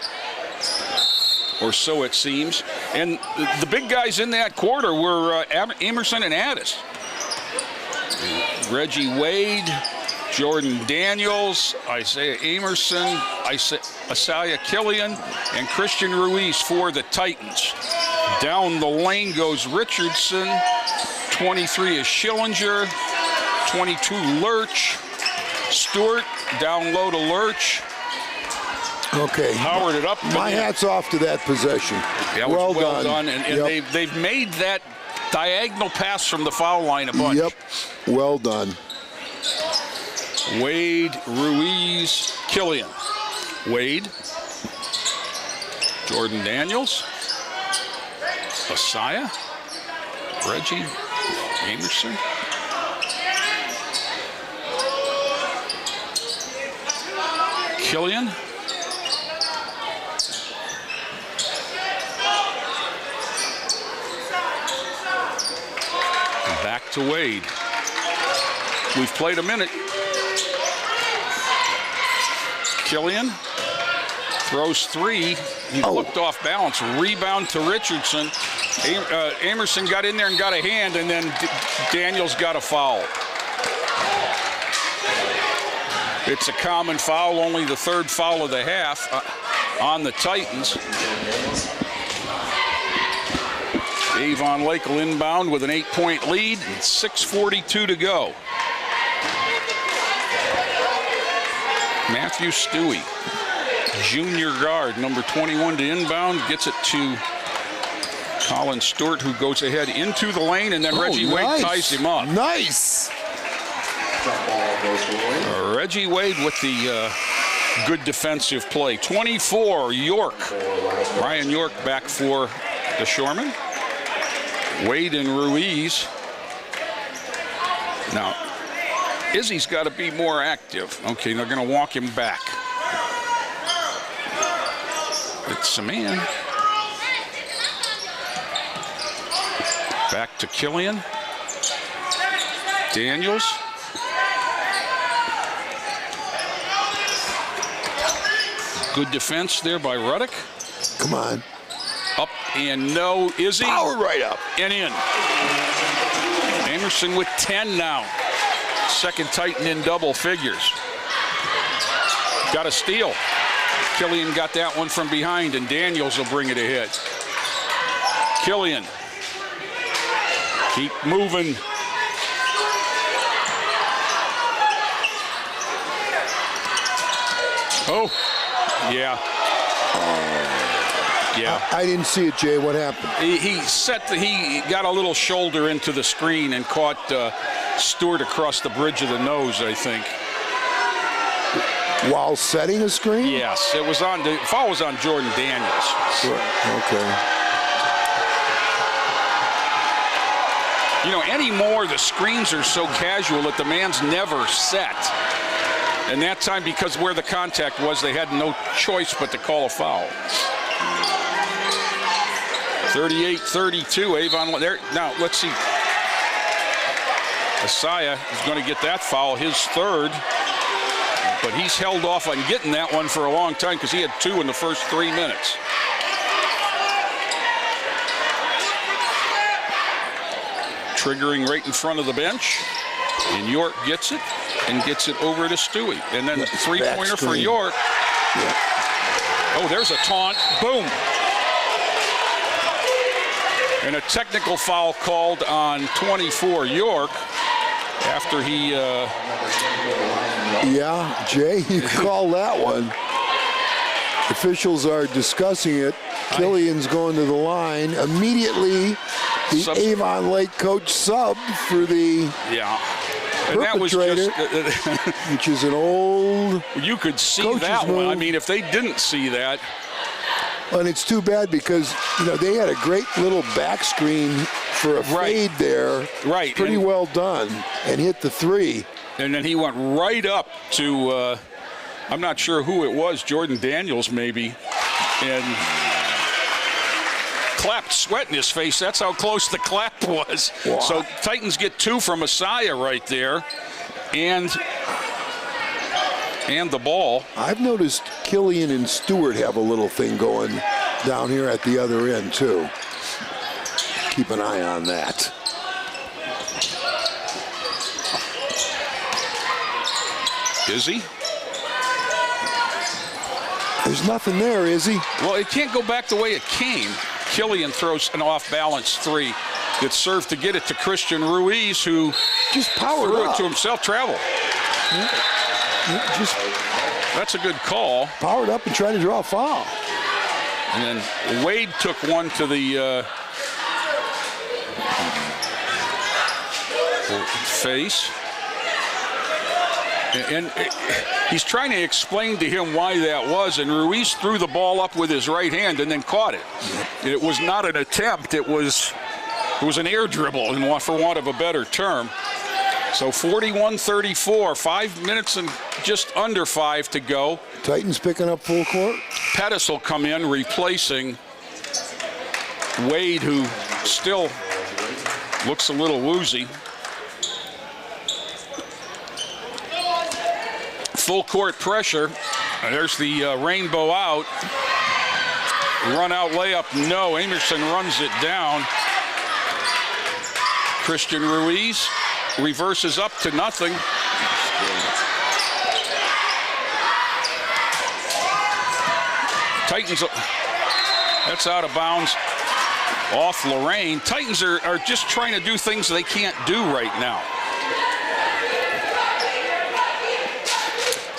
or so it seems. And the big guys in that quarter were Amerson and Addis. Reggie Wade, Jordan Daniels, Isaiah Amerson, Isaiah Killian, and Christian Ruiz for the Titans. Down the lane goes Richardson. 23 is Schillinger. 22 Lurch. Stewart down low to Lurch. Okay. Powered it up. My hat's off to that possession. Yeah, well done. And yep. they've made that diagonal pass from the foul line a bunch. Yep. Well done. Wade, Ruiz, Killian. Wade. Jordan Daniels. Isaiah. Reggie. Amerson. Killian. Back to Wade. We've played a minute. Killian throws 3. He looked off balance. Rebound to Richardson. Amerson got in there and got a hand, and then Daniels got a foul. It's a common foul, only the 3rd foul of the half on the Titans. Avon Lake will inbound with an 8-point lead. 6:42 to go. Matthew Stewie, junior guard, number 21 to inbound, gets it to Colin Stewart, who goes ahead into the lane, and then Reggie Wade ties him up. Nice. Reggie Wade with the good defensive play. 24, York. Ryan York back for the Shoremen. Wade and Ruiz. Now, Izzy's got to be more active. Okay, they're going to walk him back. It's a man. Back to Killian. Daniels. Good defense there by Ruddick. Come on. Up and no. Izzy. Power right up. And in. Anderson with 10 now. Second Titan in double figures. Got a steal. Killian got that one from behind, and Daniels will bring it ahead. Killian. Keep moving. Oh, yeah. Yeah. I didn't see it, Jay. What happened? He got a little shoulder into the screen and caught Stewart across the bridge of the nose, I think. While setting a screen? Yes, it was on. The foul was on Jordan Daniels. Sure. Okay. You know, anymore the screens are so casual that the man's never set. And that time, because where the contact was, they had no choice but to call a foul. 38-32, Avon there. Now, let's see. Asaya is going to get that foul, his third. But he's held off on getting that one for a long time because he had 2 in the first 3 minutes. Triggering right in front of the bench. And York gets it and gets it over to Stewie. And then three-pointer for York. Yeah. Oh, there's a taunt. Boom. And a technical foul called on 24 York after he... Yeah, Jay, you call that one. Officials are discussing it. Killian's going to the line. Immediately, the Avon Lake coach subbed for the and that was just, which is an old you could see that one. I mean, if they didn't see that. And it's too bad because, you know, they had a great little back screen for a fade there. Right. Pretty well done. And hit the 3. And then he went right up to, I'm not sure who it was, Jordan Daniels maybe, and clapped sweat in his face. That's how close the clap was. Wow. So Titans get 2 from Asaya right there, and the ball. I've noticed Killian and Stewart have a little thing going down here at the other end, too. Keep an eye on that. Izzy? There's nothing there, Izzy. Well, it can't go back the way it came. Killian throws an off-balance 3. It's served to get it to Christian Ruiz, who just powered threw up. It to himself. Travel. That's a good call. Powered up and tried to draw a foul. And then Wade took one to the face. And he's trying to explain to him why that was, and Ruiz threw the ball up with his right hand and then caught it. It was not an attempt. It was an air dribble, for want of a better term. So 41-34, 5 minutes and just under 5 to go. Titans picking up full court. Pettis will come in, replacing Wade, who still looks a little woozy. Full court pressure. There's the rainbow out. Run out layup, no. Amerson runs it down. Christian Ruiz reverses up to nothing. Titans, that's out of bounds off Lorain. Titans are just trying to do things they can't do right now.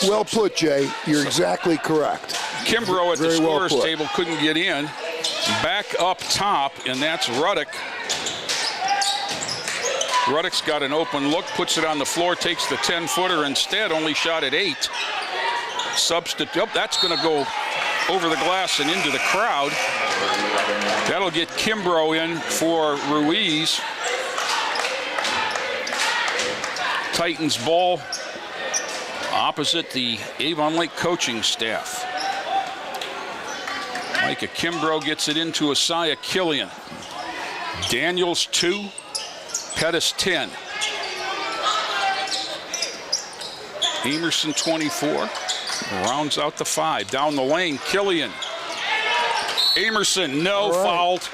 Well put, Jay. You're exactly correct. Kimbrough at the scorer's table couldn't get in. Back up top, and that's Ruddock. Ruddock's got an open look, puts it on the floor, takes the 10-footer instead, only shot at 8. Substitute, that's going to go over the glass and into the crowd. That'll get Kimbrough in for Ruiz. Titans ball opposite the Avon Lake coaching staff. Micah Kimbrough gets it into Asaya Killian. Daniels 2, Pettis 10. Emerson 24, rounds out the 5. Down the lane, Killian. Amerson, no, right. fouled.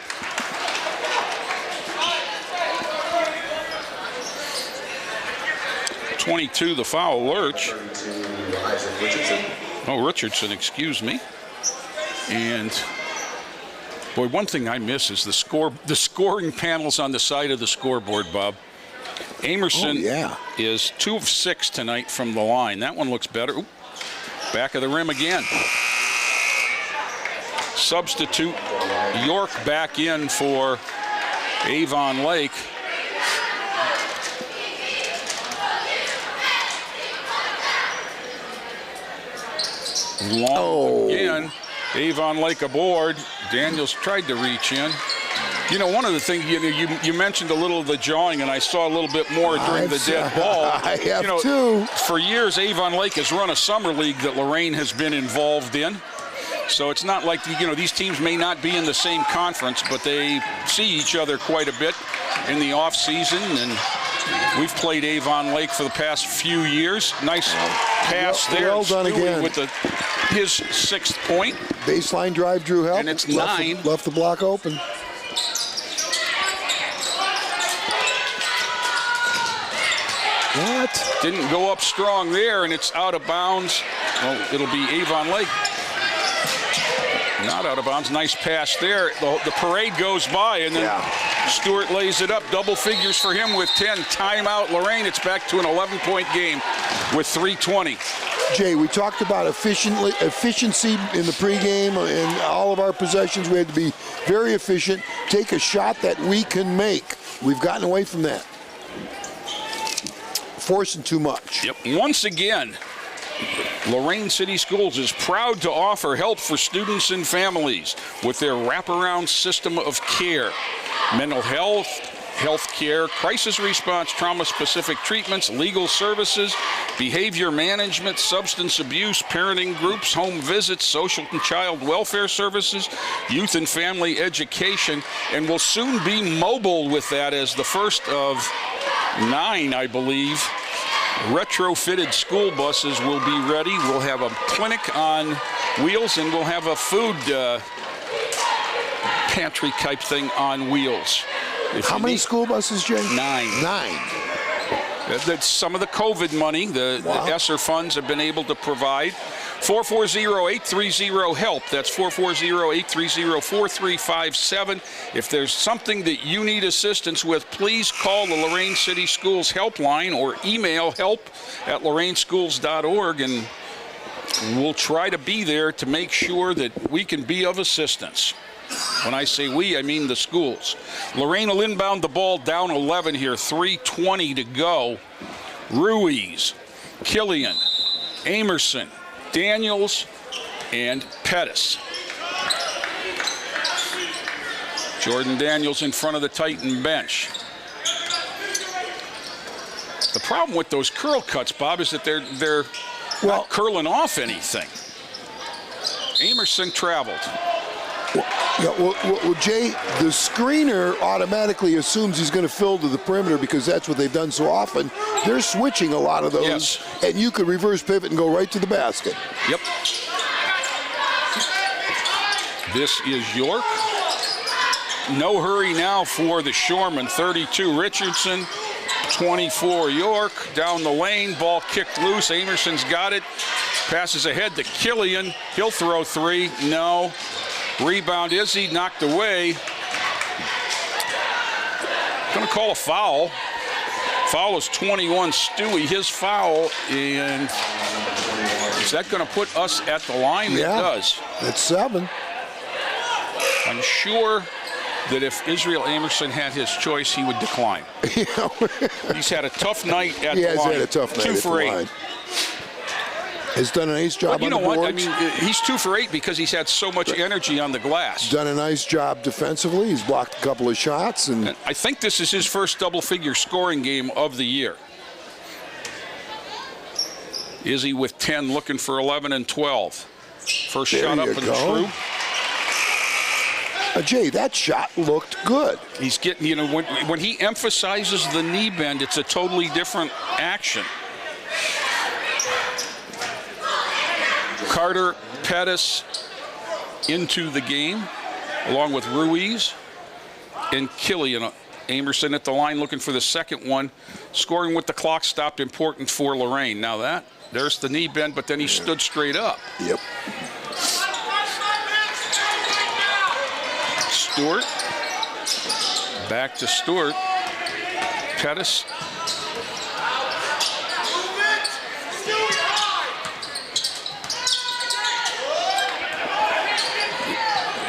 .22, the foul, Lurch. Oh, Richardson, excuse me. And boy, one thing I miss is the scoring panels on the side of the scoreboard, Bob. Amerson is 2 of 6 tonight from the line. That one looks better. Oop. Back of the rim again. Substitute York back in for Avon Lake. Long again. Avon Lake aboard. Daniels tried to reach in. You know, one of the things, you mentioned a little of the jawing, and I saw a little bit more during the dead ball. I have too. For years, Avon Lake has run a summer league that Lorain has been involved in. So it's not like, these teams may not be in the same conference, but they see each other quite a bit in the off season. And we've played Avon Lake for the past few years. Nice pass there. Well done again. With his 6th point. Baseline drive, Drew help. And it's 9. Left the block open. What? Didn't go up strong there, and it's out of bounds. Well, it'll be Avon Lake. Not out of bounds. Nice pass there. The parade goes by, and then Stewart lays it up. Double figures for him with 10. Timeout, Lorain. It's back to an 11-point game with 3:20. Jay, we talked about efficiency in the pregame and all of our possessions. We had to be very efficient, take a shot that we can make. We've gotten away from that. Forcing too much. Yep. Once again, Lorain City Schools is proud to offer help for students and families with their wraparound system of care. Mental health, health care, crisis response, trauma-specific treatments, legal services, behavior management, substance abuse, parenting groups, home visits, social and child welfare services, youth and family education, and will soon be mobile with that as the first of 9, I believe. Retrofitted school buses will be ready. We'll have a clinic on wheels, and we'll have a food pantry type thing on wheels. How many school buses, Jay? 9. 9. That's some of the COVID money the ESSER funds have been able to provide. 440-830-HELP. That's 440-830-4357. If there's something that you need assistance with, please call the Lorain City Schools helpline or email help@lorainschools.org, and we'll try to be there to make sure that we can be of assistance. When I say we, I mean the schools. Lorain will inbound the ball down 11 here, 3:20 to go. Ruiz, Killian, Amerson, Daniels, and Pettis. Jordan Daniels in front of the Titan bench. The problem with those curl cuts, Bob, is that they're not curling off anything. Amerson traveled. Well, Jay, the screener automatically assumes he's going to fill to the perimeter because that's what they've done so often. They're switching a lot of those, and you could reverse pivot and go right to the basket. Yep. This is York. No hurry now for the Shoreman. 32 Richardson, 24 York. Down the lane, ball kicked loose. Amerson's got it. Passes ahead to Killian. He'll throw 3. No. Rebound, Izzy knocked away. Going to call a foul. Foul is 21, Stewie, his foul, and is that going to put us at the line? Yeah, it does. It's 7. I'm sure that if Israel Amerson had his choice, he would decline. He's had a tough night at the line. He has had a tough night 2 for 8. Line. Has done a nice job on the boards. You know what? I mean, he's 2 for 8 because he's had so much energy on the glass. Done a nice job defensively. He's blocked a couple of shots. And I think this is his first double-figure scoring game of the year. Izzy with 10, looking for 11 and 12. First shot up and true. Jay, that shot looked good. He's getting, when he emphasizes the knee bend, it's a totally different action. Carter Pettis into the game. along with Ruiz and Killian. Amerson at the line looking for the second one. Scoring with the clock stopped, important for Lorain. Now there's the knee bend, but then he stood straight up. Yep. Stewart. Back to Stewart. Pettis.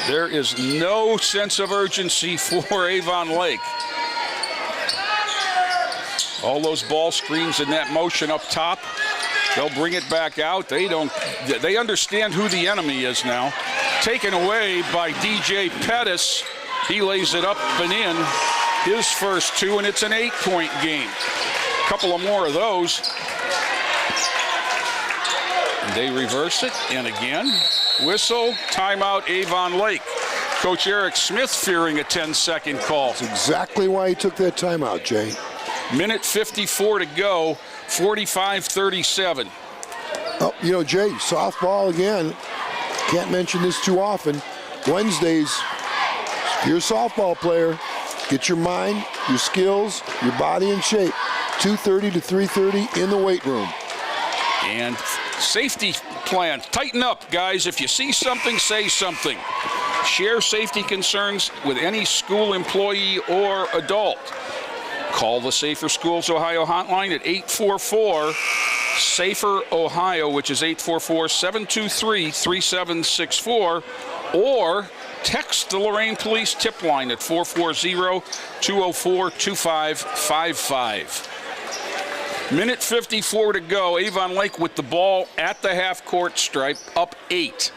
There is no sense of urgency for Avon Lake. All those ball screens and that motion up top, they'll bring it back out. They understand who the enemy is now. Taken away by DJ Pettis. He lays it up and in, his first two, and it's an 8-point game. A couple of more of those. And they reverse it, and again, whistle, timeout, Avon Lake. Coach Eric Smith fearing a 10-second call. That's exactly why he took that timeout, Jay. Minute 54 to go, 45-37. Oh, Jay, softball again. Can't mention this too often. Wednesdays, if you're a softball player, get your mind, your skills, your body in shape. 2:30 to 3:30 in the weight room. And safety plan. Tighten up, guys. If you see something, say something. Share safety concerns with any school employee or adult. Call the Safer Schools Ohio hotline at 844-SAFER-OHIO, which is 844-723-3764, or text the Lorain Police tip line at 440-204-2555. Minute 54 to go. Avon Lake with the ball at the half-court stripe, up 8.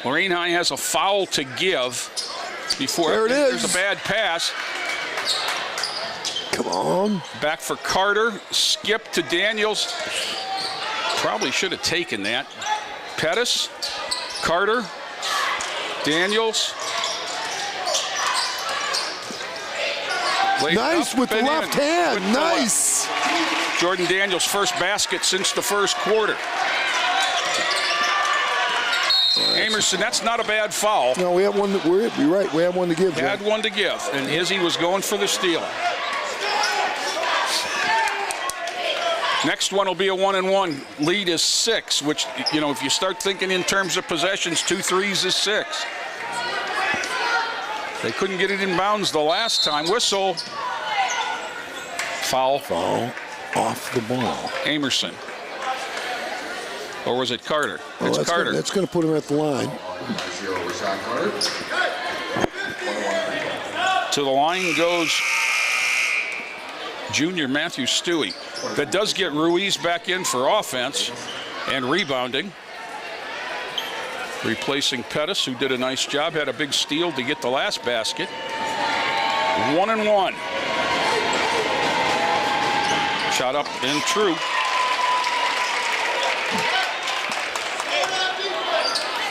Lorain High has a foul to give before. There it is. There's a bad pass. Come on. Back for Carter. Skip to Daniels. Probably should have taken that. Pettis. Carter. Daniels. Nice with the left hand. Nice. Jordan Daniels' first basket since the first quarter. Amerson, that's not a bad foul. No, we have one. You're right. We have one to give. Had one to give, and Izzy was going for the steal. Next one will be a 1-and-1. Lead is 6, which, if you start thinking in terms of possessions, 2 threes is 6. They couldn't get it in bounds the last time. Whistle. Foul. Foul off the ball. Amerson. Or was it Carter? Well, it's Carter. That's going to put him at the line. To the line goes junior Matthew Stewie. That does get Ruiz back in for offense and rebounding. Replacing Pettis, who did a nice job, had a big steal to get the last basket. 1-and-1. Shot up and true.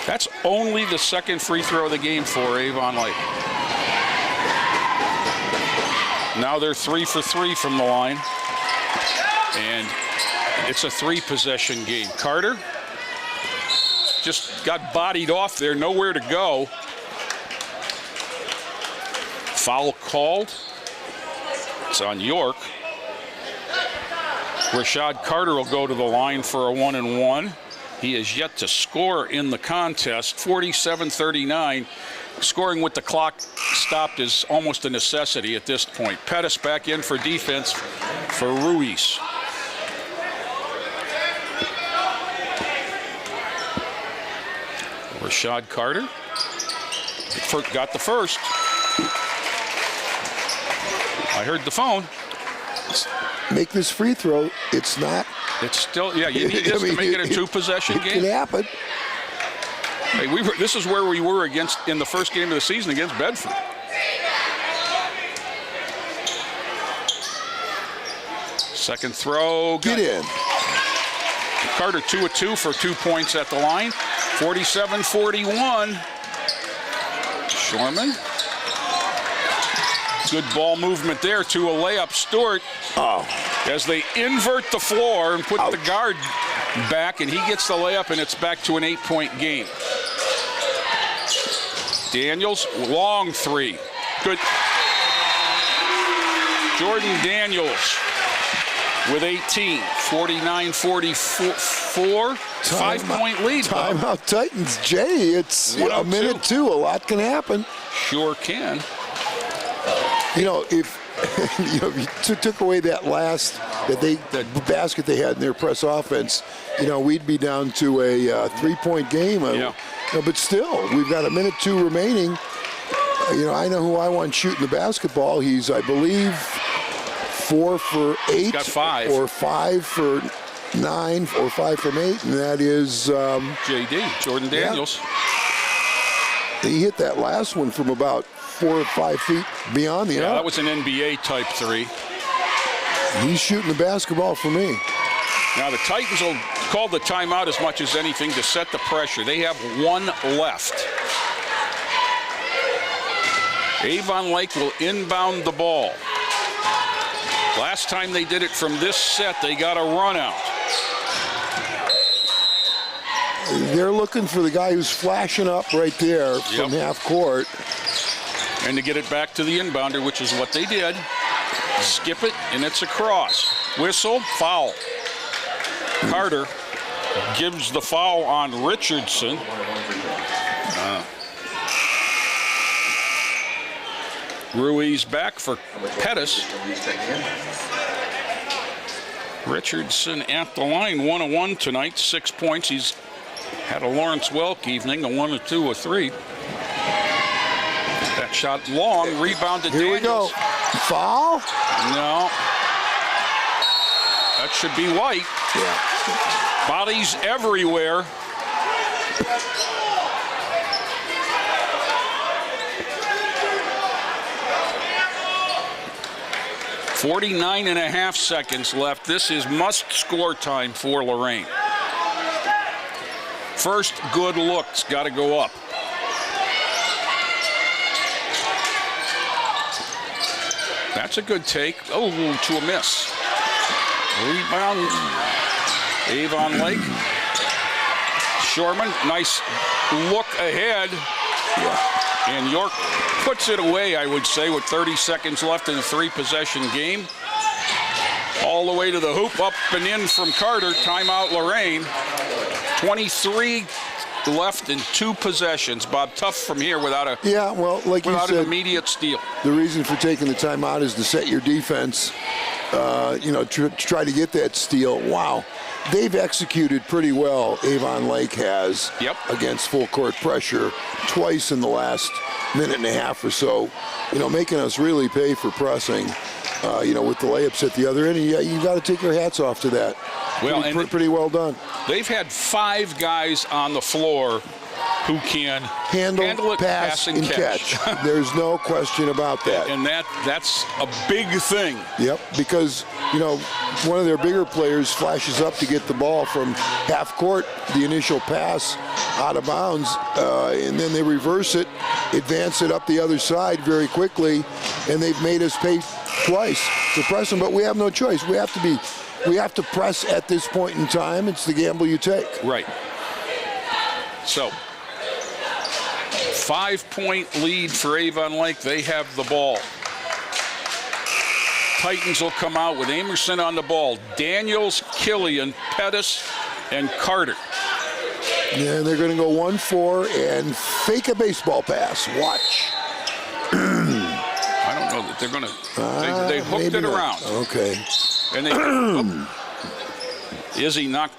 That's only the second free throw of the game for Avon Lake. Now they're 3 for 3 from the line. And it's a 3-possession game. Carter just got bodied off there, nowhere to go. Foul called. It's on York. Rashad Carter will go to the line for a 1-and-1. He is yet to score in the contest. 47-39. Scoring with the clock stopped is almost a necessity at this point. Pettis back in for defense for Ruiz. Rashad Carter got the first. I heard the phone. Make this free throw. It's not. It's still, you need this to make it a 2-possession game. It can happen. Hey, this is where we were in the first game of the season against Bedford. Second throw. Get in. Carter 2 of 2 for 2 points at the line. 47-41. Shorman. Good ball movement there to a layup. Stewart. Oh. As they invert the floor and put the guard back, and he gets the layup, and it's back to an 8-point game. Daniels, long three. Good. Jordan Daniels with 18, 49-44. 5-point lead. Timeout Titans. Jay, it's a minute two. A lot can happen. Sure can. If if you took away that last the basket they had in their press offense, we'd be down to a 3-point game. But still, we've got a minute two remaining. I know who I want shooting the basketball. He's, I believe, 4 for 8. He's got 5. Or 5 for 9, or 5 from 8, and that is JD, Jordan Daniels. Yeah. He hit that last one from about 4 or 5 feet beyond the arc. That was an NBA type three. He's shooting the basketball for me. Now the Titans will call the timeout as much as anything to set the pressure. They have 1 left. Avon Lake will inbound the ball. Last time they did it from this set, they got a run out. They're looking for the guy who's flashing up right there from half court. And to get it back to the inbounder, which is what they did. Skip it, and it's a cross. Whistle, foul. Carter gives the foul on Richardson. Ruiz back for Pettis. Richardson at the line, 1-1 tonight, 6 points. He's had a Lawrence Welk evening, a 1, a 2, a 3. That shot long, rebounded Here Daniels. we go. Foul? No. That should be White. Yeah. Bodies everywhere. .49.5 seconds left. This is must-score time for Lorain. First good look's got to go up. That's a good take. Oh, to a miss. Rebound. Avon Lake. Shorman, nice look ahead. And York puts it away, I would say, with 30 seconds left in a 3-possession game. All the way to the hoop, up and in from Carter. Timeout Lorain. 23 left in 2 possessions. Bob, tough from here without a like you said, an immediate steal. The reason for taking the timeout is to set your defense. To try to get that steal. Wow. They've executed pretty well, Avon Lake has, against full court pressure twice in the last minute and a half or so, making us really pay for pressing, with the layups at the other end. And you got to take your hats off to that. Well, pretty well done. They've had 5 guys on the floor who can handle it, pass, and catch. There's no question about that. And that's a big thing. Yep, because, one of their bigger players flashes up to get the ball from half court, the initial pass out of bounds, and then they reverse it, advance it up the other side very quickly, and they've made us pay twice to press them, but we have no choice. We have to press at this point in time. It's the gamble you take. Right. So, 5-point lead for Avon Lake. They have the ball. Titans will come out with Amerson on the ball. Daniels, Killian, Pettis, and Carter. Yeah, they're going to go 1-4 and fake a baseball pass. Watch. I don't know that they're going to. They hooked it around. Okay. And Izzy knocked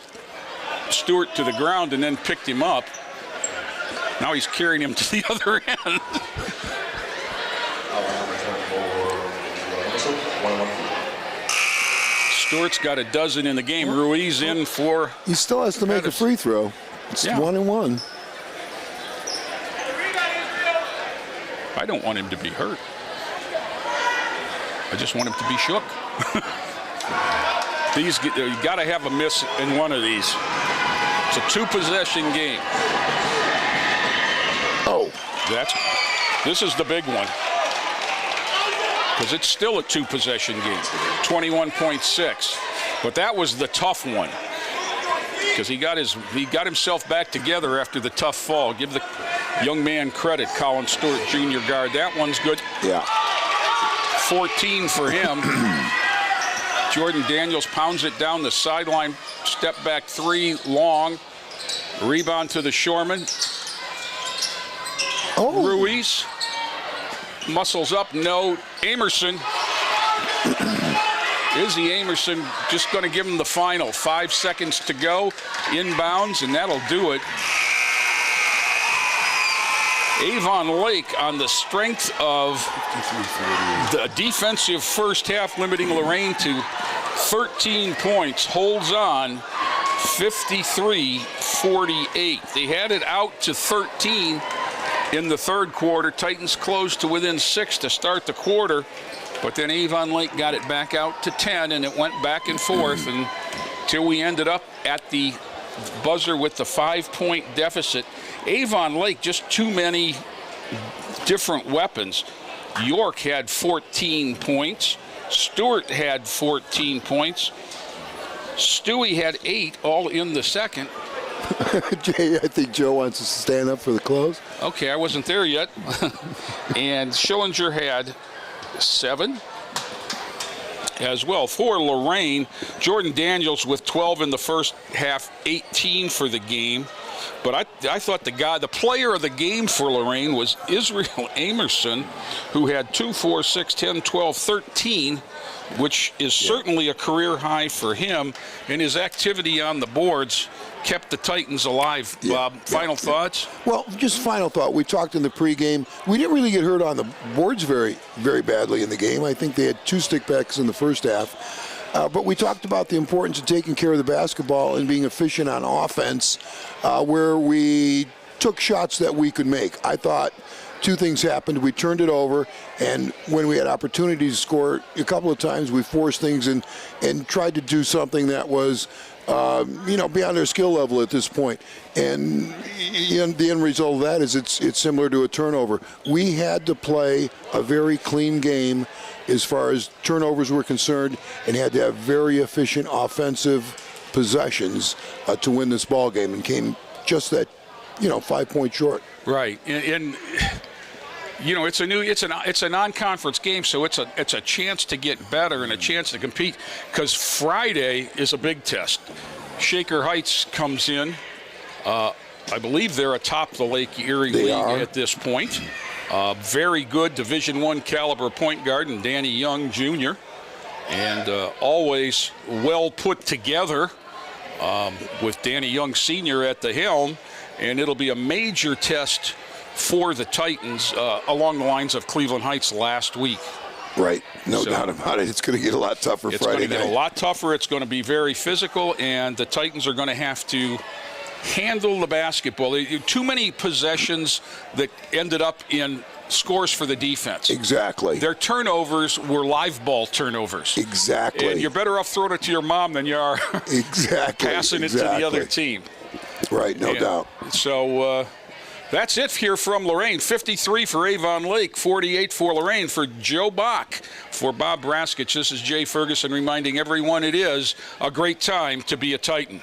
Stewart to the ground and then picked him up. Now he's carrying him to the other end. Stewart's got a dozen in the game. Ruiz in for. He still has to make a free throw. It's 1-1. I don't want him to be hurt. I just want him to be shook. You got to have a miss in one of these. It's a 2-possession game. Oh, this is the big one. Because it's still a 2-possession game, 21.6. But that was the tough one. Because he got himself back together after the tough fall. Give the young man credit, Colin Stewart, junior guard. That one's good. Yeah. 14 for him. Jordan Daniels pounds it down the sideline. Step back three, long. Rebound to the Shoreman. Oh. Ruiz. Muscles up, no. Amerson. Izzy Amerson just going to give him the final. 5 seconds to go. Inbounds, and that'll do it. Avon Lake, on the strength of the defensive first half, limiting Lorain to 13 points, holds on 53-48. They had it out to 13 in the third quarter. Titans closed to within 6 to start the quarter, but then Avon Lake got it back out to 10, and it went back and forth until we ended up at the buzzer with the 5-point deficit. Avon Lake, just too many different weapons. York had 14 points. Stewart had 14 points. Stewie had 8, all in the second. Jay, I think Joe wants us to stand up for the close. Okay, I wasn't there yet. And Schillinger had 7 as well. For Lorain, Jordan Daniels with 12 in the first half, 18 for the game. But I thought the player of the game for Lorain was Israel Amerson, who had 2, 4, 6, 10, 12, 13, which is certainly a career high for him. And his activity on the boards kept the Titans alive. Bob, final thoughts? Well, just final thought. We talked in the pregame. We didn't really get hurt on the boards very, very badly in the game. I think they had 2 stickbacks in the first half. But we talked about the importance of taking care of the basketball and being efficient on offense, where we took shots that we could make. I thought 2 things happened. We turned it over, and when we had opportunities to score a couple of times, we forced things and tried to do something that was beyond their skill level at this point. And the end result of that is it's similar to a turnover. We had to play a very clean game as far as turnovers were concerned, and had to have very efficient offensive possessions to win this ball game, and came just that 5 points short. Right, and it's a non-conference game, so it's a chance to get better and a chance to compete, because Friday is a big test. Shaker Heights comes in. I believe they're atop the Lake Erie League at this point. Very good Division I caliber point guard, and Danny Young Jr. And always well put together with Danny Young Sr. at the helm. And it'll be a major test for the Titans along the lines of Cleveland Heights last week. Right, no doubt about it. It's going to get a lot tougher Friday night. It's going to get a lot tougher. It's going to be very physical, and the Titans are going to have to handle the basketball. Too many possessions that ended up in scores for the defense. Exactly. Their turnovers were live ball turnovers. Exactly. And you're better off throwing it to your mom than you are passing it to the other team. Right, no doubt. So that's it here from Lorain. 53 for Avon Lake, 48 for Lorain. For Joe Bach, for Bob Braskich, this is Jay Ferguson reminding everyone it is a great time to be a Titan.